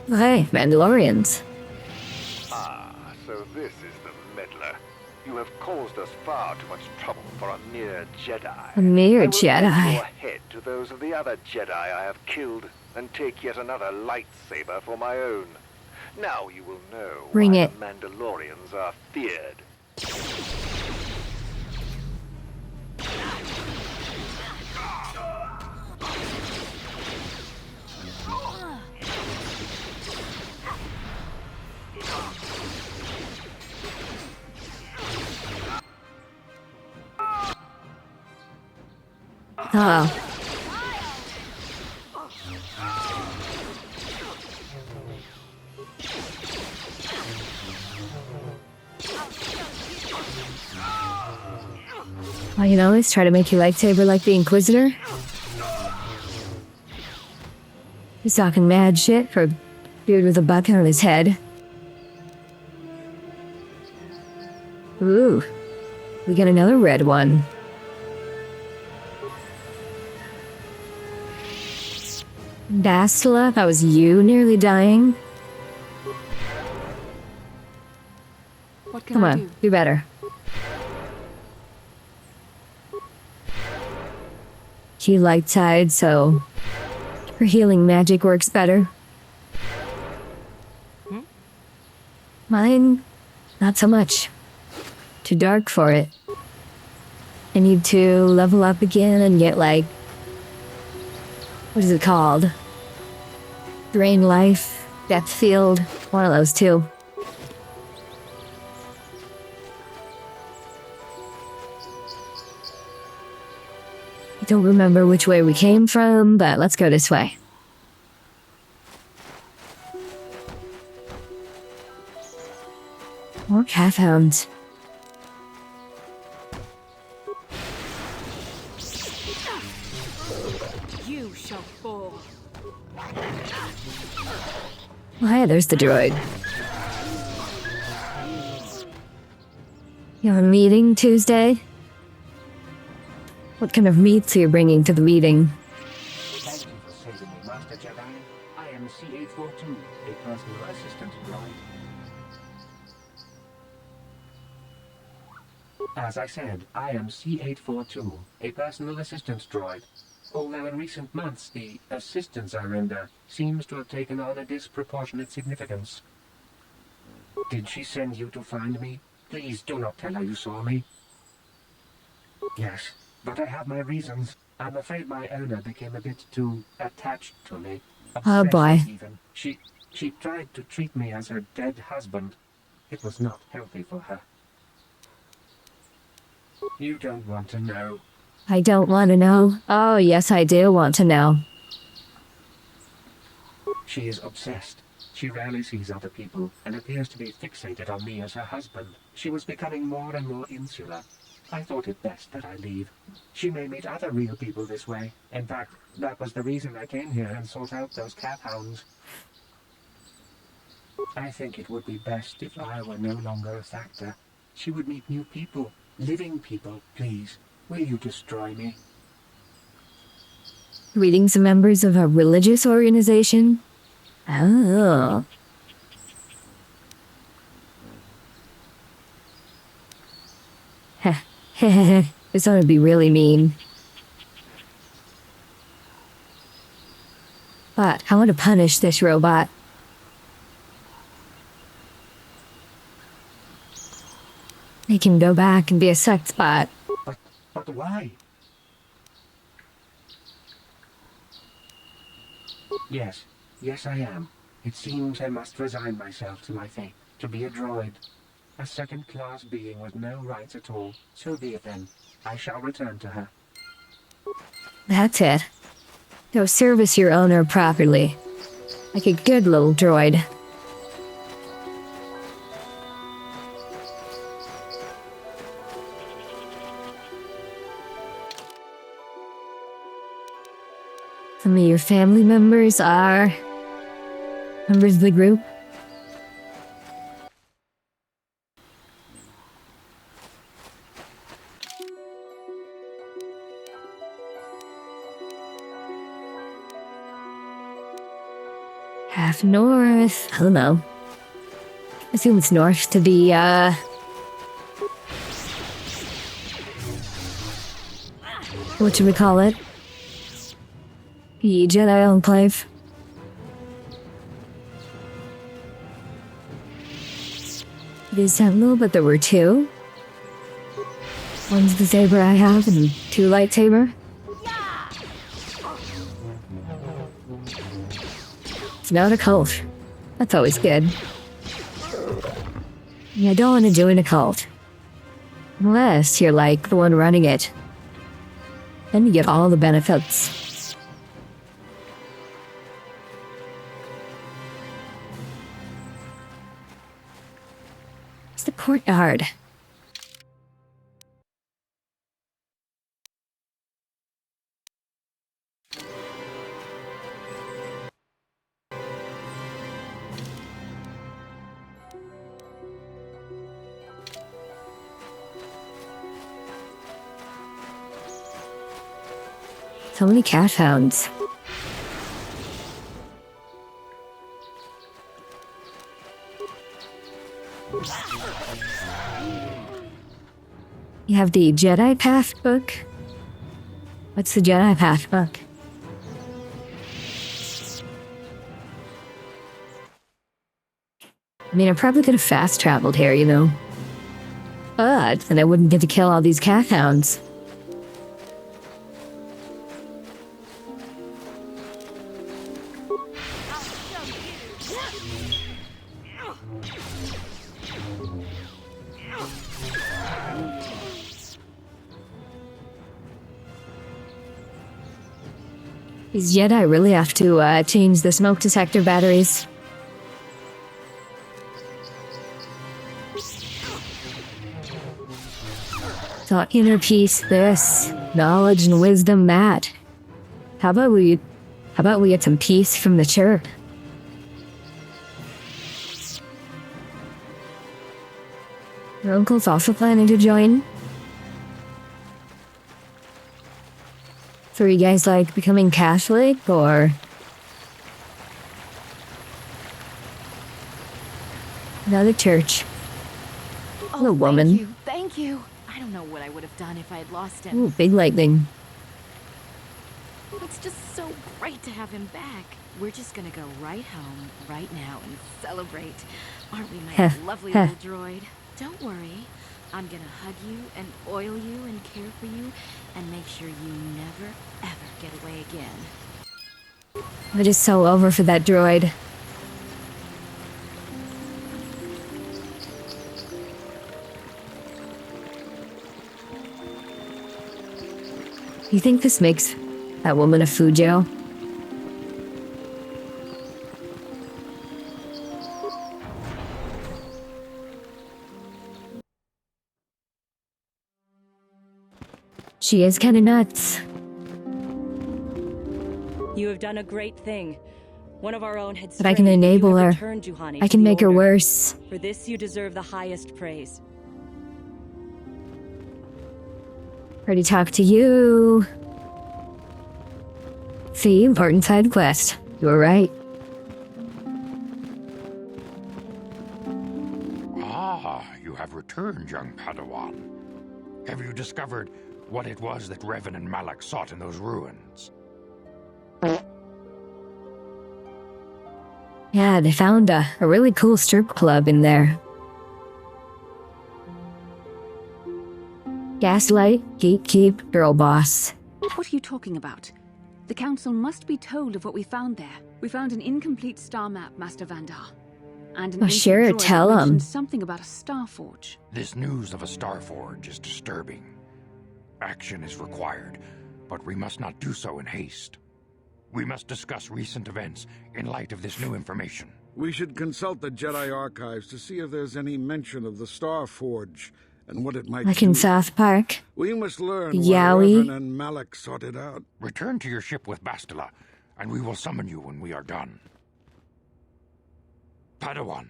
Hey, Mandalorians. Ah, so this is the meddler. You have caused us far too much trouble for a mere Jedi. A mere I will Jedi. give your head to those of the other Jedi I have killed, and take yet another lightsaber for my own. Now you will know Bring why it. the Mandalorians are feared. Oh. Well, you know, let's try to make your lightsaber like the Inquisitor. He's talking mad shit for a dude with a bucket on his head. Ooh, we got another red one. Bastila, that was you nearly dying. What can Come I on, do better. She light side, so her healing magic works better. Mine, not so much. Too dark for it. I need to level up again and get like, what is it called? Drain life, depth field, one of those two. I don't remember which way we came from, but let's go this way. More calf hounds. You shall fall. Oh, hey, there's the droid. You have a meeting Tuesday? What kind of meats are you bringing to the meeting? Thank you for saving me, Master Jedi. I am C842, a personal assistant droid. As I said, I am C842, a personal assistant droid. Although in recent months the assistance I render seems to have taken on a disproportionate significance. Did she send you to find me? Please do not tell her you saw me. Yes, but I have my reasons. I'm afraid my owner became a bit too attached to me. Oh boy. Even. She tried to treat me as her dead husband. It was not healthy for her. You don't want to know. I don't want to know. Oh, yes, I do want to know. She is obsessed. She rarely sees other people and appears to be fixated on me as her husband. She was becoming more and more insular. I thought it best that I leave. She may meet other real people this way. In fact, that was the reason I came here and sought out those calf hounds. I think it would be best if I were no longer a factor. She would meet new people, living people. Please, will you destroy me? Reading some members of a religious organization? Oh. Heh. This ought to be really mean. But I want to punish this robot. Make him go back and be a sex bot. But why? Yes, I am. It seems I must resign myself to my fate, to be a droid. A second-class being with no rights at all. So be it then. I shall return to her. That's it. Go service your owner properly. Like a good little droid. Some of your family members are members of the group. Half north. I don't know. I assume it's north to the, what should we call it? The Jedi Enclave. It is Sentinel, but there were two. One's the saber I have, and two lightsaber. It's not a cult. That's always good. Yeah, I don't want to join a cult. Unless you're like the one running it. Then you get all the benefits. It's the courtyard. So many cat hounds. You have the Jedi Path book. What's the Jedi Path book? I mean, I probably could have fast traveled here, you know. But then I wouldn't get to kill all these cat hounds. These Jedi really have to change the smoke detector batteries. So inner peace this, knowledge and wisdom that. How about we get some peace from the chirp? Your uncle's also planning to join. So are you guys like becoming Catholic or another church? Oh, a woman. Thank you. I don't know what I would have done if I had lost him. Ooh, big lightning. It's just so great to have him back. We're just gonna go right home, right now, and celebrate. Aren't we, my lovely little droid? Don't worry. I'm gonna hug you and oil you and care for you and make sure you never, ever get away again. I'm just so over for that droid. You think this makes that woman a Fujo? She is kind of nuts. You have done a great thing. One of our own had But I can enable her. I can make her worse. For this you deserve the highest praise. Ready to talk to you. See, important side quest. You were right. Ah, you have returned, young Padawan. Have you discovered what it was that Revan and Malak sought in those ruins? Yeah, they found a really cool strip club in there. Gaslight, gatekeep, girl boss. What are you talking about? The Council must be told of what we found there. We found an incomplete star map, Master Vandar. And an Oh, sure, ancient droid tell mentioned 'em. something about a star forge. This news of a star forge is disturbing. Action is required, but we must not do so in haste. We must discuss recent events in light of this new information. We should consult the Jedi archives to see if there's any mention of the Star Forge and what it might Like do. in South Park. We must learn Yowie. why Revan and Malak sought it out. Return to your ship with Bastila, and we will summon you when we are done. Padawan,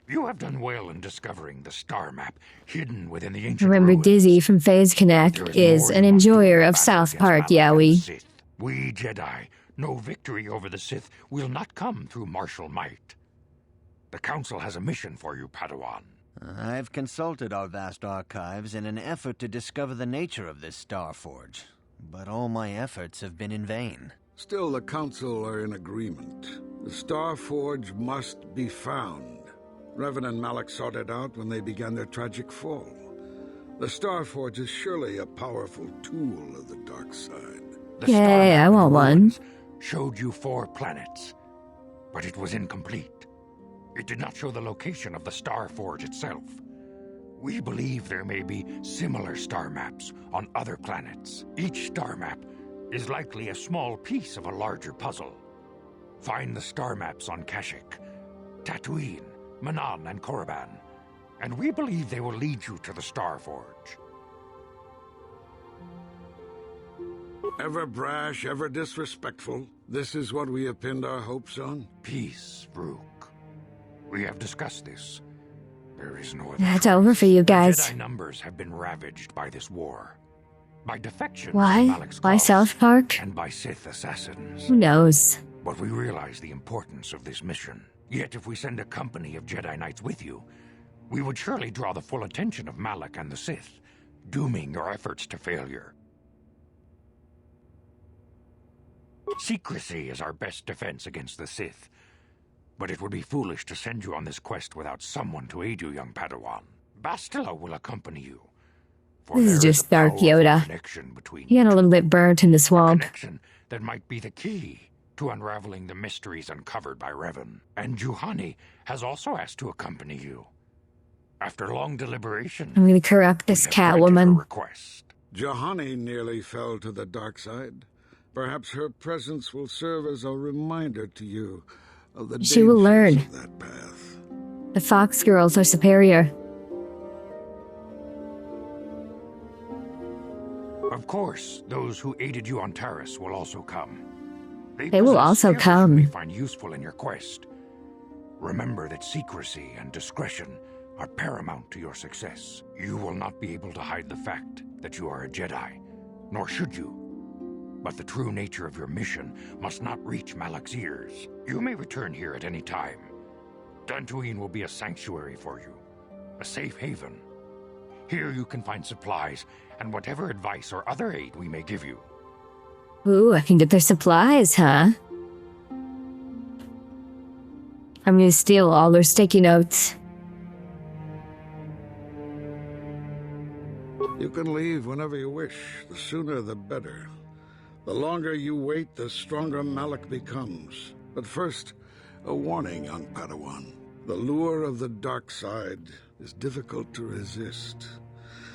you have done well in discovering the star map hidden within the ancient Remember, ruins. Dizzy from Phase Connect is an enjoyer of South Park, Yowie. We Jedi know victory over the Sith will not come through martial might. The Council has a mission for you, Padawan. I've consulted our vast archives in an effort to discover the nature of this star forge, but all my efforts have been in vain. Still, the Council are in agreement. The Star Forge must be found. Revan and Malak sought it out when they began their tragic fall. The Star Forge is surely a powerful tool of the dark side. Yay, I want one. Showed you 4 planets, but it was incomplete. It did not show the location of the Star Forge itself. We believe there may be similar star maps on other planets. Each star map is likely a small piece of a larger puzzle. Find the star maps on Kashyyyk, Tatooine, Manan, and Korriban, and we believe they will lead you to the Star Forge. Ever brash, ever disrespectful. This is what we have pinned our hopes on? Peace, Rook. We have discussed this. There is no other That's choice. over for you guys. Jedi numbers have been ravaged by this war. By defections Why? from Malak's Why cause, South Park? and by Sith assassins. Who knows? But we realize the importance of this mission. Yet if we send a company of Jedi Knights with you, we would surely draw the full attention of Malak and the Sith, dooming your efforts to failure. Secrecy is our best defense against the Sith. But it would be foolish to send you on this quest without someone to aid you, young Padawan. Bastila will accompany you. For This there is a just Dark powerful Yoda. connection between He got a little bit burnt in the swamp. connection that might be the key to unraveling the mysteries uncovered by Revan. And Juhani has also asked to accompany you. After long deliberation, I'm gonna corrupt this Catwoman. request. Juhani nearly fell to the dark side. Perhaps her presence will serve as a reminder to you of the She will learn. dangers of that path. The Fox girls are superior. Of course, those who aided you on Taris will also come. They will possess also skills you may come. find useful in your quest. Remember that secrecy and discretion are paramount to your success. You will not be able to hide the fact that you are a Jedi, nor should you. But the true nature of your mission must not reach Malak's ears. You may return here at any time. Dantooine will be a sanctuary for you, a safe haven. Here you can find supplies and whatever advice or other aid we may give you. Ooh, I can get their supplies, huh? I'm gonna steal all their sticky notes. You can leave whenever you wish. The sooner the better. The longer you wait, the stronger Malak becomes. But first, a warning, young Padawan. The lure of the dark side is difficult to resist.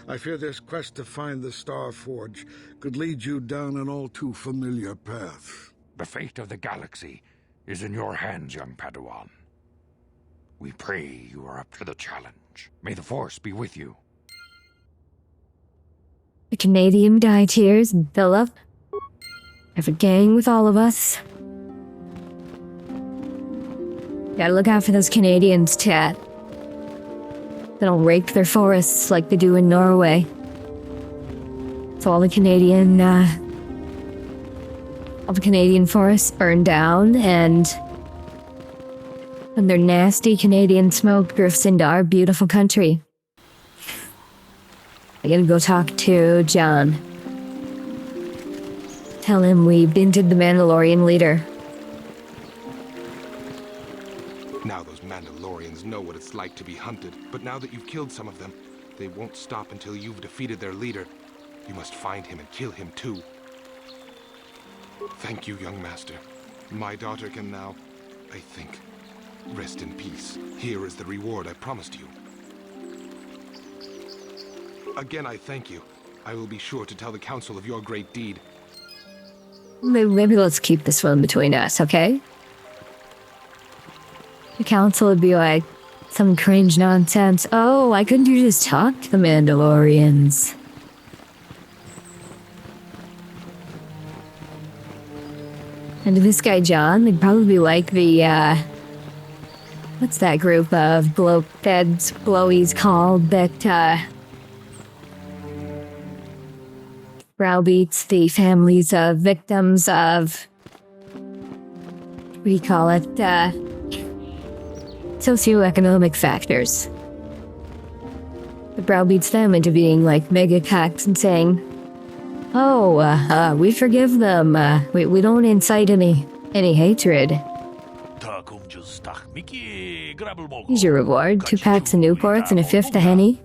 I fear this quest to find the Star Forge could lead you down an all too familiar path. The fate of the galaxy is in your hands, young Padawan. We pray you are up to the challenge. May the Force be with you. The Canadian Dieteers and Philip. Have a gang with all of us. Gotta look out for those Canadians, chat. They don't rake their forests like they do in Norway. So all the Canadian forests burn down, and their nasty Canadian smoke drifts into our beautiful country. I gotta go talk to John. Tell him we binted the Mandalorian leader. Mandalorians know what it's like to be hunted, but now that you've killed some of them, they won't stop until you've defeated their leader. You must find him and kill him too. Thank you, young master. My daughter can now, I think, rest in peace. Here is the reward I promised you. Again, I thank you. I will be sure to tell the council of your great deed. Maybe let's keep this one between us, okay? The council would be like, some cringe nonsense. Oh, why couldn't you just talk to the Mandalorians? And to this guy, John, they'd probably be like the, what's that group of feds, blowies called that, browbeats the families of victims of, what do you call it, socioeconomic factors. It browbeats them into being like mega cocks and saying, oh, we forgive them, we don't incite any hatred. Here's your reward, 2 packs of Newports and a 5th of Henny.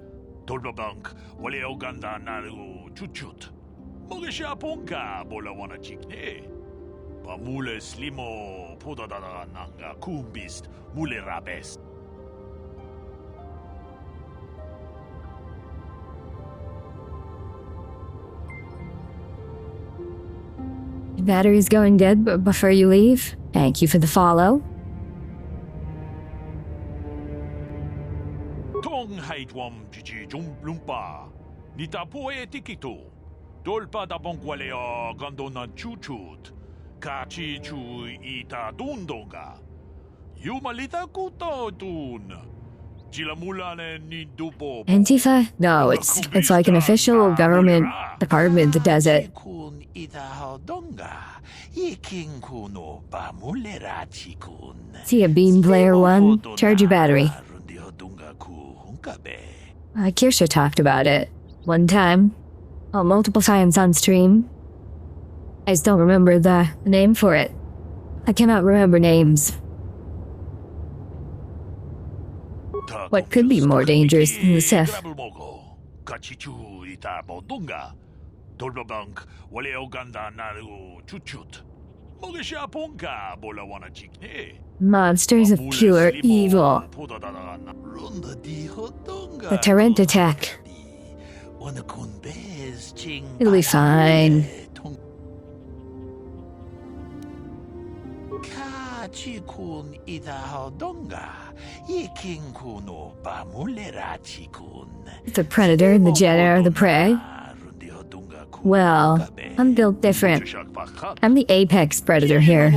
Your battery's going dead before you leave. Thank you for the follow. Tong haitwam chichi lumpa. Nita poe tikito. Dolpa da bonqualeo gondona chuchut. Kachi chu ita dundonga. Yumalita kuto dun. Antifa? No, it's like an official government department that does it. See a beam player 1? Charge your battery. Kirsha talked about it. One time. Oh, multiple times on stream. I just don't remember the name for it. I cannot remember names. What could be more dangerous than the Sith? Monsters of pure evil. The Torrent attack. It'll be fine. The Predator and the Jedi are the prey? Well, I'm built different. I'm the apex Predator here.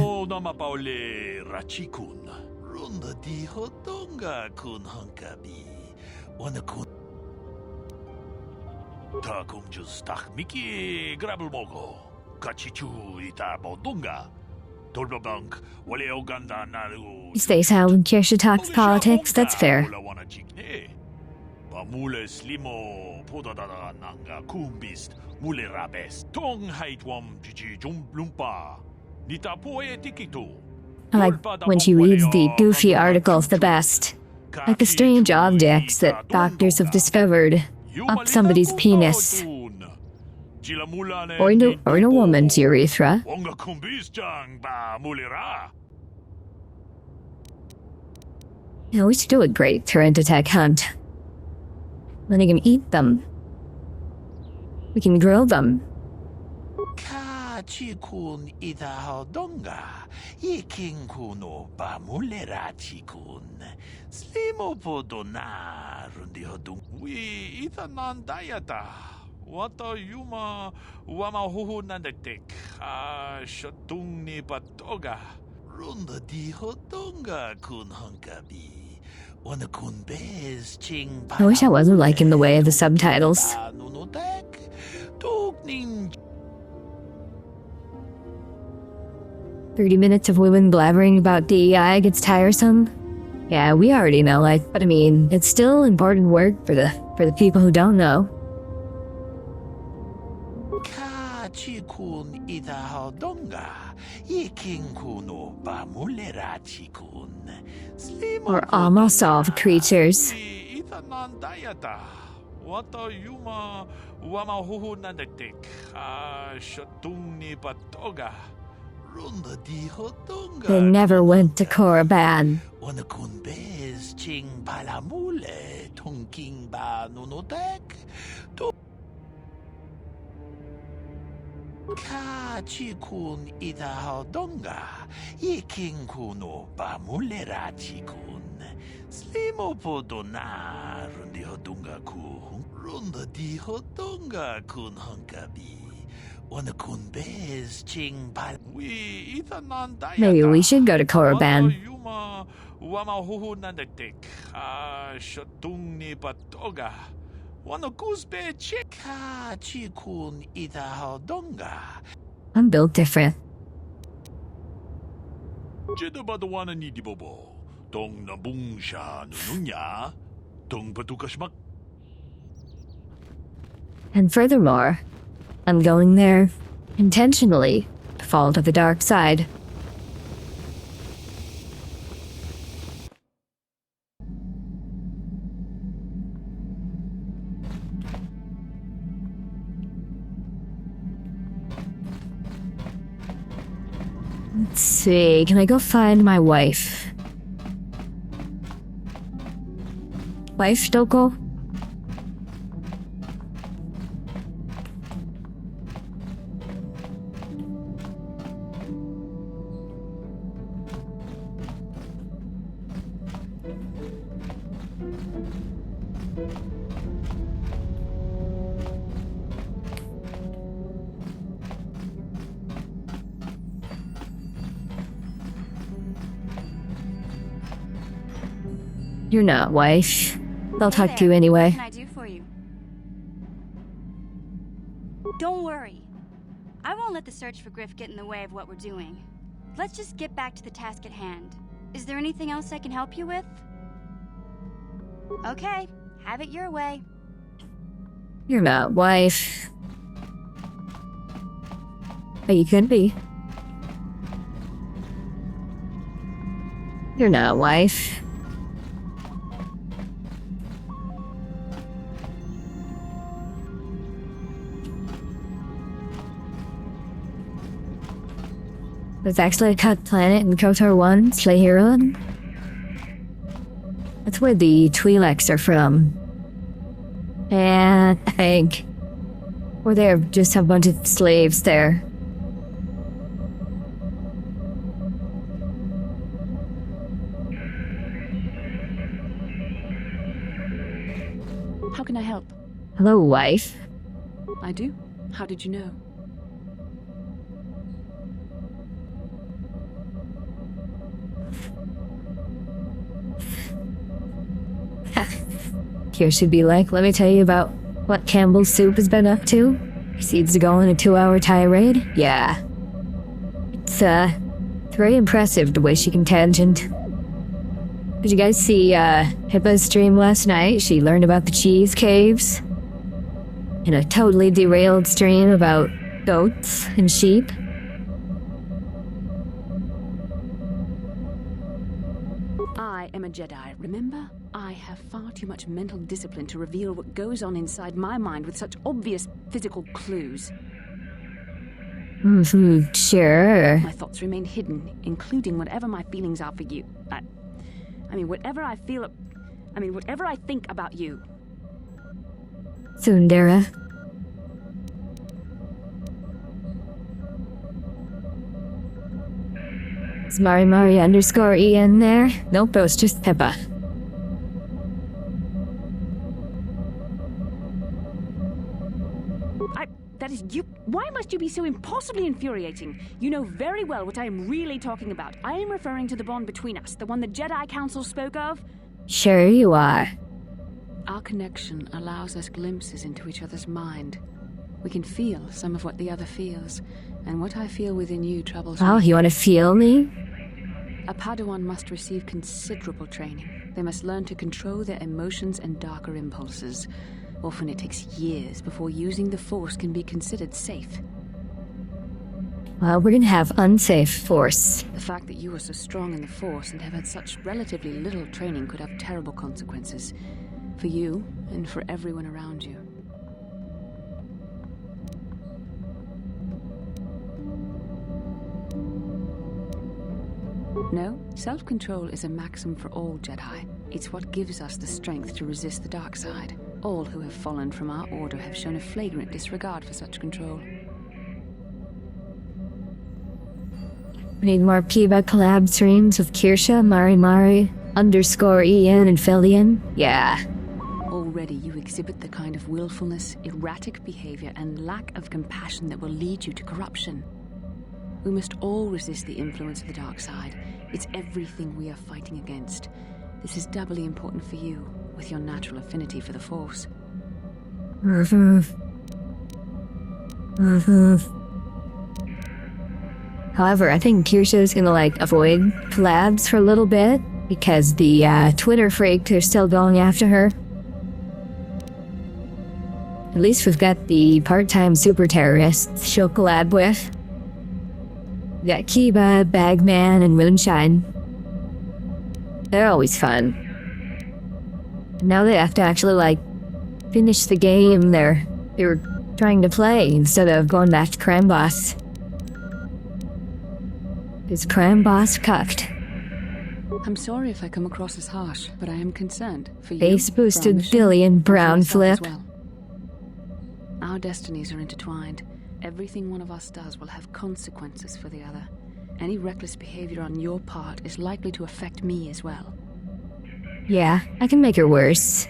He stays out when Kirsha talks politics, that's fair. I like when she reads the goofy articles the best. Like the strange objects that doctors have discovered up somebody's penis. Or in a woman's urethra. Yeah, we should do a great Torrent attack hunt. Then you can eat them. We can grill them. Wata yuma wamahuhu nandatik. Shatung ni patoga. Runda di hotonga kun hunkabi. I wish I wasn't like in the way of the subtitles. 30 minutes of women blabbering about DEI gets tiresome? Yeah, we already know, but I mean, it's still important work for the people who don't know. chikun ita hodonga. Yiking kuno bamulera chikun. We're almost solved, creatures. Ita nandayata. Wata yuma wamahuhu nandatik. Shatung ni patoga. Runda di hodonga. They never went to Korriban. Wanakun bez ching palamule. Tongking ba nunotek. Ka chikun ita hodonga. Yiking kuno bamulera chikun. Slimo podona rundi hodonga ku. Runda di hodonga kun hunkabi. Wanakun bez ching pal. We ita nandaya. Maybe we should go to Korriban. Yuma wamahuhu nandatik. Shatung ni patoga. Wanakuzbe chika chikun ita hodonga. I'm built different. Jedabadawana ni dibobo. Tong nabung siya nununya. Tong patukasmak. And furthermore, I'm going there intentionally to fall to the dark side. Let's see, can I go find my wife? Wife, Doko? You're not, wife. They'll talk to you anyway. What can I do for you? Don't worry. I won't let the search for Griff get in the way of what we're doing. Let's just get back to the task at hand. Is there anything else I can help you with? Okay, have it your way. You're not, wife. But you could be. You're not, wife. There's actually a cut planet in KotOR 1, Slayheron. That's where the Twi'leks are from. And I think... or they just have a bunch of slaves there. How can I help? Hello, wife. I do. How did you know? Here should be like, let me tell you about what Campbell's Soup has been up to. Proceeds to go on a 2-hour tirade. Yeah. It's very impressive the way she can tangent. Did you guys see Hippa's stream last night? She learned about the cheese caves. In a totally derailed stream about goats and sheep. I am a Jedi, remember? I have far too much mental discipline to reveal what goes on inside my mind with such obvious physical clues. Mm-hmm, sure. My thoughts remain hidden, including whatever my feelings are for you. I mean, whatever I feel... whatever I think about you. Tsundere. Is Mari_EN there? Nope, it was just Pippa. That is you. Why must you be so impossibly infuriating? You know very well what I am really talking about. I am referring to the bond between us, the one the Jedi Council spoke of. Sure you are. Our connection allows us glimpses into each other's mind. We can feel some of what the other feels, and what I feel within you troubles me. Oh, you want to feel me? A Padawan must receive considerable training. They must learn to control their emotions and darker impulses. Often it takes years before using the Force can be considered safe. Well, we're gonna have unsafe Force. The fact that you are so strong in the Force and have had such relatively little training could have terrible consequences. For you, and for everyone around you. No, self-control is a maxim for all Jedi. It's what gives us the strength to resist the dark side. All who have fallen from our order have shown a flagrant disregard for such control. We need more Piba collab streams with Kirsha, Mari, _Ian, and Felian. Yeah. Already you exhibit the kind of willfulness, erratic behavior, and lack of compassion that will lead you to corruption. We must all resist the influence of the dark side. It's everything we are fighting against. This is doubly important for you, with your natural affinity for the Force. However, I think Kirsha's gonna, avoid collabs for a little bit, because the Twitter freaks are still going after her. At least we've got the part-time super terrorists she'll collab with. We got Kiba, Bagman, and Moonshine. They're always fun. Now they have to actually, finish the game they were trying to play instead of going back to Crime Boss. Is Crime Boss cucked? I'm sorry if I come across as harsh, but I am concerned for you. Base-boosted Billion Brown Flip. Well. Our destinies are intertwined. Everything one of us does will have consequences for the other. Any reckless behavior on your part is likely to affect me as well. Yeah, I can make her worse.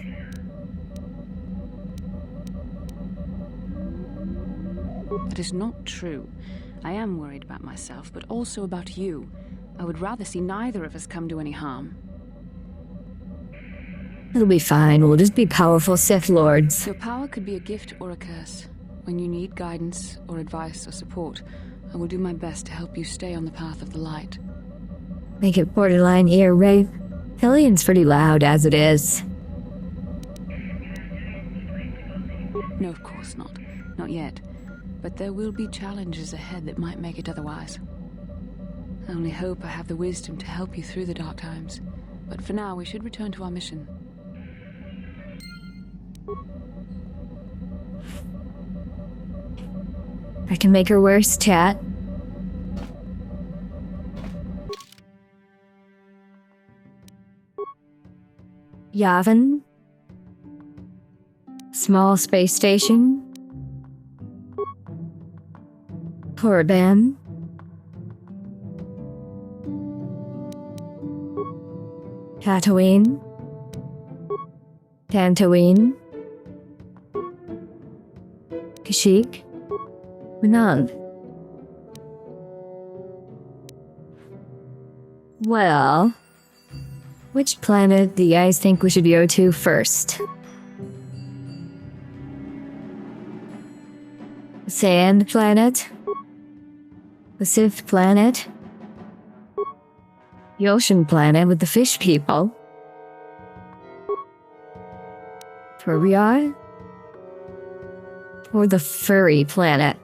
That is not true. I am worried about myself, but also about you. I would rather see neither of us come to any harm. It'll be fine. We'll just be powerful Sith Lords. Your power could be a gift or a curse. When you need guidance or advice or support, I will do my best to help you stay on the path of the light. Make it borderline ear rape. Hellian's pretty loud as it is. No, of course not. Not yet. But there will be challenges ahead that might make it otherwise. I only hope I have the wisdom to help you through the dark times. But for now, we should return to our mission. I can make her worse, chat. Yavin. Small space station. Korriban. Tatooine. Dantooine. Kashyyyk. None. Well, which planet do you guys think we should go to first? The Sand Planet? The Sith Planet? The Ocean Planet with the fish people? Furiar? Or the Furry Planet?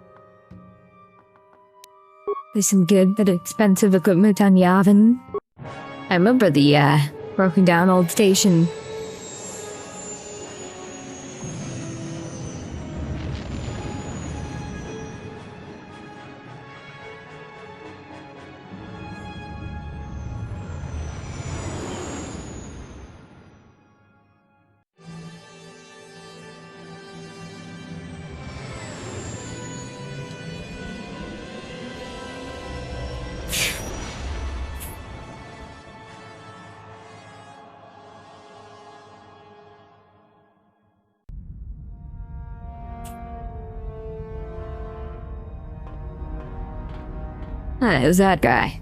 There's some good but expensive equipment on Yavin. I remember the broken down old station. It was that guy.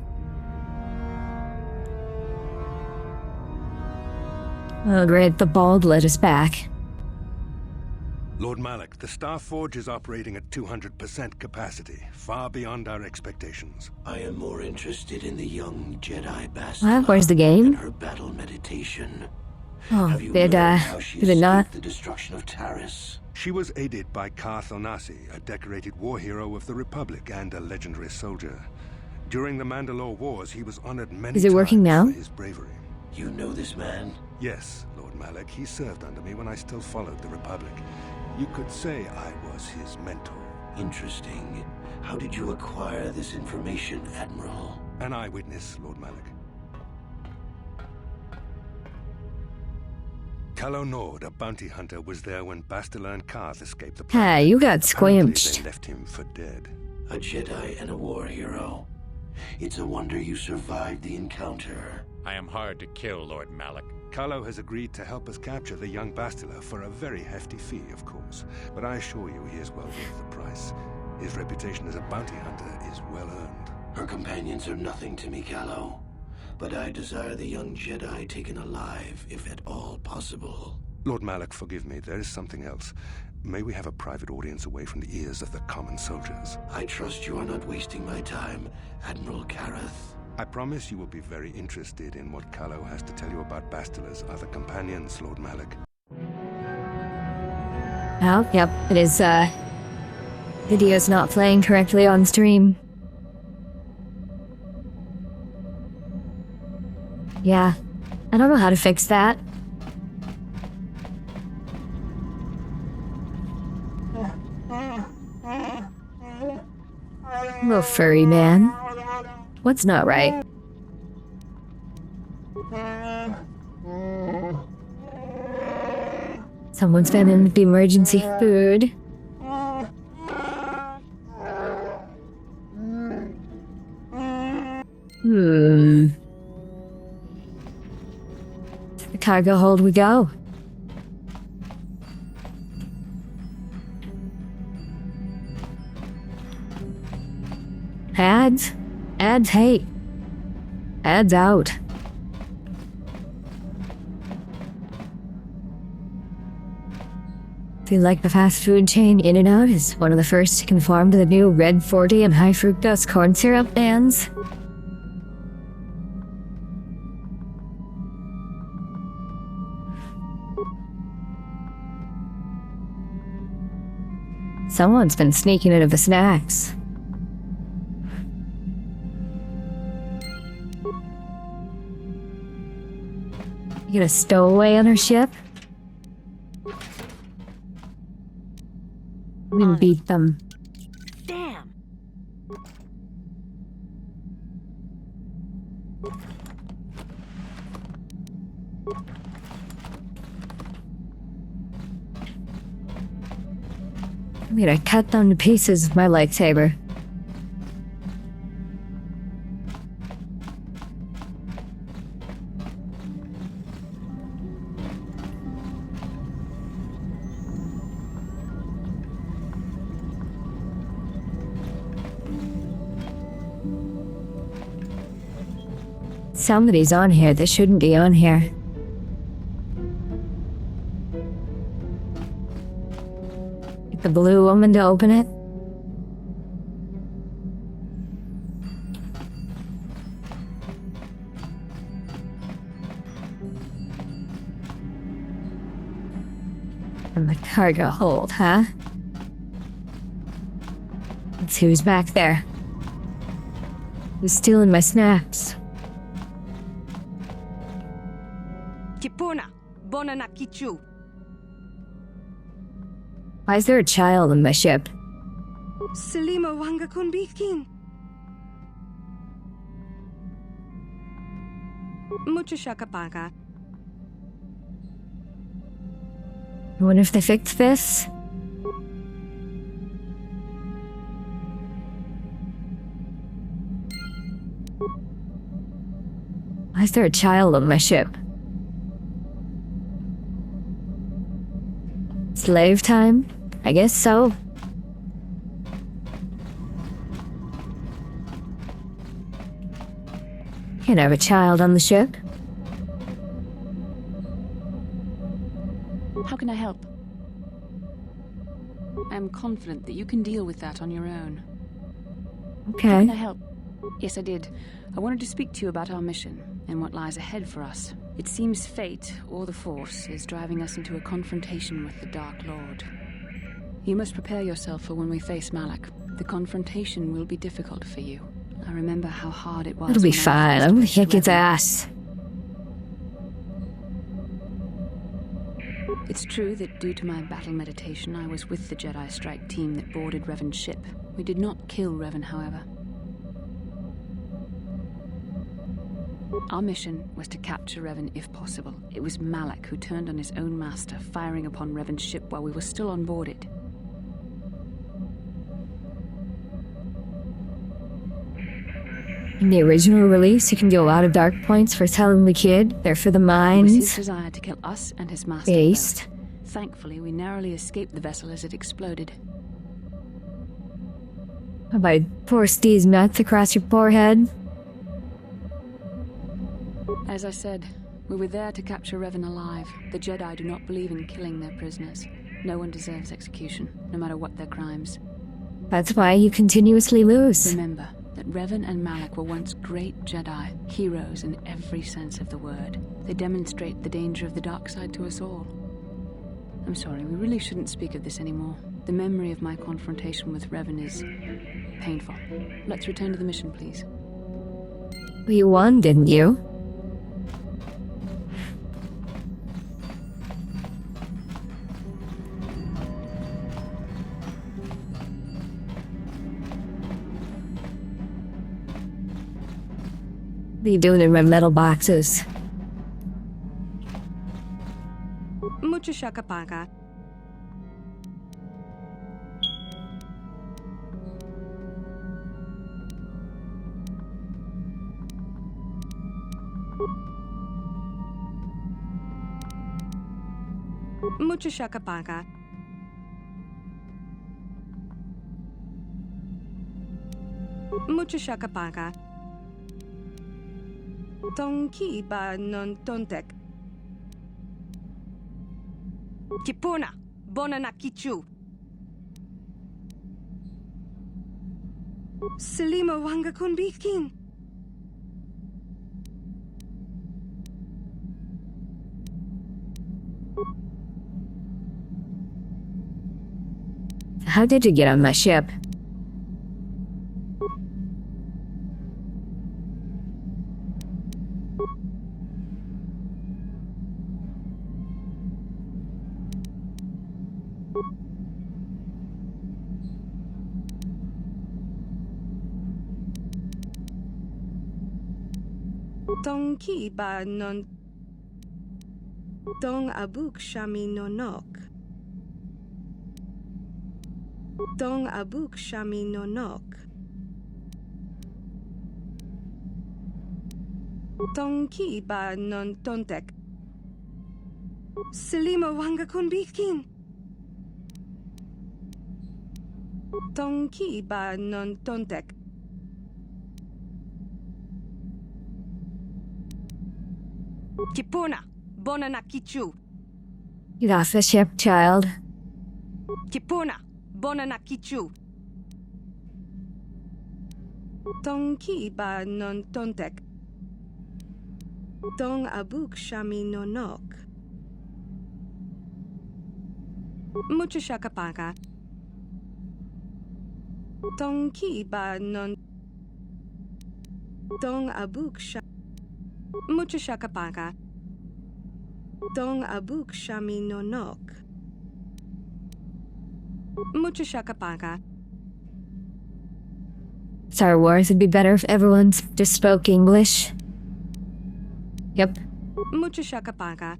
Oh great, the bald led us back. Lord Malak, the Star Forge is operating at 200% capacity, far beyond our expectations. I am more interested in the young Jedi bastard. What? Where's the game? Her battle meditation. Oh, Have you did learned how she it not? escaped the destruction of Taris? She was aided by KotOR, a decorated war hero of the Republic and a legendary soldier. During the Mandalore Wars, he was honored many Is it working now? for his bravery. You know this man? Yes, Lord Malak. He served under me when I still followed the Republic. You could say I was his mentor. Interesting. How did you acquire this information, Admiral? An eyewitness, Lord Malak. Calo Nord, a bounty hunter, was there when Bastila and Karth escaped the planet. Hey, you got Apparently, squanched. they left him for dead. A Jedi and a war hero. It's a wonder you survived the encounter. I am hard to kill, Lord Malak. Calo has agreed to help us capture the young Bastila for a very hefty fee, of course. But I assure you he is well worth the price. His reputation as a bounty hunter is well earned. Her companions are nothing to me, Calo. But I desire the young Jedi taken alive, if at all possible. Lord Malak, forgive me. There is something else. May we have a private audience away from the ears of the common soldiers? I trust you are not wasting my time, Admiral Kareth. I promise you will be very interested in what Calo has to tell you about Bastila's other companions, Lord Malak. Oh, yep. It is, video's not playing correctly on stream. Yeah. I don't know how to fix that. Little furry man. What's not right? Someone's been in the emergency food. To the cargo hold we go. Ads? Ads, hey. Ads out. Feel like the fast food chain In-N-Out is one of the first to conform to the new Red 40 and high fructose corn syrup bans. Someone's been sneaking into the snacks. You get a stowaway on her ship? We can beat them. Damn! I'm gonna cut them to pieces with my lightsaber. Somebody's on here that shouldn't be on here. Get the blue woman to open it. And the cargo hold, huh? Let's see who's back there. Who's stealing my snacks? Kipuna, Bonana Kichu. Why is there a child on my ship? Selima Wanga Kunbikin. Mucho shakapaka. I wonder if they fixed this? Why is there a child on my ship? Slave time? I guess so. You can have a child on the ship. How can I help? I'm confident that you can deal with that on your own. How Okay. can I help? Yes, I did. I wanted to speak to you about our mission and what lies ahead for us. It seems fate, or the Force, is driving us into a confrontation with the Dark Lord. You must prepare yourself for when we face Malak. The confrontation will be difficult for you. I remember how hard it was. It'll be when I fine. first I'm gonna faced kick its Revan. ass. It's true that due to my battle meditation, I was with the Jedi strike team that boarded Revan's ship. We did not kill Revan, however. Our mission was to capture Revan if possible. It was Malak who turned on his own master, firing upon Revan's ship while we were still on board it. In the original release, you can do a lot of dark points for telling the kid they're for the It was mines. his desire to kill us and his master Based. both. Thankfully, we narrowly escaped the vessel as it exploded. Have I forced these nuts across your forehead? As I said, we were there to capture Revan alive. The Jedi do not believe in killing their prisoners. No one deserves execution, no matter what their crimes. That's why you continuously lose. Remember that Revan and Malak were once great Jedi, heroes in every sense of the word. They demonstrate the danger of the dark side to us all. I'm sorry, we really shouldn't speak of this anymore. The memory of my confrontation with Revan is painful. Let's return to the mission, please. Well, you won, didn't you? What are you doing in my metal boxes? Mucho shakapaka. Mucho shakapaka. Mucho shakapaka. Tonki ba non tontek. Kipuna, bonana kichu. Selima wanga kun bikin. How did you get on my ship? Tonki ba non. Tong abuk shami nonok. Tong abuk shami nonok. Tonki ba non tontek. Selima wanga kun bikin. Tonki ba non tontek. Kipuna, bonana kichu. Get off the ship, child. Kipuna, bonana kichu. Tonki ba non tontek. Tong abuk shami nonok. Mucho shakapaka. Tonki ba non. Tong abuk shami. Mucho shakapaka. Tong abuk shami nonok. Mucho shakapaka. Star Wars would be better if everyone just spoke English. Yep. Mucho shakapaka.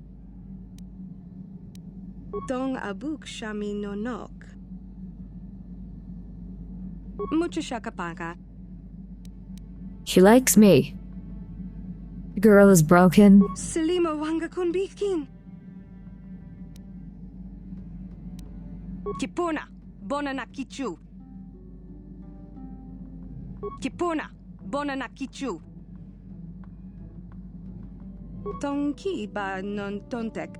Tong abuk shami nonok. Mucho shakapaka. She likes me. The girl is broken. Selima wanga kun bikin. Kipuna, bonana kichu. Kipuna, bonana kichu. Tonki ba non tontek.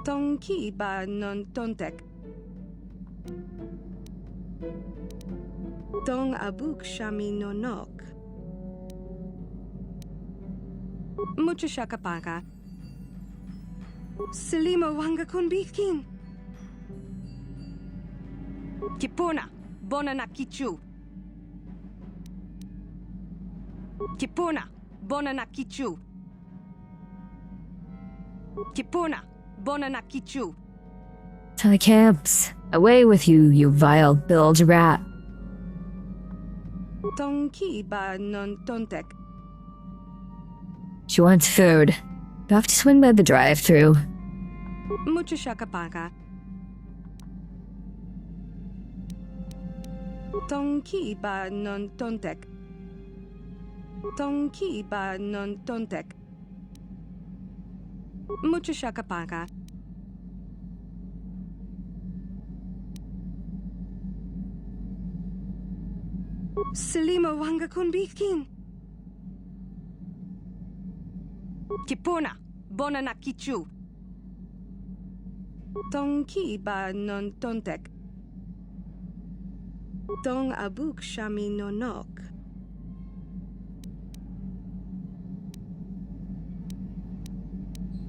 Tonki ba non tontek. Tong abuk shami nonok. Mucho shakapaka. Selima wanga kun bikin. Kipuna, bona na kichu. Kipuna, bona na kichu. Kipuna, bona na kichu. To the camps. Away with you, you vile bilge rat. Tonki ba non tontek. She wants food. You have to swing by the drive-thru. Mucho shakapaka. Tonki ba non tontek. Tonki ba non tontek. Mucho shakapaka. Selima wanga kun bikin. Kipuna, bona na kichu. Tonki ba non tontek. Tong abuk shami nonok.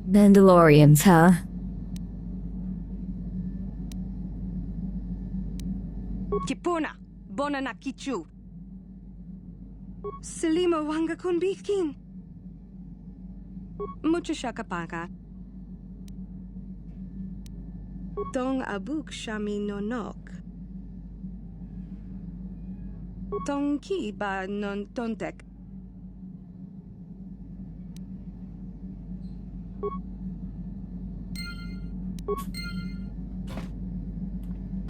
Mandalorians, huh? Kipuna, bona na kichu. Selima wanga kun bikin. Mucho shakapaka. Tong abuk shami nonok. Tong ki ba non tontek.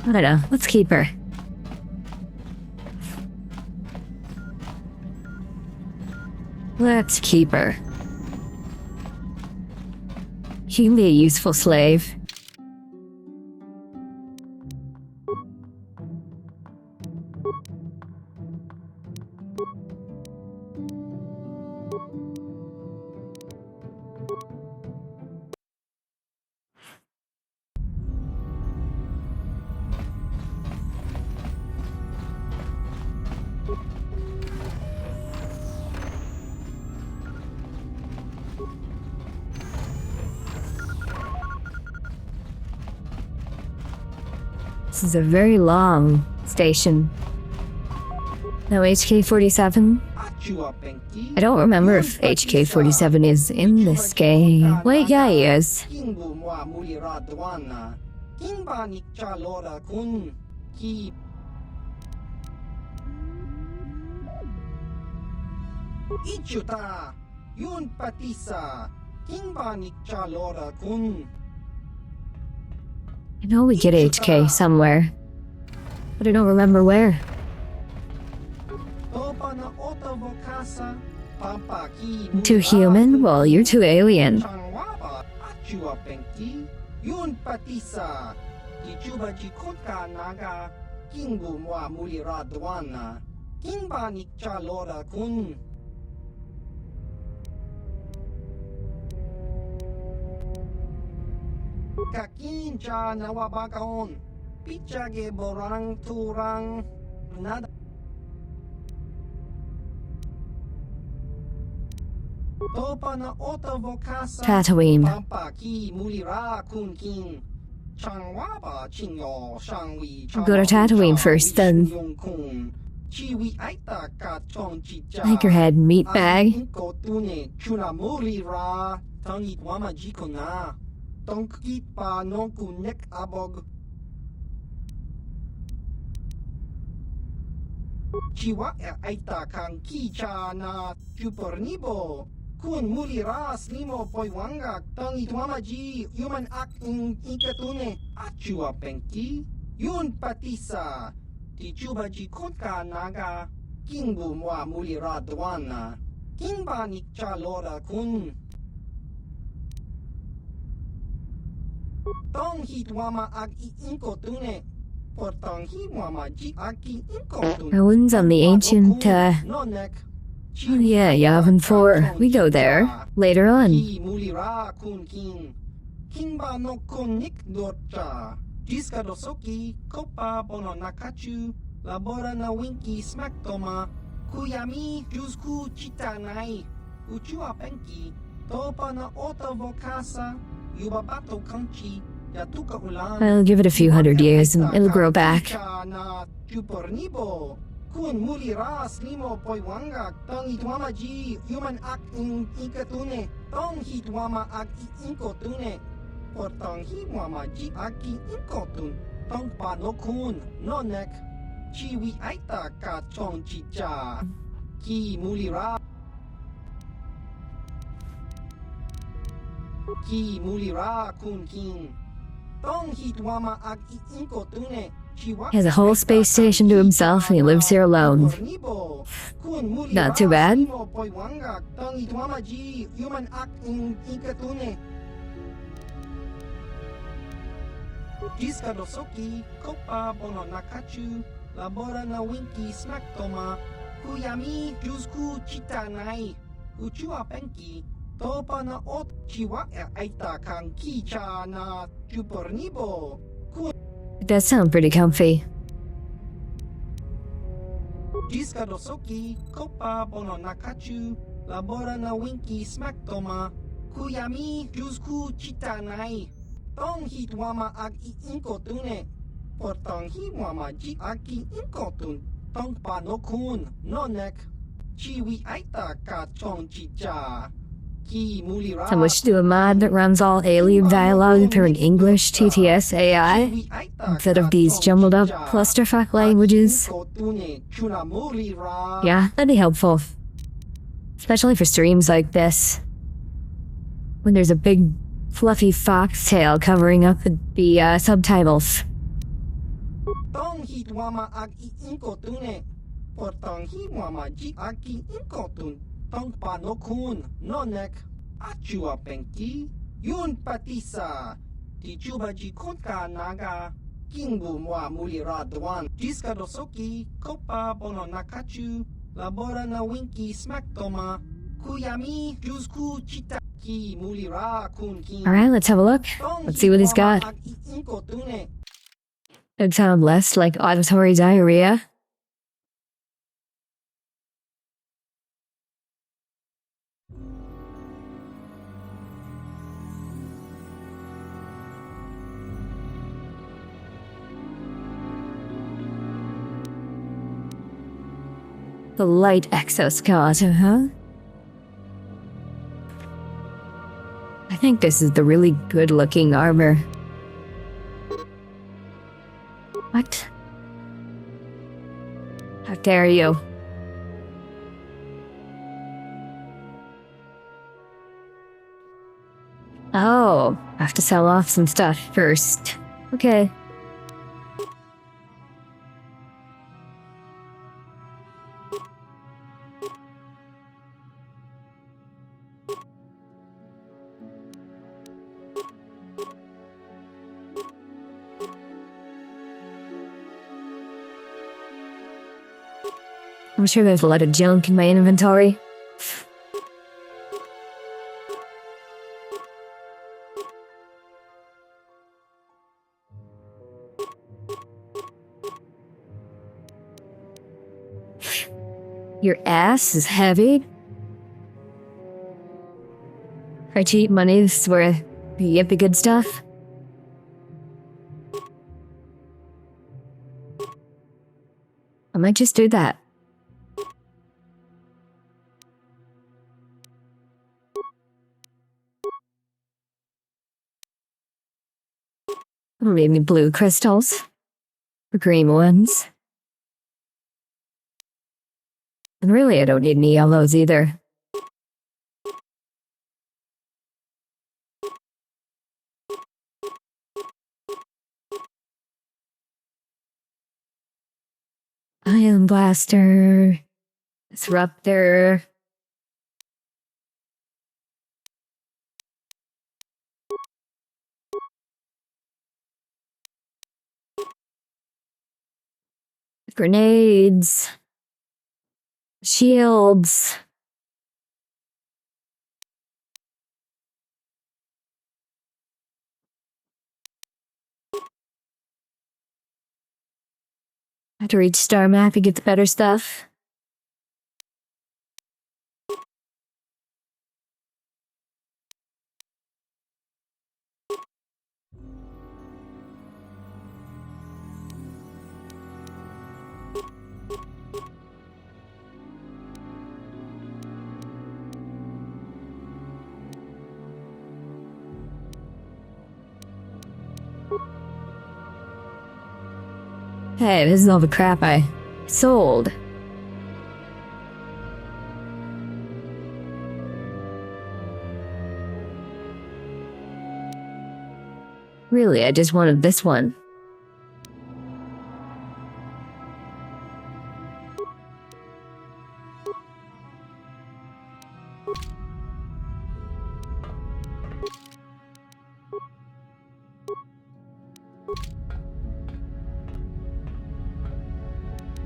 I don't know. Let's keep her. Let's keep her. She can be a useful slave. This is a very long station. No HK-47? I don't remember if HK-47 is in this game. Wait, yeah, he is. Ichuta, yun patisa, kingbanik chalora kun. I know we get HK somewhere, but I don't remember where. I'm too human? Well, you're too alien. Yun patisa, kichuba chikotka naga, kingbu mwa mulira dwana, kingbanik chalora kun. Kakincha nawabakaon, pichage borang turang, nada. Topa na otavokasa, Tatooine. pampa ki mulira kun king, changwaba chinyo shangwi. I'll go to Tatooine first, then. Chiwi aita ka chong chicha. Anchorhead meatbag. Kotune chuna mulira, tangit wama jikona. Tonkit pa nonku nek abog. Chiwa aita kang kicha na chupornibo. Kun mulira slimo poiwanga tangit wamaji human ak in ikatune. Achua penki. Yun patisa. Tichuba jikotka naga. Kingbu mwa mulira dwana. Kingba nikcha lora kun. Tong hit wama ag inkotune. Portong hit wama ji aki inkotune. Ruins on the ancient, Oh yeah, Yavin 4. We go there. Later on. Mulira kun king. Kingba no konik dorcha. Jiska dosoki, kopa bono nakachu. Labora na winki smack toma. Kuyami jusku chitanai. Uchua penki. Topa na otavokasa. I'll give it a few hundred years and it'll grow back. Kun mulira slimo poiwanga tong hitwama ji human ak in ikatune tong hitwama ak inkotune por tong hitwama ji aki inkotun tong panokun nonek chiwi aita ka chong chicha ki mulira kun king tong hitwama ak inkotune. He has a whole space station to himself and he lives here alone. Not too bad. Topa na ot chiwa aita kang kicha na chupornibo. It does sound pretty comfy. Jiska dosoki, kopa bono nakachu, labora na winki smack toma, kuyami jusku chitanai, tong hitwama ag inkotune, por tong hitwama ji aki inkotun, tong panokun, nonek, chiwi aita ka chong chicha. I wish to do a mod that runs all alien dialogue through an English TTS AI instead of these jumbled up clusterfuck languages. Yeah, that'd be helpful. Especially for streams like this. When there's a big fluffy foxtail covering up the subtitles. Tong panokun nonek achua penki yun patisa tichuba ji konka naga kingbu mwa mulira dwan jiska dosoki kopa bono nakachu labora na winki smack toma kuyami jusku chita ki mulira kun king. Alright, let's have a look. Let's see what he's got. It'd sound less like auditory diarrhea. The light exoskeleton, huh? I think this is the really good-looking armor. What? How dare you? Oh, I have to sell off some stuff first. Okay. I'm sure there's a lot of junk in my inventory. Your ass is heavy? For cheap money, this is where you get the good stuff? I might just do that. Maybe blue crystals. Or green ones. And really, I don't need any yellows either. Ion Blaster. Disruptor. Grenades. Shields. After each star map, you get the better stuff. Hey, this is all the crap I sold. Really, I just wanted this one.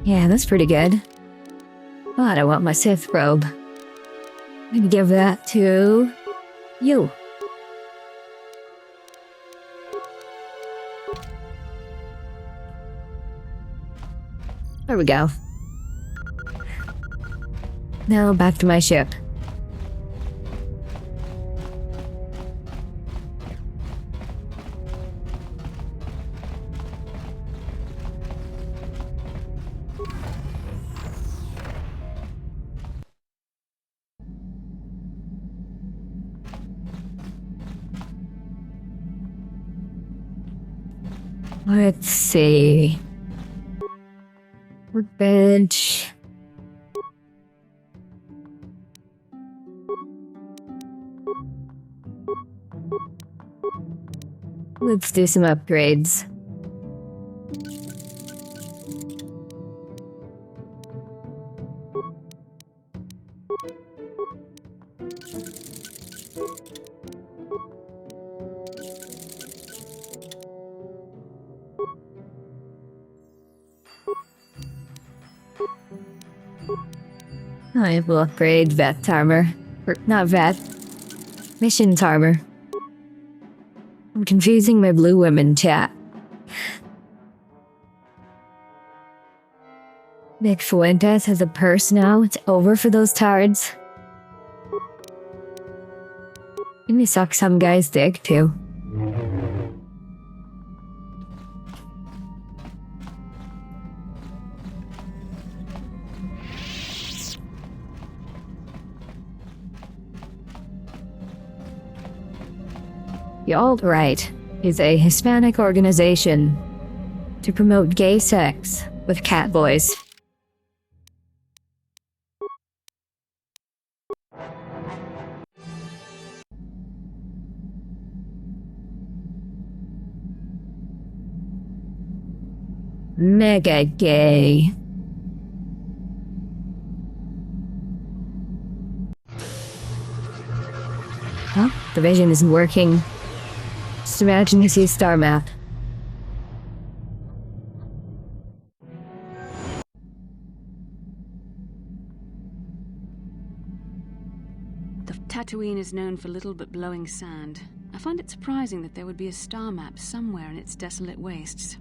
Yeah, that's pretty good. But I want my Sith robe. I'm gonna give that to you. There we go. Now back to my ship. Let's see. Workbench. Let's do some upgrades. I will upgrade Vet's armor. Or, not Vet. Mission's armor. I'm confusing my blue women, chat. Nick Fuentes has a purse now. It's over for those tards. Let me suck some guy's dick, too. The Alt-Right is a Hispanic organization to promote gay sex with cat boys. Mega gay. Huh? The vision isn't working. Just imagine you see a star map. The Tatooine is known for little but blowing sand. I find it surprising that there would be a star map somewhere in its desolate wastes.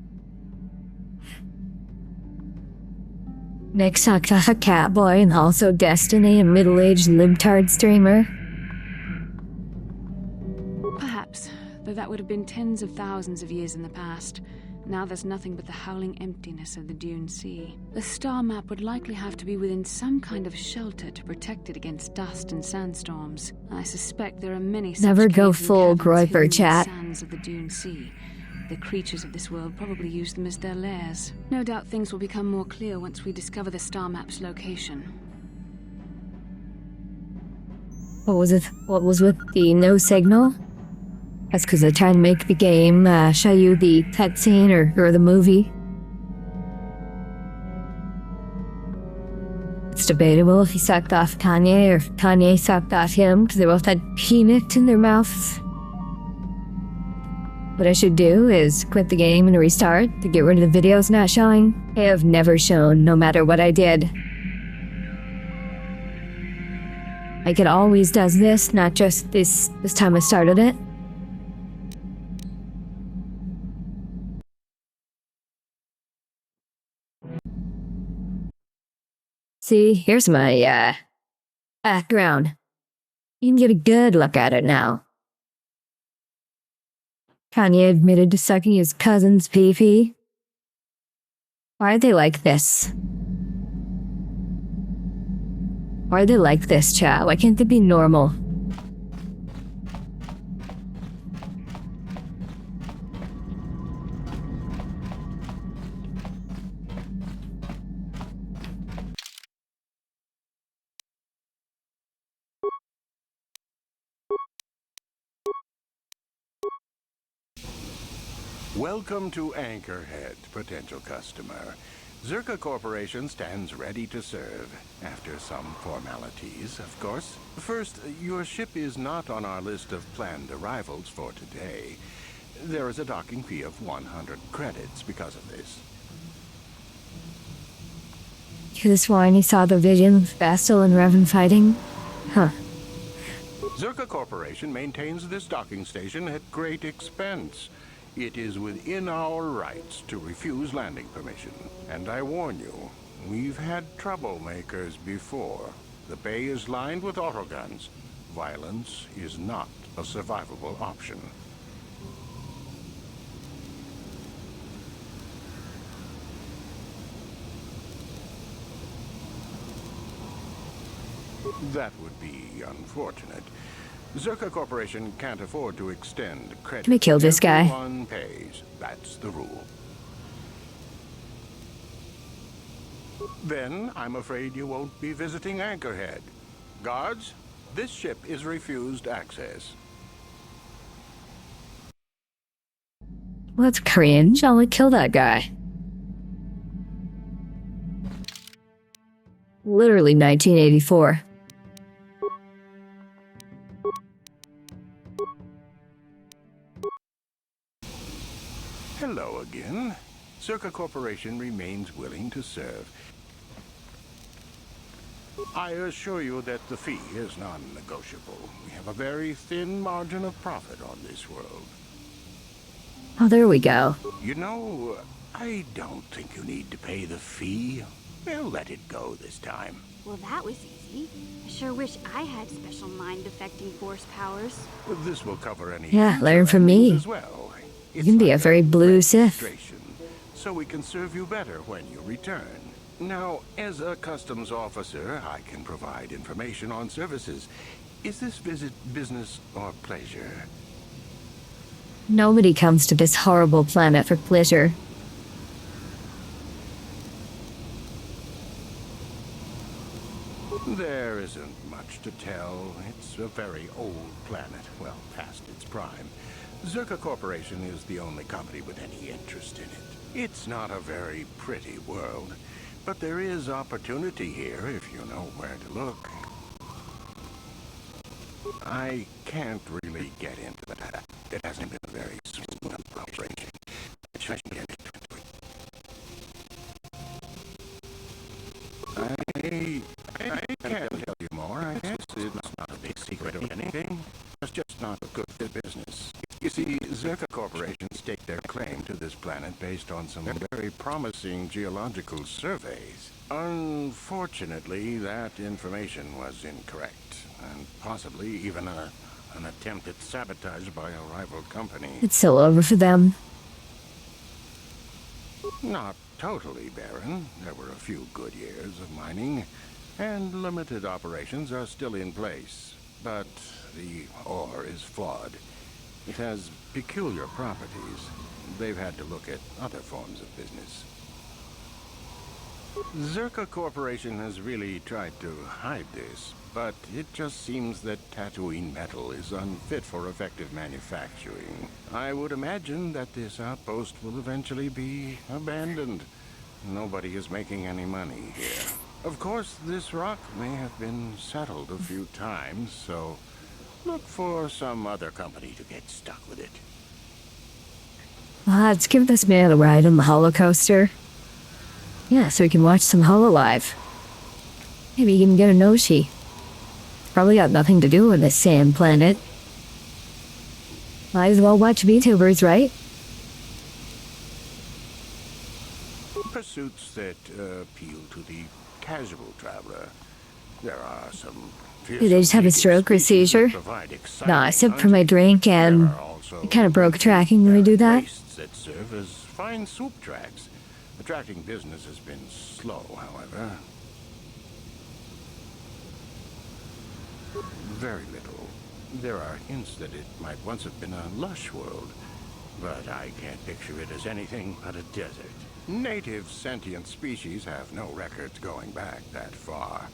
Nick sucked off a catboy and also Destiny, a middle-aged libtard streamer. Perhaps, though that would have been tens of thousands of years in the past. Now there's nothing but the howling emptiness of the Dune Sea. The star map would likely have to be within some kind of shelter to protect it against dust and sandstorms. I suspect there are many such Never go caves and full caverns hidden Groiper, in the chat. sands of the Dune Sea. The creatures of this world probably use them as their lairs. No doubt things will become more clear once we discover the star map's location. What was it? What was with the no signal? That's because they're trying to make the game show you the cutscene or the movie. It's debatable if he sucked off Kanye or if Kanye sucked off him because they both had peanut in their mouths. What I should do is quit the game and restart to get rid of the videos not showing. They have never shown, no matter what I did. Like it always does this, not just this time I started it. See, here's my background. You can get a good look at it now. Kanye admitted to sucking his cousin's pee-pee. Why are they like this? Why are they like this, chat? Why can't they be normal? Welcome to Anchorhead, potential customer. Zerka Corporation stands ready to serve. After some formalities, of course. First, your ship is not on our list of planned arrivals for today. There is a docking fee of 100 credits because of this. Could have sworn he saw the vision of Bastel and Revan fighting. Huh. Zerka Corporation maintains this docking station at great expense. It is within our rights to refuse landing permission. And I warn you, we've had troublemakers before. The bay is lined with autoguns. Violence is not a survivable option. That would be unfortunate. Zerka Corporation can't afford to extend credit. Let me kill this guy. Everyone pays. That's the rule. Then, I'm afraid you won't be visiting Anchorhead. Guards, this ship is refused access. Let's cringe. I'll kill that guy. Literally 1984. Hello again. Zerka Corporation remains willing to serve. I assure you that the fee is non-negotiable. We have a very thin margin of profit on this world. Oh, there we go. You know, I don't think you need to pay the fee. We'll let it go this time. Well, that was easy. I sure wish I had special mind-affecting force powers. This will cover any Yeah, learn from me. as well. You can be a very blue Sith. So we can serve you better when you return. Now, as a customs officer, I can provide information on services. Is this visit business or pleasure? Nobody comes to this horrible planet for pleasure. There isn't much to tell. It's a very old planet, well past its prime. Zerka Corporation is the only company with any interest in it. It's not a very pretty world, but there is opportunity here if you know where to look. I can't really get into that. It hasn't been a very smooth operation. I shouldn't get into it. I can't tell you more. I guess it's not a big secret of anything. It's just not a good business. You see, Zerka Corporation staked their claim to this planet based on some very promising geological surveys. Unfortunately, that information was incorrect, and possibly even an attempt at sabotage by a rival company. It's still over for them. Not totally barren. There were a few good years of mining, and limited operations are still in place. But the ore is flawed. It has peculiar properties. They've had to look at other forms of business. Zerka Corporation has really tried to hide this, but it just seems that Tatooine metal is unfit for effective manufacturing. I would imagine that this outpost will eventually be abandoned. Nobody is making any money here. Of course, this rock may have been settled a few times, so look for some other company to get stuck with it. Let's give this man a ride on the holocoaster. Yeah, so we can watch some Hololive. Maybe you can get a Noshi. Probably got nothing to do with this sand planet. Might as well watch VTubers, right? Pursuits that appeal to the casual traveler. There are some... Did they just have a stroke or seizure? Nah, I sipped for my drink and it kind of broke tracking when we do that. That serve as fine soup tracks. Attracting business has been slow, however. Very little. There are hints that it might once have been a lush world, but I can't picture it as anything but a desert. Native sentient species have no records going back that far.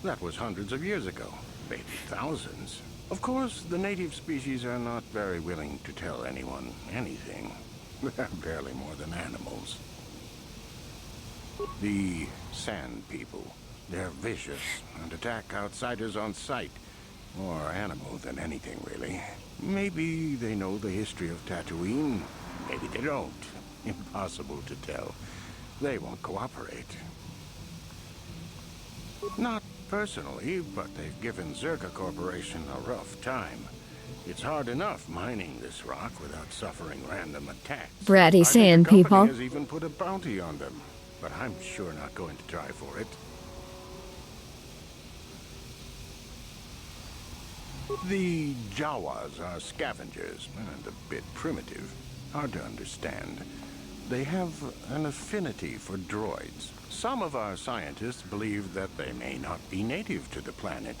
That was hundreds of years ago, maybe thousands. Of course, the native species are not very willing to tell anyone anything. They're barely more than animals. The Sand People. They're vicious and attack outsiders on sight. More animal than anything, really. Maybe they know the history of Tatooine. Maybe they don't. Impossible to tell. They won't cooperate. Not personally, but they've given Zerka Corporation a rough time. It's hard enough mining this rock without suffering random attacks. Bratty Sand The company People. has even put a bounty on them, but I'm sure not going to try for it. The Jawas are scavengers, and a bit primitive. Hard to understand. They have an affinity for droids. Some of our scientists believe that they may not be native to the planet.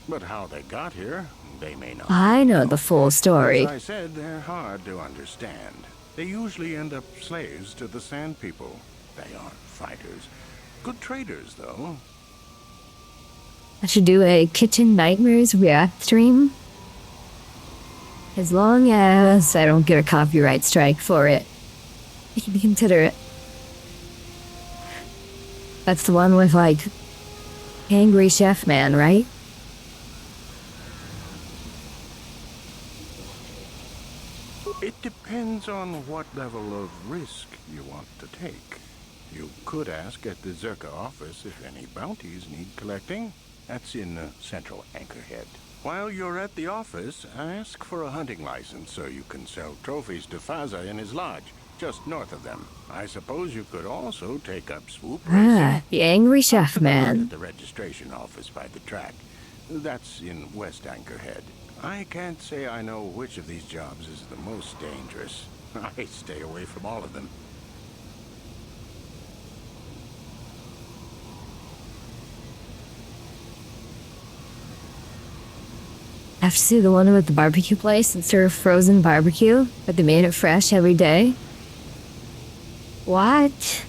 But how they got here, they may not. I know the full story. As I said, they're hard to understand. They usually end up slaves to the Sand People. They aren't fighters. Good traders, though. I should do a Kitchen Nightmares react stream. As long as I don't get a copyright strike for it. I can consider it. That's the one with, like, Angry Chef Man, right? It depends on what level of risk you want to take. You could ask at the Zerka office if any bounties need collecting. That's in Central Anchorhead. While you're at the office, ask for a hunting license so you can sell trophies to Faza in his lodge, just north of them. I suppose you could also take up swoop racing. The Angry Chef At Man. the registration office by the track. That's in West Anchorhead. I can't say I know which of these jobs is the most dangerous. I stay away from all of them. I have to see the one with the barbecue place and serve frozen barbecue, but they made it fresh every day. What?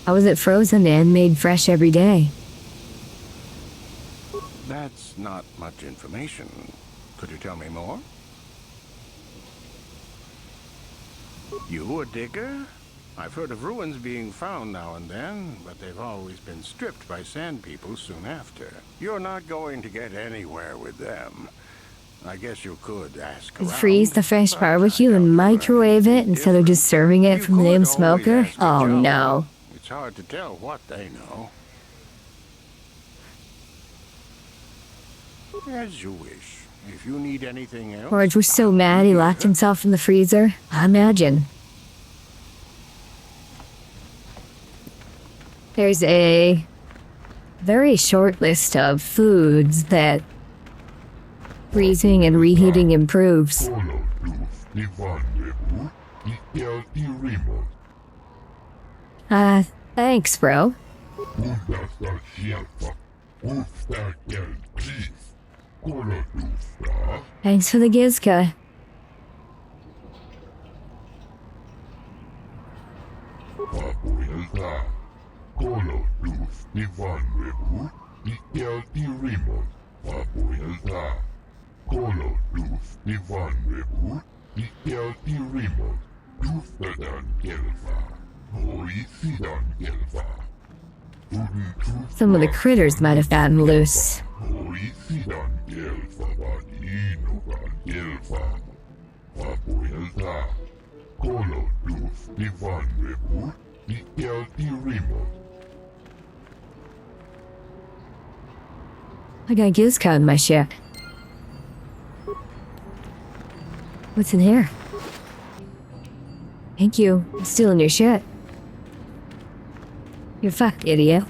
How was it frozen and made fresh every day? That's not much information. Could you tell me more? You a digger? I've heard of ruins being found now and then, but they've always been stripped by Sand People soon after. You're not going to get anywhere with them. I guess you could ask You around. freeze the fresh barbecue and microwave it instead of just serving it from the damn smoker? Oh no. It's hard to tell what they know. As you wish. If you need anything else... George was so mad he locked himself in the freezer. I imagine. There's a very short list of foods that freezing and reheating improves. Thanks, bro. Thanks for the Gizka. Some of the critters might have gotten loose. I got Gizka in my ship. What's in here? Thank you. I'm stealing your shit. You're fucked, idiot.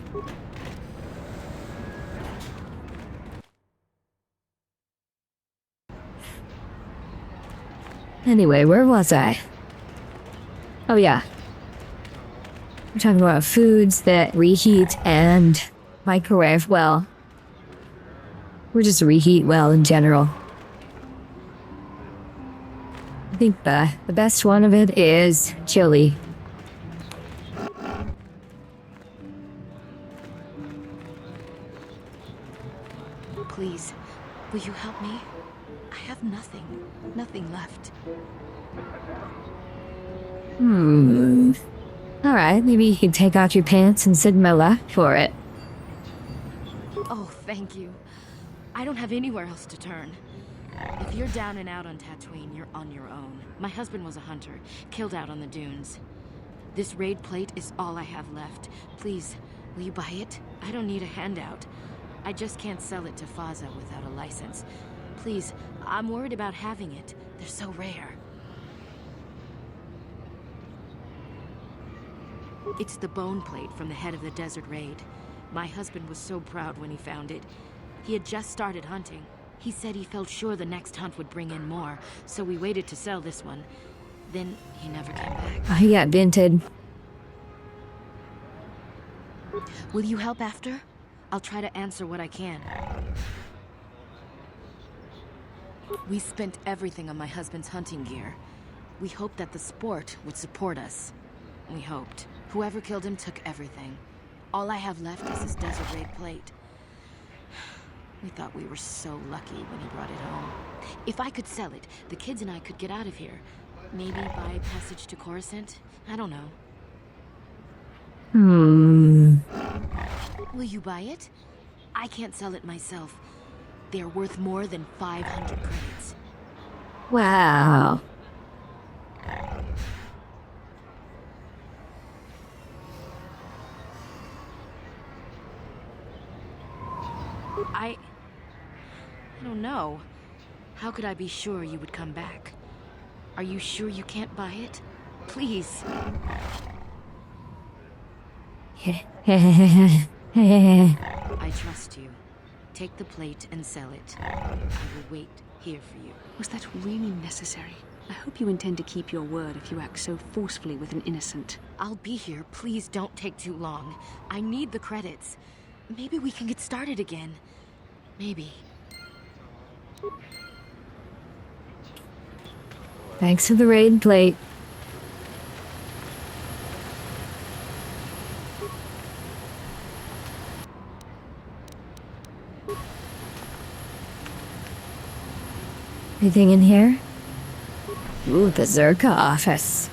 Anyway, where was I? Oh yeah. We're talking about foods that reheat and microwave well. Or just reheat well in general. I think the best one of it is chili. Please, will you help me? I have nothing left. Alright, maybe you can take off your pants and sit in my lap for it. Oh, thank you. I don't have anywhere else to turn. If you're down and out on Tatooine, you're on your own. My husband was a hunter, killed out on the dunes. This raid plate is all I have left. Please, will you buy it? I don't need a handout. I just can't sell it to Faza without a license. Please, I'm worried about having it. They're so rare. It's the bone plate from the head of the desert raid. My husband was so proud when he found it. He had just started hunting. He said he felt sure the next hunt would bring in more, so we waited to sell this one. Then he never came back. Oh, he got dented. Will you help after? I'll try to answer what I can. We spent everything on my husband's hunting gear. We hoped that the sport would support us. We hoped. Whoever killed him took everything. All I have left is this desert raid plate. We thought we were so lucky when he brought it home. If I could sell it, the kids and I could get out of here. Maybe buy passage to Coruscant? I don't know. Will you buy it? I can't sell it myself. They're worth more than 500 credits. Wow. I don't know. How could I be sure you would come back? Are you sure you can't buy it? Please. I trust you. Take the plate and sell it. I will wait here for you. Was that really necessary? I hope you intend to keep your word if you act so forcefully with an innocent. I'll be here. Please don't take too long. I need the credits. Maybe we can get started again. Maybe. Thanks for the raid plate. Anything in here? Ooh, the Zerka office.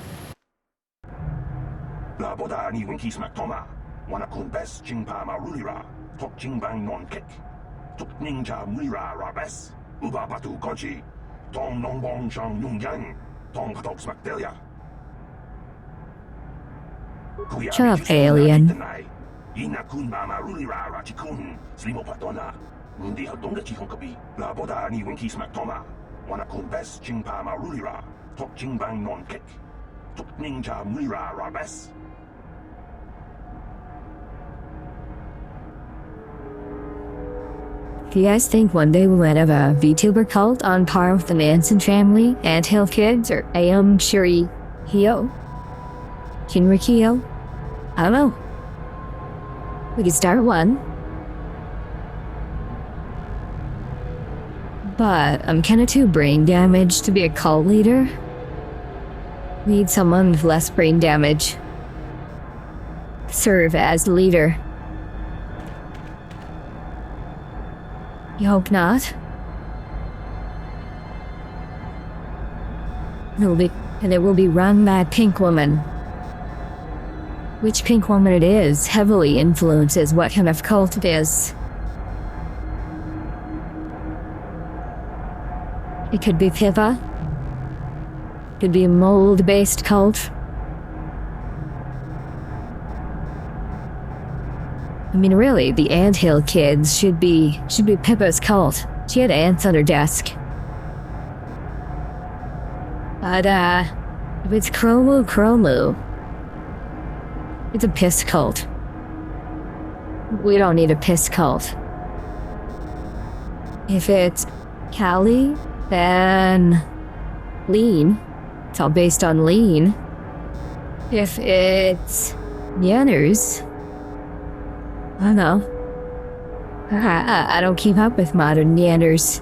La boda ni winki smak toma. Wana kun bes jingpa ma rulira. Tok jingbang non kek. Tok ninja mulira rabes. Uba batu goji. Tong non bong shang yung yang. Tong katok smak delia. Shut up, alien. Ina kun mama rulira rachikun. Slimo patona. Mundi hadonga chihon kabi. La boda ni winki smak toma. Wana kun bes jingpa ma rulira. Tok jingbang non kek. Tok ninja mulira rabes. Do you guys think one day we'll have a VTuber cult on par with the Manson family, Anthill Kids, or Aum Shuri Hio? Shinrikyo? I don't know. We could start one. But I'm kinda too brain damaged to be a cult leader. We need someone with less brain damage. Serve as leader. You hope not? And it will be run by a pink woman. Which pink woman it is heavily influences what kind of cult it is. It could be Pippa. It could be a mold-based cult. I mean, really, the Anthill Kids should be Pippa's cult. She had ants on her desk. But, if it's Chromu, it's a piss cult. We don't need a piss cult. If it's Callie, then lean. It's all based on lean. If it's Yanners, I don't know. I don't keep up with modern Neanders.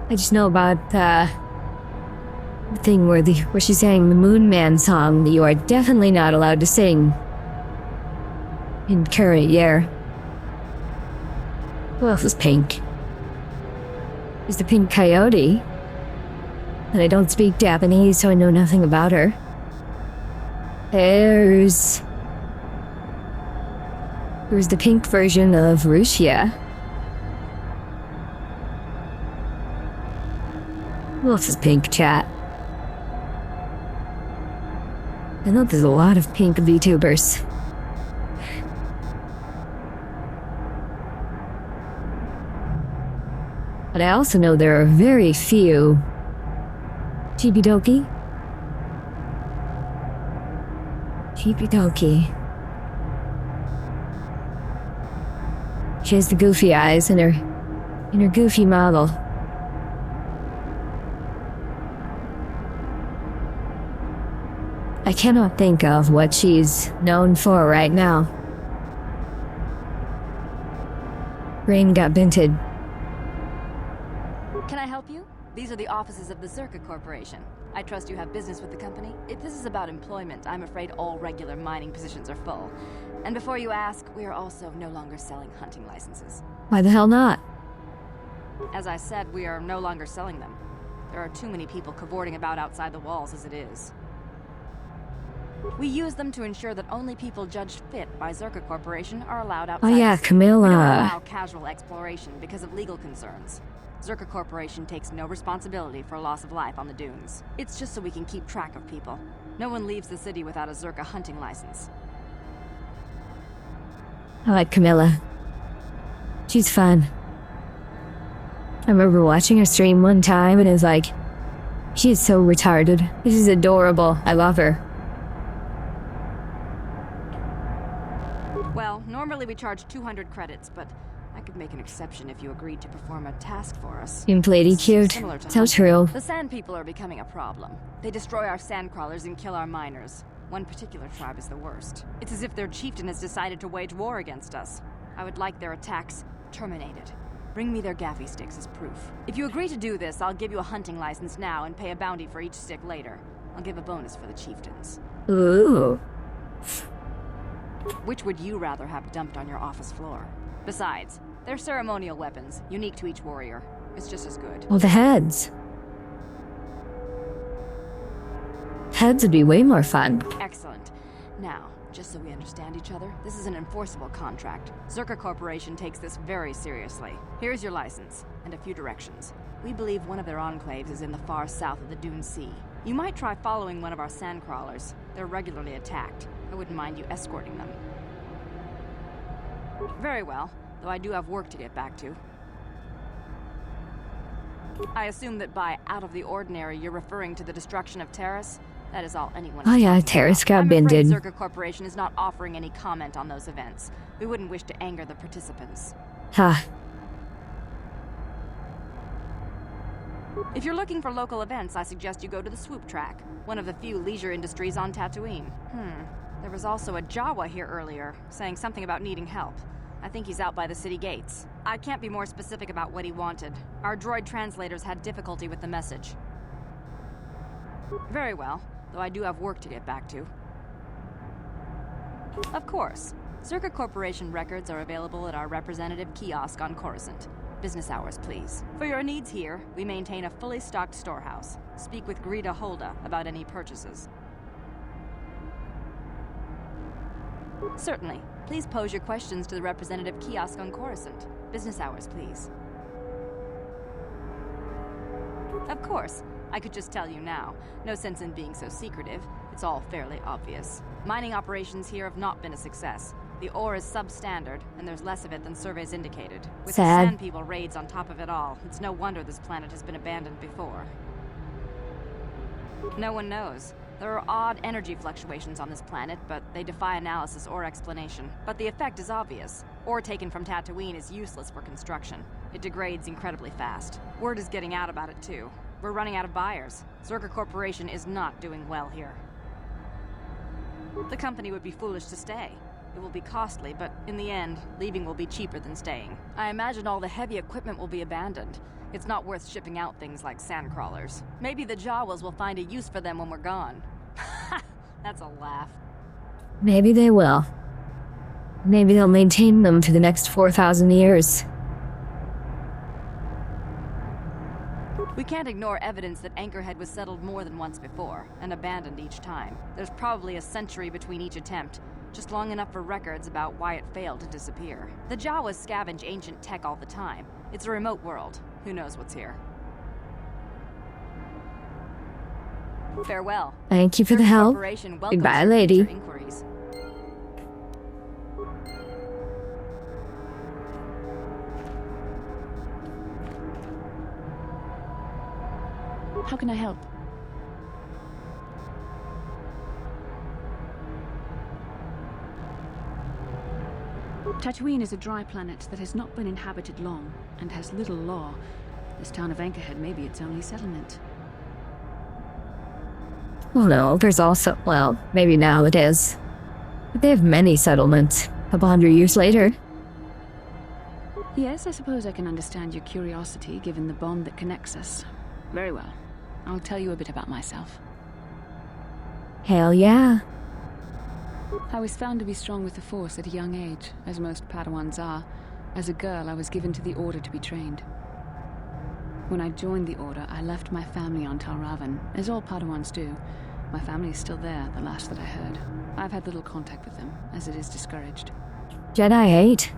I just know about the thing where she sang the Moon Man song that you are definitely not allowed to sing in current year. Who else is pink? There's the Pink Coyote. And I don't speak Japanese, so I know nothing about her. There's the pink version of Rusia. Who else is pink, chat? I know there's a lot of pink VTubers. But I also know there are very few Chibidoki. Chibidoki. She has the goofy eyes in her goofy model. I cannot think of what she's known for right now. Brain got binted. Can I help you? These are the offices of the Zerka Corporation. I trust you have business with the company. If this is about employment, I'm afraid all regular mining positions are full. And before you ask, we are also no longer selling hunting licenses. Why the hell not? As I said, we are no longer selling them. There are too many people cavorting about outside the walls as it is. We use them to ensure that only people judged fit by Zerka Corporation are allowed outside. Oh yeah, the city. We don't Camilla. allow casual exploration because of legal concerns. Zerka Corporation takes no responsibility for loss of life on the dunes. It's just so we can keep track of people. No one leaves the city without a Zerka hunting license. I like Camilla. She's fun. I remember watching her stream one time and it was like, she is so retarded. This is adorable. I love her. Well, normally we charge 200 credits, but I could make an exception if you agreed to perform a task for us. Being played cute. Similar to So hunting. true. The sand people are becoming a problem. They destroy our sand crawlers and kill our miners. One particular tribe is the worst. It's as if their chieftain has decided to wage war against us. I would like their attacks terminated. Bring me their gaffy sticks as proof. If you agree to do this, I'll give you a hunting license now and pay a bounty for each stick later. I'll give a bonus for the chieftains. Ooh. Which would you rather have dumped on your office floor? Besides, they're ceremonial weapons, unique to each warrior. It's just as good. Oh, the heads. Heads would be way more fun. Excellent. Now, just so we understand each other, this is an enforceable contract. Zerka Corporation takes this very seriously. Here's your license, and a few directions. We believe one of their enclaves is in the far south of the Dune Sea. You might try following one of our sand crawlers. They're regularly attacked. I wouldn't mind you escorting them. Very well, though I do have work to get back to. I assume that by out of the ordinary, you're referring to the destruction of Terrace? That is all anyone Oh is yeah, talking Terrace about. got I'm afraid bended. Zerka Corporation is not offering any comment on those events. We wouldn't wish to anger the participants. Ha. If you're looking for local events, I suggest you go to the Swoop Track, one of the few leisure industries on Tatooine. There was also a Jawa here earlier, saying something about needing help. I think he's out by the city gates. I can't be more specific about what he wanted. Our droid translators had difficulty with the message. Very well, though I do have work to get back to. Of course. Zerka Corporation records are available at our representative kiosk on Coruscant. Business hours, please. For your needs here, we maintain a fully stocked storehouse. Speak with Greta Holda about any purchases. Certainly. Please pose your questions to the representative kiosk on Coruscant. Business hours, please. Of course. I could just tell you now. No sense in being so secretive. It's all fairly obvious. Mining operations here have not been a success. The ore is substandard, and there's less of it than surveys indicated. With the Sad. Sand People raids on top of it all, it's no wonder this planet has been abandoned before. No one knows. There are odd energy fluctuations on this planet, but they defy analysis or explanation. But the effect is obvious. Ore taken from Tatooine is useless for construction. It degrades incredibly fast. Word is getting out about it, too. We're running out of buyers. Zerka Corporation is not doing well here. The company would be foolish to stay. It will be costly, but in the end, leaving will be cheaper than staying. I imagine all the heavy equipment will be abandoned. It's not worth shipping out things like sand crawlers. Maybe the Jawas will find a use for them when we're gone. That's a laugh. Maybe they will. Maybe they'll maintain them for the next 4,000 years. We can't ignore evidence that Anchorhead was settled more than once before, and abandoned each time. There's probably a century between each attempt, just long enough for records about why it failed to disappear. The Jawas scavenge ancient tech all the time. It's a remote world. Who knows what's here? Farewell. Thank you for the help. Goodbye, lady. Inquiries. How can I help? Tatooine is a dry planet that has not been inhabited long, and has little law. This town of Anchorhead may be its only settlement. Well, no, there's also, well, maybe now it is. But they have many settlements, a couple hundred years later. Yes, I suppose I can understand your curiosity, given the bond that connects us. Very well. I'll tell you a bit about myself. Hell yeah. I was found to be strong with the Force at a young age, as most Padawans are. As a girl, I was given to the Order to be trained. When I joined the Order, I left my family on Tal Ravan, as all Padawans do. My family is still there, the last that I heard. I've had little contact with them, as it is discouraged. Jedi hate.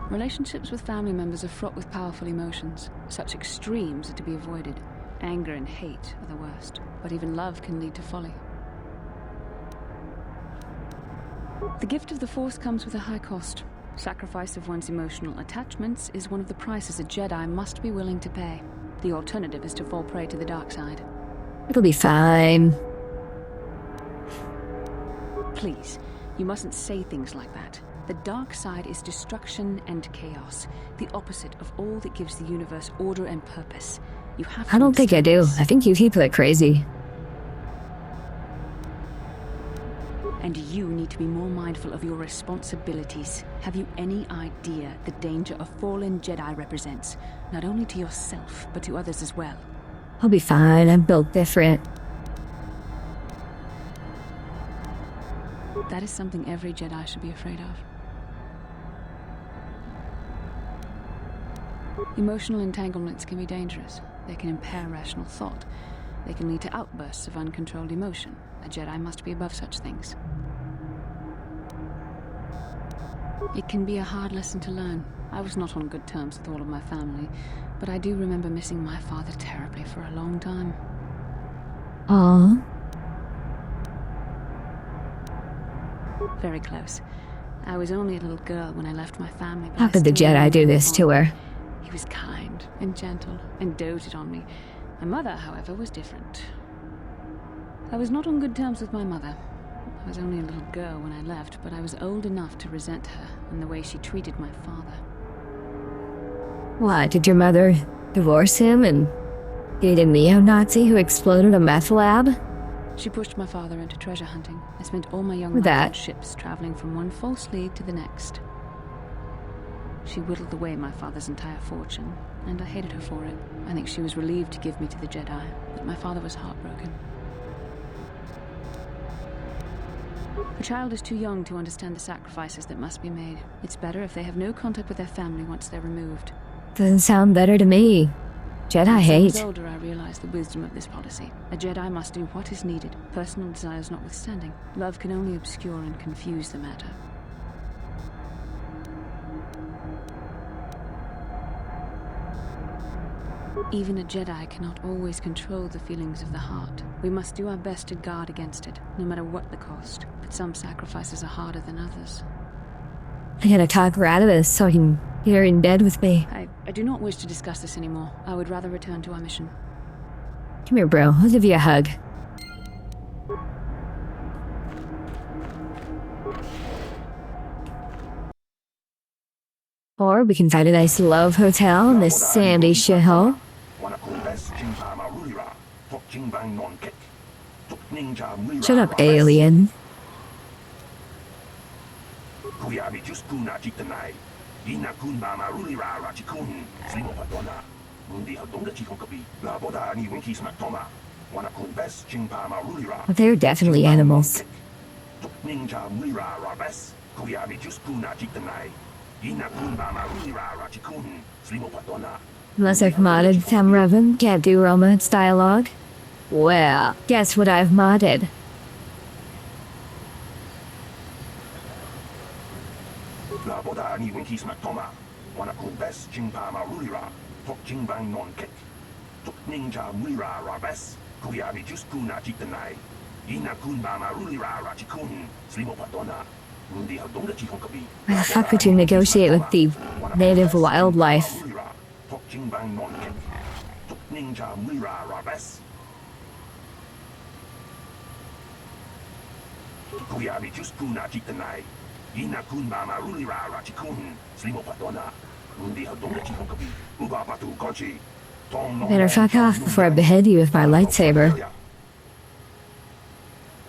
Relationships with family members are fraught with powerful emotions. Such extremes are to be avoided. Anger and hate are the worst, but even love can lead to folly. The gift of the Force comes with a high cost. Sacrifice of one's emotional attachments is one of the prices a Jedi must be willing to pay. The alternative is to fall prey to the dark side. It'll be fine. Please, you mustn't say things like that. The dark side is destruction and chaos, the opposite of all that gives the universe order and purpose. You have to I don't think I do. I think you people are crazy. And you need to be more mindful of your responsibilities. Have you any idea the danger a fallen Jedi represents? Not only to yourself, but to others as well. I'll be fine. I'm built different. That is something every Jedi should be afraid of. Emotional entanglements can be dangerous. They can impair rational thought. They can lead to outbursts of uncontrolled emotion. A Jedi must be above such things. It can be a hard lesson to learn. I was not on good terms with all of my family, but I do remember missing my father terribly for a long time. Aww. Very close. I was only a little girl when I left my family. But How could the Jedi do this to her? He was kind and gentle and doted on me. My mother, however, was different. I was not on good terms with my mother. I was only a little girl when I left, but I was old enough to resent her and the way she treated my father. Why, did your mother divorce him and date a neo-Nazi who exploded a meth lab? She pushed my father into treasure hunting. I spent all my young life on ships, traveling from one false lead to the next. She whittled away my father's entire fortune, and I hated her for it. I think she was relieved to give me to the Jedi, but my father was heartbroken. A child is too young to understand the sacrifices that must be made. It's better if they have no contact with their family once they're removed. Doesn't sound better to me. Jedi hate. As I was older, I realized the wisdom of this policy. A Jedi must do what is needed, personal desires notwithstanding. Love can only obscure and confuse the matter. Even a Jedi cannot always control the feelings of the heart. We must do our best to guard against it, no matter what the cost. But some sacrifices are harder than others. I gotta talk her out of this so I can get her in bed with me. I do not wish to discuss this anymore. I would rather return to our mission. Come here, bro. I'll give you a hug. Or we can find a nice love hotel in this sandy shithole. Shut up, alien. They're definitely animals. Unless I've modded Thamrevan can't do romance dialogue. Well, guess what I've modded? Laboda ni winki smack toma. Wana kun bes jingpa marulira. Tok jingbang non kek. Tok ninja mulira rabes. Kuyabi just kuna jitanai. Ina kun ba marulira rachikun. Slimo patona. Mundi hadonga chihonkabi. Why the fuck would you negotiate with the native wildlife? Tok jingbang non kek. Tok ninja mulira rabes. Kuyabi just kuna jitanai. Ina kun ba marulira rachikun. Slimo patona. Mundi hadonga chihonkabi. Uba patu konchi. Better fuck off before I behead you with my lightsaber.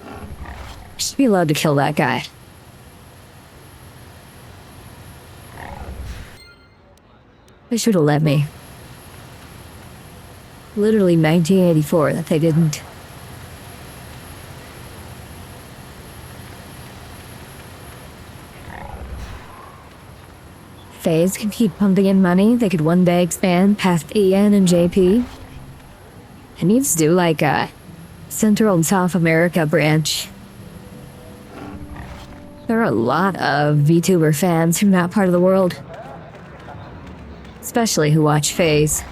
I should be allowed to kill that guy. They should have let me. Literally 1984 that they didn't. FaZe can keep pumping in money. They could one day expand past EN and JP. It needs to do like a Central and South America branch. There are a lot of VTuber fans from that part of the world. Especially who watch FaZe.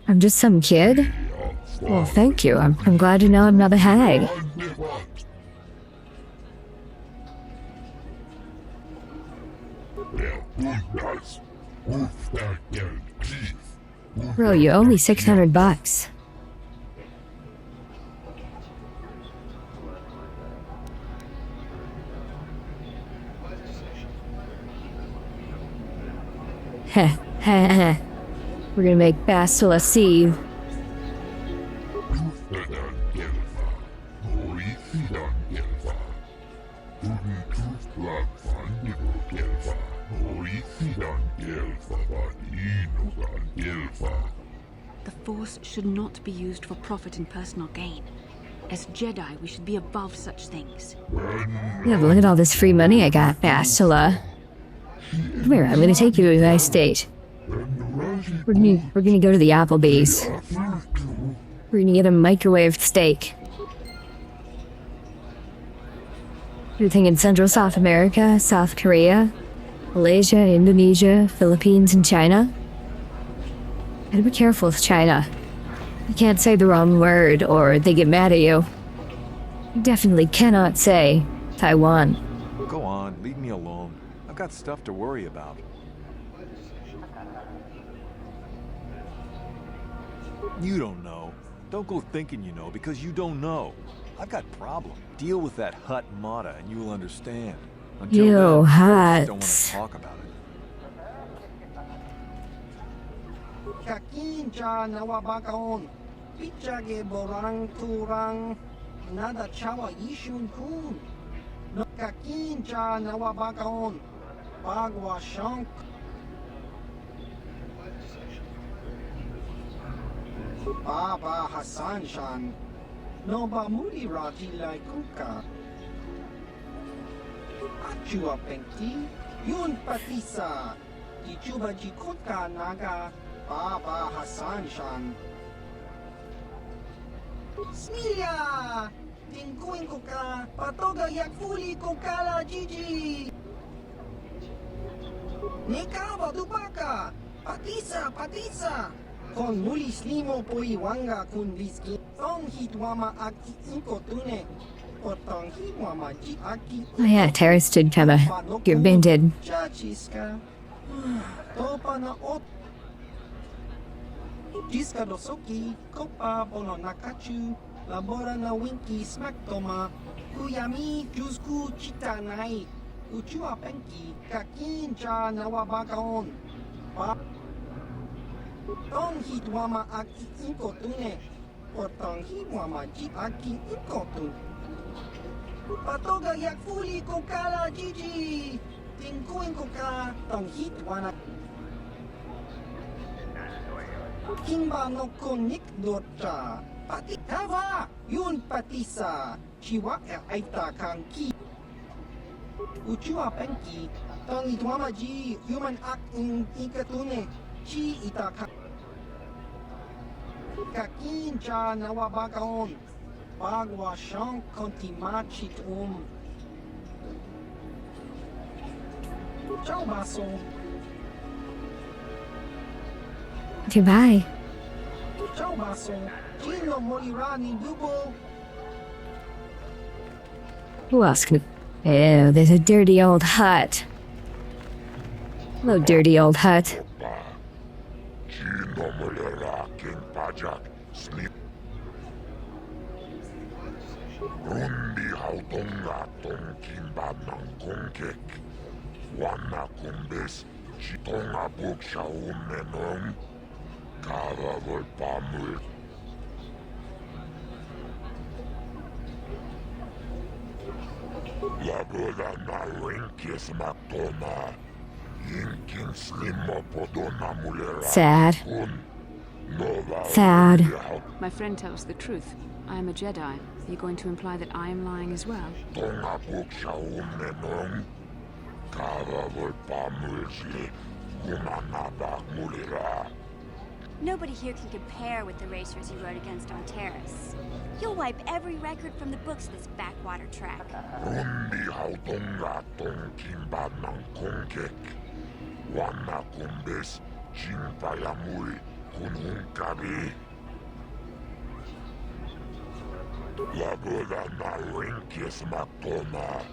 I'm just some kid? Well, thank you. I'm glad to know I'm not a hag. Bro, you owe me $600. Heh, heh, heh. We're gonna make Bastila Sieve. The Force should not be used for profit and personal gain. As Jedi, we should be above such things. Yeah, but look at all this free money I got, Bastila. Come here, I'm gonna take you to a nice date. We're gonna go to the Applebee's. We're gonna get a microwaved steak. Everything in Central South America, South Korea, Malaysia, Indonesia, Philippines, and China. Gotta be careful with China. You can't say the wrong word or they get mad at you. You definitely cannot say Taiwan. Go on, leave me alone. I've got stuff to worry about. You don't know. Don't go thinking you know, because you don't know. I've got problems. Deal with that Hut Mata and you will understand. Until then, I just don't want to talk about it. Kakinja nawabakaon. Pichage borang turang. Nada chawa ishun kun. No kakinja nawabakaon. Bagwa shank. Baba Hassan Shan. No ba muli rati lai kuka. Achua pengti. Yun patisa. Ichuba jikutka naga. Baba Hassan Shan. Smilia! Tingkuin ko ka. Patoga yakfuli ko kala Gigi. Nikawa dubaka. Patisa, patisa. Kon mulis limo po iwanga kun diski. Tong hitwama aki inko tune. O tong hitwama ji aki. Oh yeah, Terrace did kinda get vented. Chachiska. Topa na ot. Jiska dosoki. Kopa bono nakachu. Labora na winki smack toma. Kuyami jusku chitanai. Uchua penki kakin cha nawabagaon. Pa Tong hitwama ak inkotune. Potong hitwama ji aki inkotu. Patoga yak fuli kokala jiji. Tingkuin koka tong hitwana. Kimba no konik dorcha. Pati kava yun patisa. Chiwa aita kanki. Uchua penki. Tong hitwama ji human ak inkatune. Chi itaka. Kakin cha nawabagaon. Bagwa shan kontimachit Ciao baso. Goodbye. Ciao baso. Chino molirani dubo. Who else can... Ew, there's a dirty old hut. Hello, dirty old hut. Rundi hautonga tong kimba ng kongkek. Wana kumbes chitonga buksha umenom. Kava volpamul. Lagoda na winkis matoma. Yinkin slimo podona mulera. Sad. Sad. My friend tells the truth. I am a Jedi. Are you going to imply that I am lying as well? Tonga buksha umenom. Kava volpamulji. Gumanabak mulera. Nobody here can compare with the racers you rode against on Terrace. You'll wipe every record from the books this backwater track. Rundi hautonga tong kimba ng kongkek. Wana kumbes chimpayamui kunhungkabi. Lagoda na winkis matoma.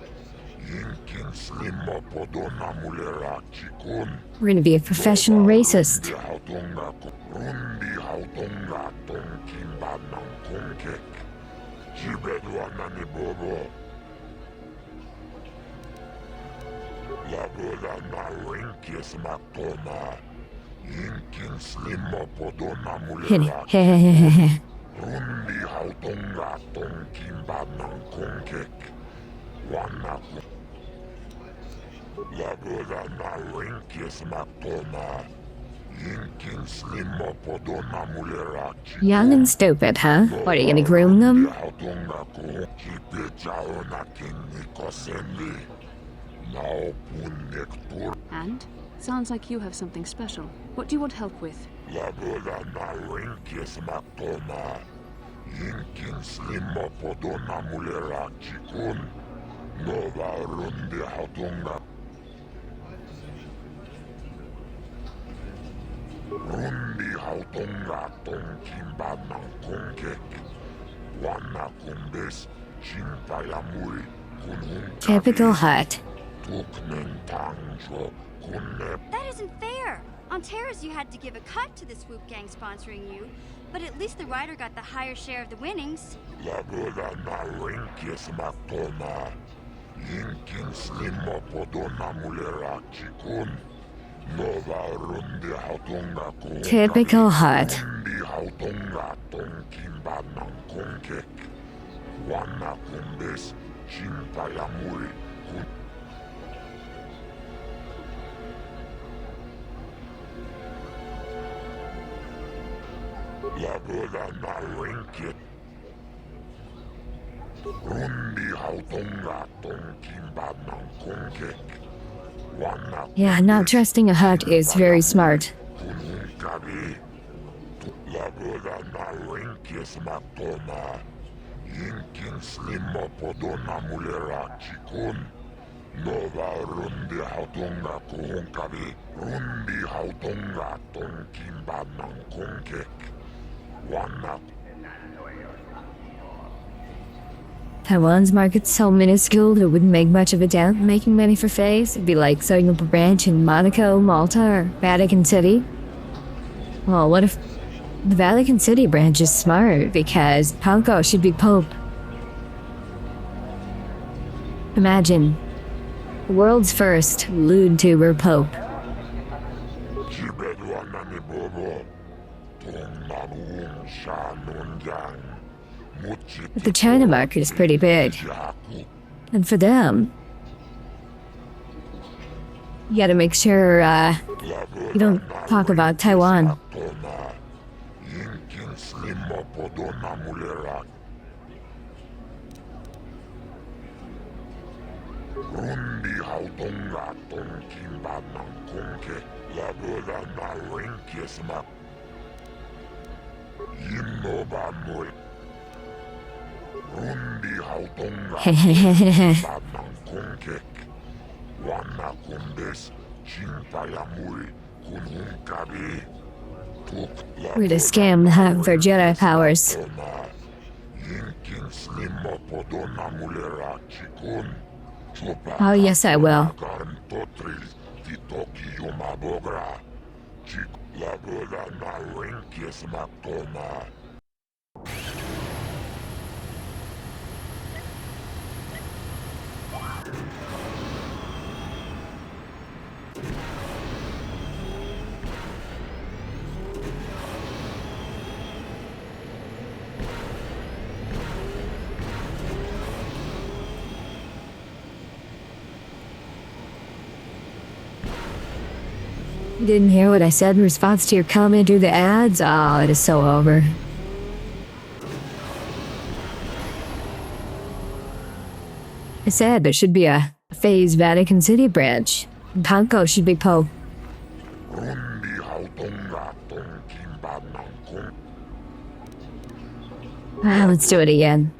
Yinkin slimo podona mulera chikun. We're gonna be a professional racist. Rundi hautonga tong kimba ng kongkek. Jibedwa na ni Bobo. Lagoda na winkis matoma. Yinkin slimo podona mulera. Rundi hautonga tong kimba ng kongkek. Wana Lagoda na winkis matoma. Yinkin slimo podona mulera. Young and stupid, huh? What, are you gonna groom them? And? Sounds like you have something special. What do you want help with? Lagoda na winkis matoma. Yinkin slimo podona mulera chikun. Nova rundi hautonga. Rundi hautonga tong kimba ng kongkek. Wana kumbes chimpayamui kunhungkabi. Typical hut. Tuknen tangjo kunne. That isn't fair! On Terrace you had to give a cut to the swoop gang sponsoring you, but at least the rider got the higher share of the winnings. Lagoda na winkis matoma. Yinkin slimo podona mulera chikun. Nova rundi hautonga kunhungkabi. Typical hut. Rundi hautonga tong kimba ng kongkek. Wana kumbes chimpayamui kun. Lagoda na winkit. Rundi hautonga tong kimba ng kongkek. Wana Yeah, not trusting a hut is very smart. kunhungkabi. Lagoda na winkis matoma. Yinkin slimo podona mulera chikun. Nova rundi hautonga kunhungkabi. Rundi hautonga tong kimba ng kongkek. Wana Taiwan's market's so minuscule that it wouldn't make much of a dent making money for Faze. It'd be like setting up a branch in Monaco, Malta, or Vatican City. Well, what if the Vatican City branch is smart, because Panko should be Pope. Imagine The world's first lewd tuber pope. But the China market is pretty big. And for them, you gotta make sure you don't talk about Taiwan. We're to scam to have their Jedi powers. Oh, yes, I will. You didn't hear what I said in response to your comment through the ads? Oh, it is so over. I said there should be a phase Vatican City branch. Panko should be Pope. Let's do it again.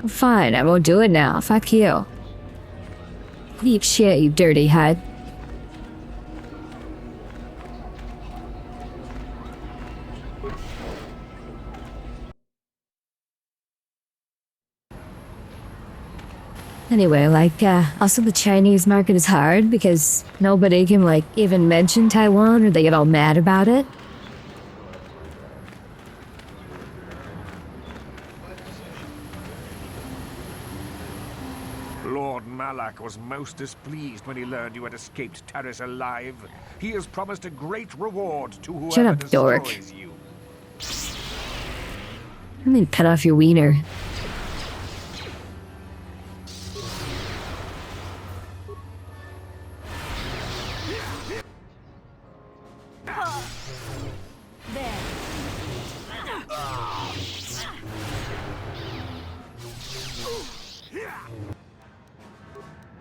Fine, I won't do it now. Fuck you. Eat shit, you dirty hide. Anyway, also the Chinese market is hard because nobody can, even mention Taiwan or they get all mad about it. Lord Malak was most displeased when he learned you had escaped Terrace alive. He has promised a great reward to whoever Shut up, dork. destroys you. I'm gonna cut off your wiener.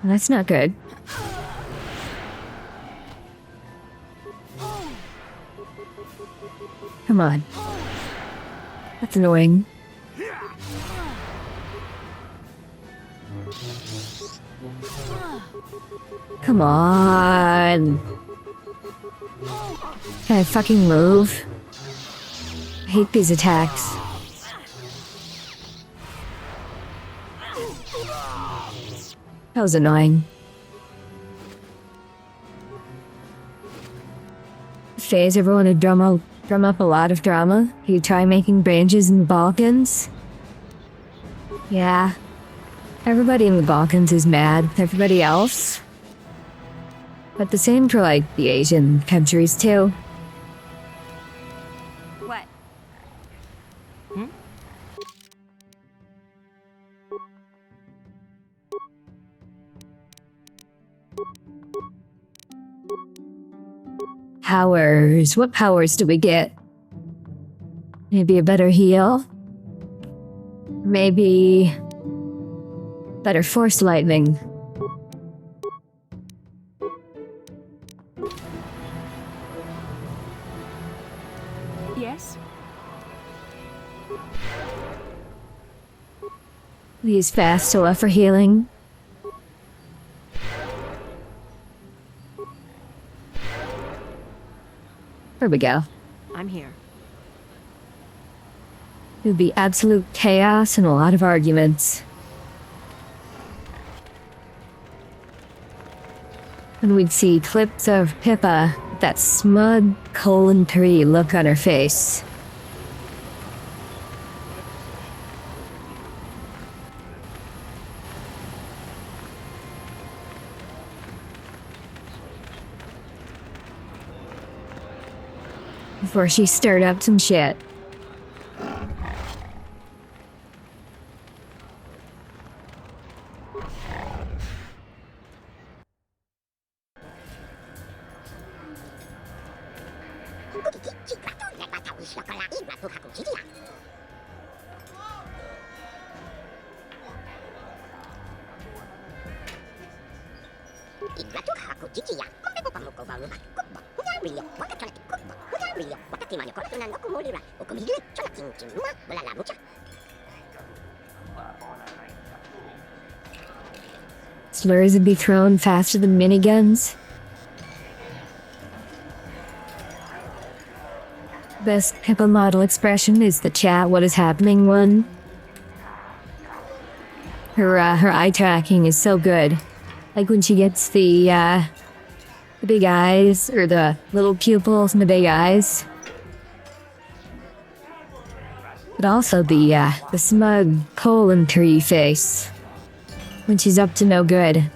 That's not good. Come on. That's annoying. Come on. Can I fucking move? I hate these attacks. That was annoying. Phase everyone to drum up a lot of drama. You try making branches in the Balkans? Yeah. Everybody in the Balkans is mad with everybody else. But the same for, the Asian countries, too. What? Powers. What powers do we get? Maybe a better heal? Maybe better force lightning. Yes? Use fast to for healing. There we go. I'm here. It would be absolute chaos and a lot of arguments. And we'd see clips of Pippa with that smug, colon-3 look on her face. Before she stirred up some shit. Slurs would be thrown faster than miniguns. Best Pippa model expression is the chat what is happening one. Her eye tracking is so good. Like when she gets the big eyes, or the little pupils and the big eyes. But also the smug colon-3 face. When she's up to no good.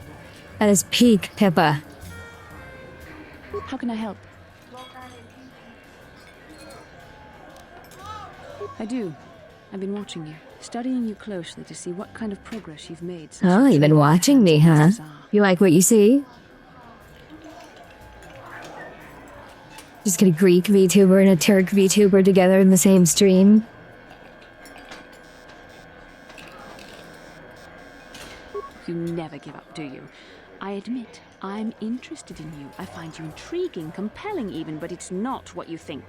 That is peak Pippa. How can I help? I do. I've been watching you, studying you closely to see what kind of progress you've made since Oh, you've been watching me, huh? You like what you see? Just get a Greek VTuber and a Turk VTuber together in the same stream. You never give up, do you? I admit, I'm interested in you. I find you intriguing, compelling even, but it's not what you think.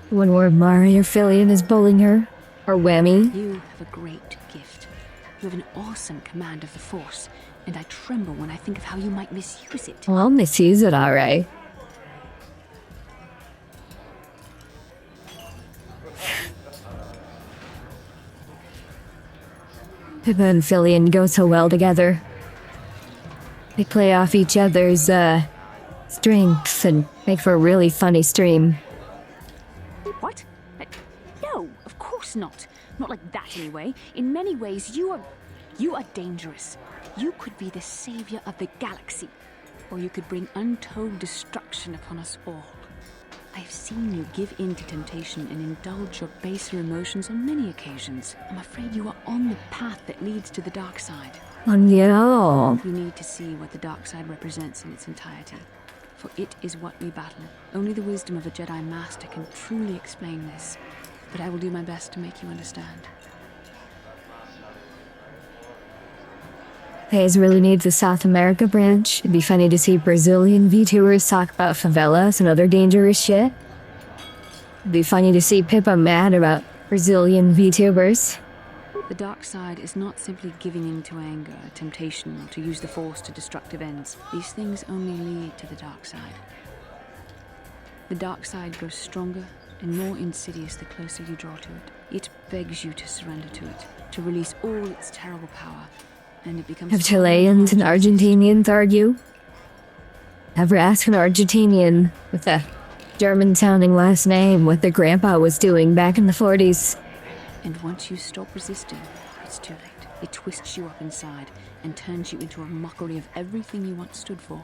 When where Mari or Fillion is bullying her. Or Whammy. You have a great gift. You have an awesome command of the Force, and I tremble when I think of how you might misuse it. Well, I'll misuse it, alright. Pippa and Fillion go so well together. They play off each other's, strengths and make for a really funny stream. What? No, of course not. Not like that anyway. In many ways, you are dangerous. You could be the savior of the galaxy, or you could bring untold destruction upon us all. I have seen you give in to temptation and indulge your baser emotions on many occasions. I'm afraid you are on the path that leads to the dark side. Oh no. You need to see what the dark side represents in its entirety, for it is what we battle. Only the wisdom of a Jedi Master can truly explain this, but I will do my best to make you understand. Hayes really needs a South America branch. It'd be funny to see Brazilian VTubers talk about favelas and other dangerous shit. It'd be funny to see Pippa mad about Brazilian VTubers. The dark side is not simply giving in to anger, temptation, or to use the Force to destructive ends. These things only lead to the dark side. The dark side grows stronger and more insidious the closer you draw to it. It begs you to surrender to it, to release all its terrible power. And it becomes Have Chileans and Argentinians argue? Ever ask an Argentinian with a German-sounding last name what their grandpa was doing back in the 40s? And once you stop resisting, it's too late. It twists you up inside and turns you into a mockery of everything you once stood for.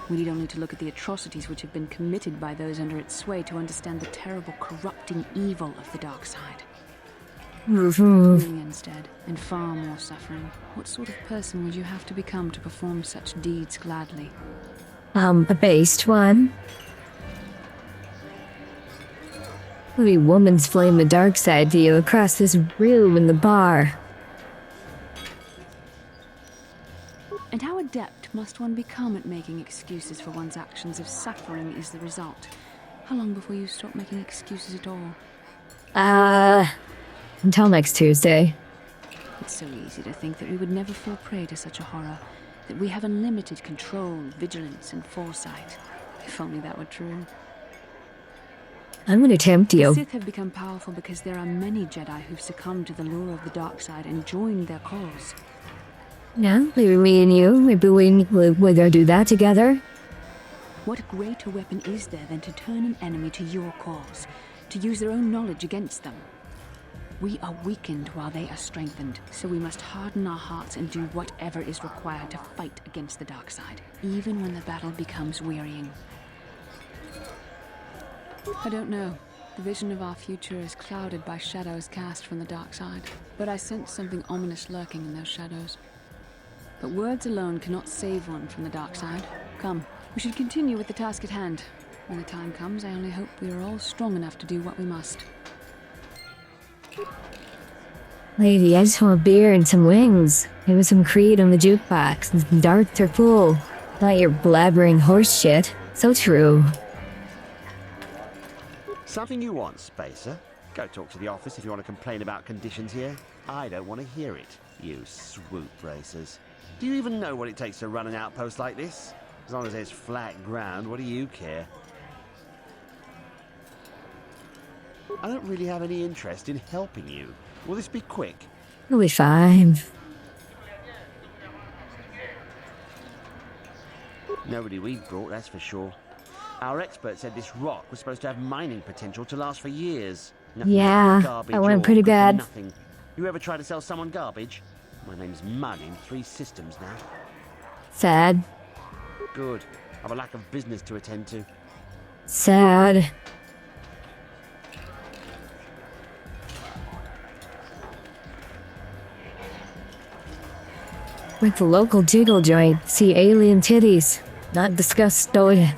We need only to look at the atrocities which have been committed by those under its sway to understand the terrible, corrupting evil of the dark side. Really instead, and far more suffering. What sort of person would you have to become to perform such deeds gladly? A based one. Maybe woman's flame the dark side to you across this room in the bar. And how adept must one become at making excuses for one's actions if suffering is the result? How long before you stop making excuses at all? Until next Tuesday. It's so easy to think that we would never fall prey to such a horror, that we have unlimited control, vigilance, and foresight. If only that were true. I'm gonna tempt The you. Sith have become powerful because there are many Jedi who've succumbed to the lure of the dark side and joined their cause. Yeah, maybe me and you, maybe we're gonna do that together. What greater weapon is there than to turn an enemy to your cause, to use their own knowledge against them? We are weakened while they are strengthened, so we must harden our hearts and do whatever is required to fight against the dark side, even when the battle becomes wearying. I don't know. The vision of our future is clouded by shadows cast from the dark side, but I sense something ominous lurking in those shadows. But words alone cannot save one from the dark side. Come, we should continue with the task at hand. When the time comes, I only hope we are all strong enough to do what we must. Lady, I just want a beer and some wings. Maybe some Creed on the jukebox and some darts are cool. Not your blabbering horse shit. So true. Something you want, Spacer? Go talk to the office if you want to complain about conditions here. I don't want to hear it, you swoop racers. Do you even know what it takes to run an outpost like this? As long as there's flat ground, what do you care? I don't really have any interest in helping you. Will this be quick? It'll be fine. Nobody we've brought, that's for sure. Our expert said this rock was supposed to have mining potential to last for years. Nothing Yeah, garbage I went or pretty good for bad. Nothing. You ever try to sell someone garbage? My name's Mud in 3 systems now. Sad. Good. I've a lack of business to attend to. Sad. With the local jiggle joint, see alien titties. Not discuss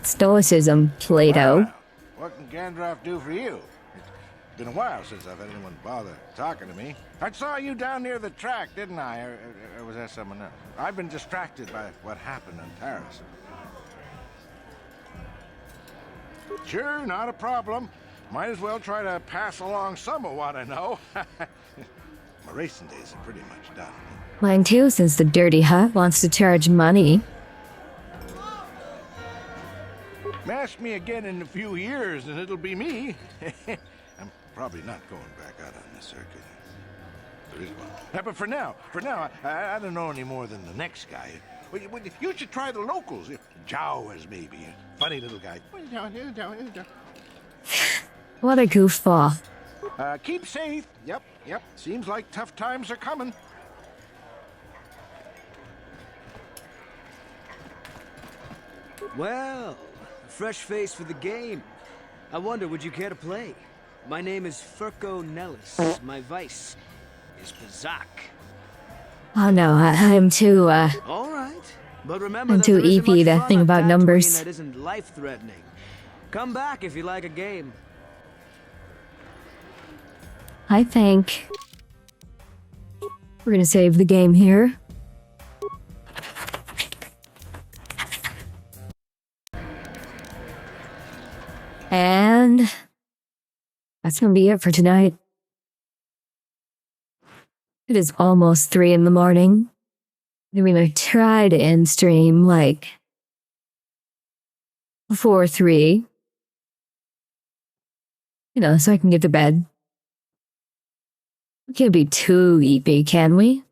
stoicism, Plato. Wow. What can Gandalf do for you? It's been a while since I've had anyone bother talking to me. I saw you down near the track, didn't I? Or was that someone else? I've been distracted by what happened on Taris. Sure, not a problem. Might as well try to pass along some of what I know. My racing days are pretty much done. Mine too, since the dirty hut wants to charge money. Mash me again in a few years and it'll be me. I'm probably not going back out on the circuit. There is one. But for now, I don't know any more than the next guy. You should try the locals. Jawas, maybe. Funny little guy. What a goofball. Keep safe. Yep. Seems like tough times are coming. Well, a fresh face for the game. I wonder, would you care to play? My name is Furco Nellis. My vice is Pazak. Oh no, I'm too, All right, but remember I'm that too there isn't EP much to fun think on about Tatooine numbers. that isn't life-threatening. Come back if you like a game. I think we're gonna save the game here. And that's gonna be it for tonight. It is almost 3 in the morning. I'm gonna try to end stream like before 3. You know, so I can get to bed. We can't be too EP, can we?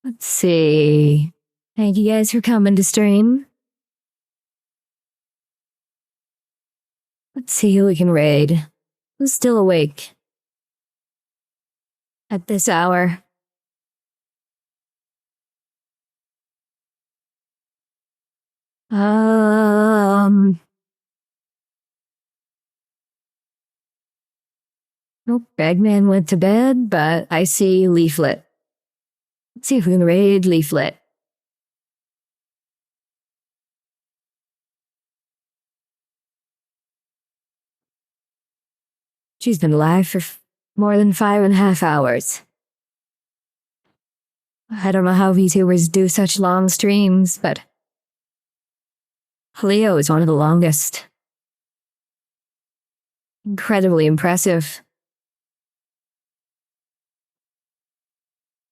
Let's see. Thank you guys for coming to stream. Let's see who we can raid. Who's still awake at this hour? Nope, Bagman went to bed, but I see Leaflet. Let's see if we can raid Leaflet. She's been live for more than 5.5 hours. I don't know how VTubers do such long streams, but Leo is one of the longest. Incredibly impressive.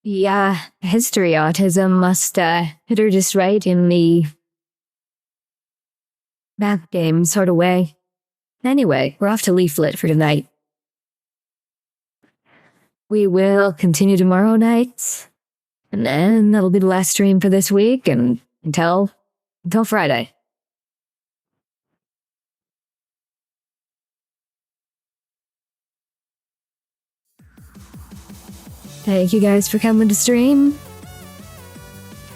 Yeah, history autism must hit her just right in the math game sort of way. Anyway, we're off to Leaflet for tonight. We will continue tomorrow night, and then that'll be the last stream for this week, and until Friday. Thank you guys for coming to stream,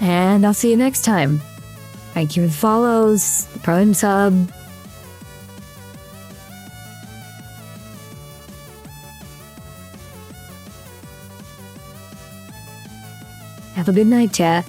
and I'll see you next time. Thank you for the follows, the Prime sub. Have a good night, chat.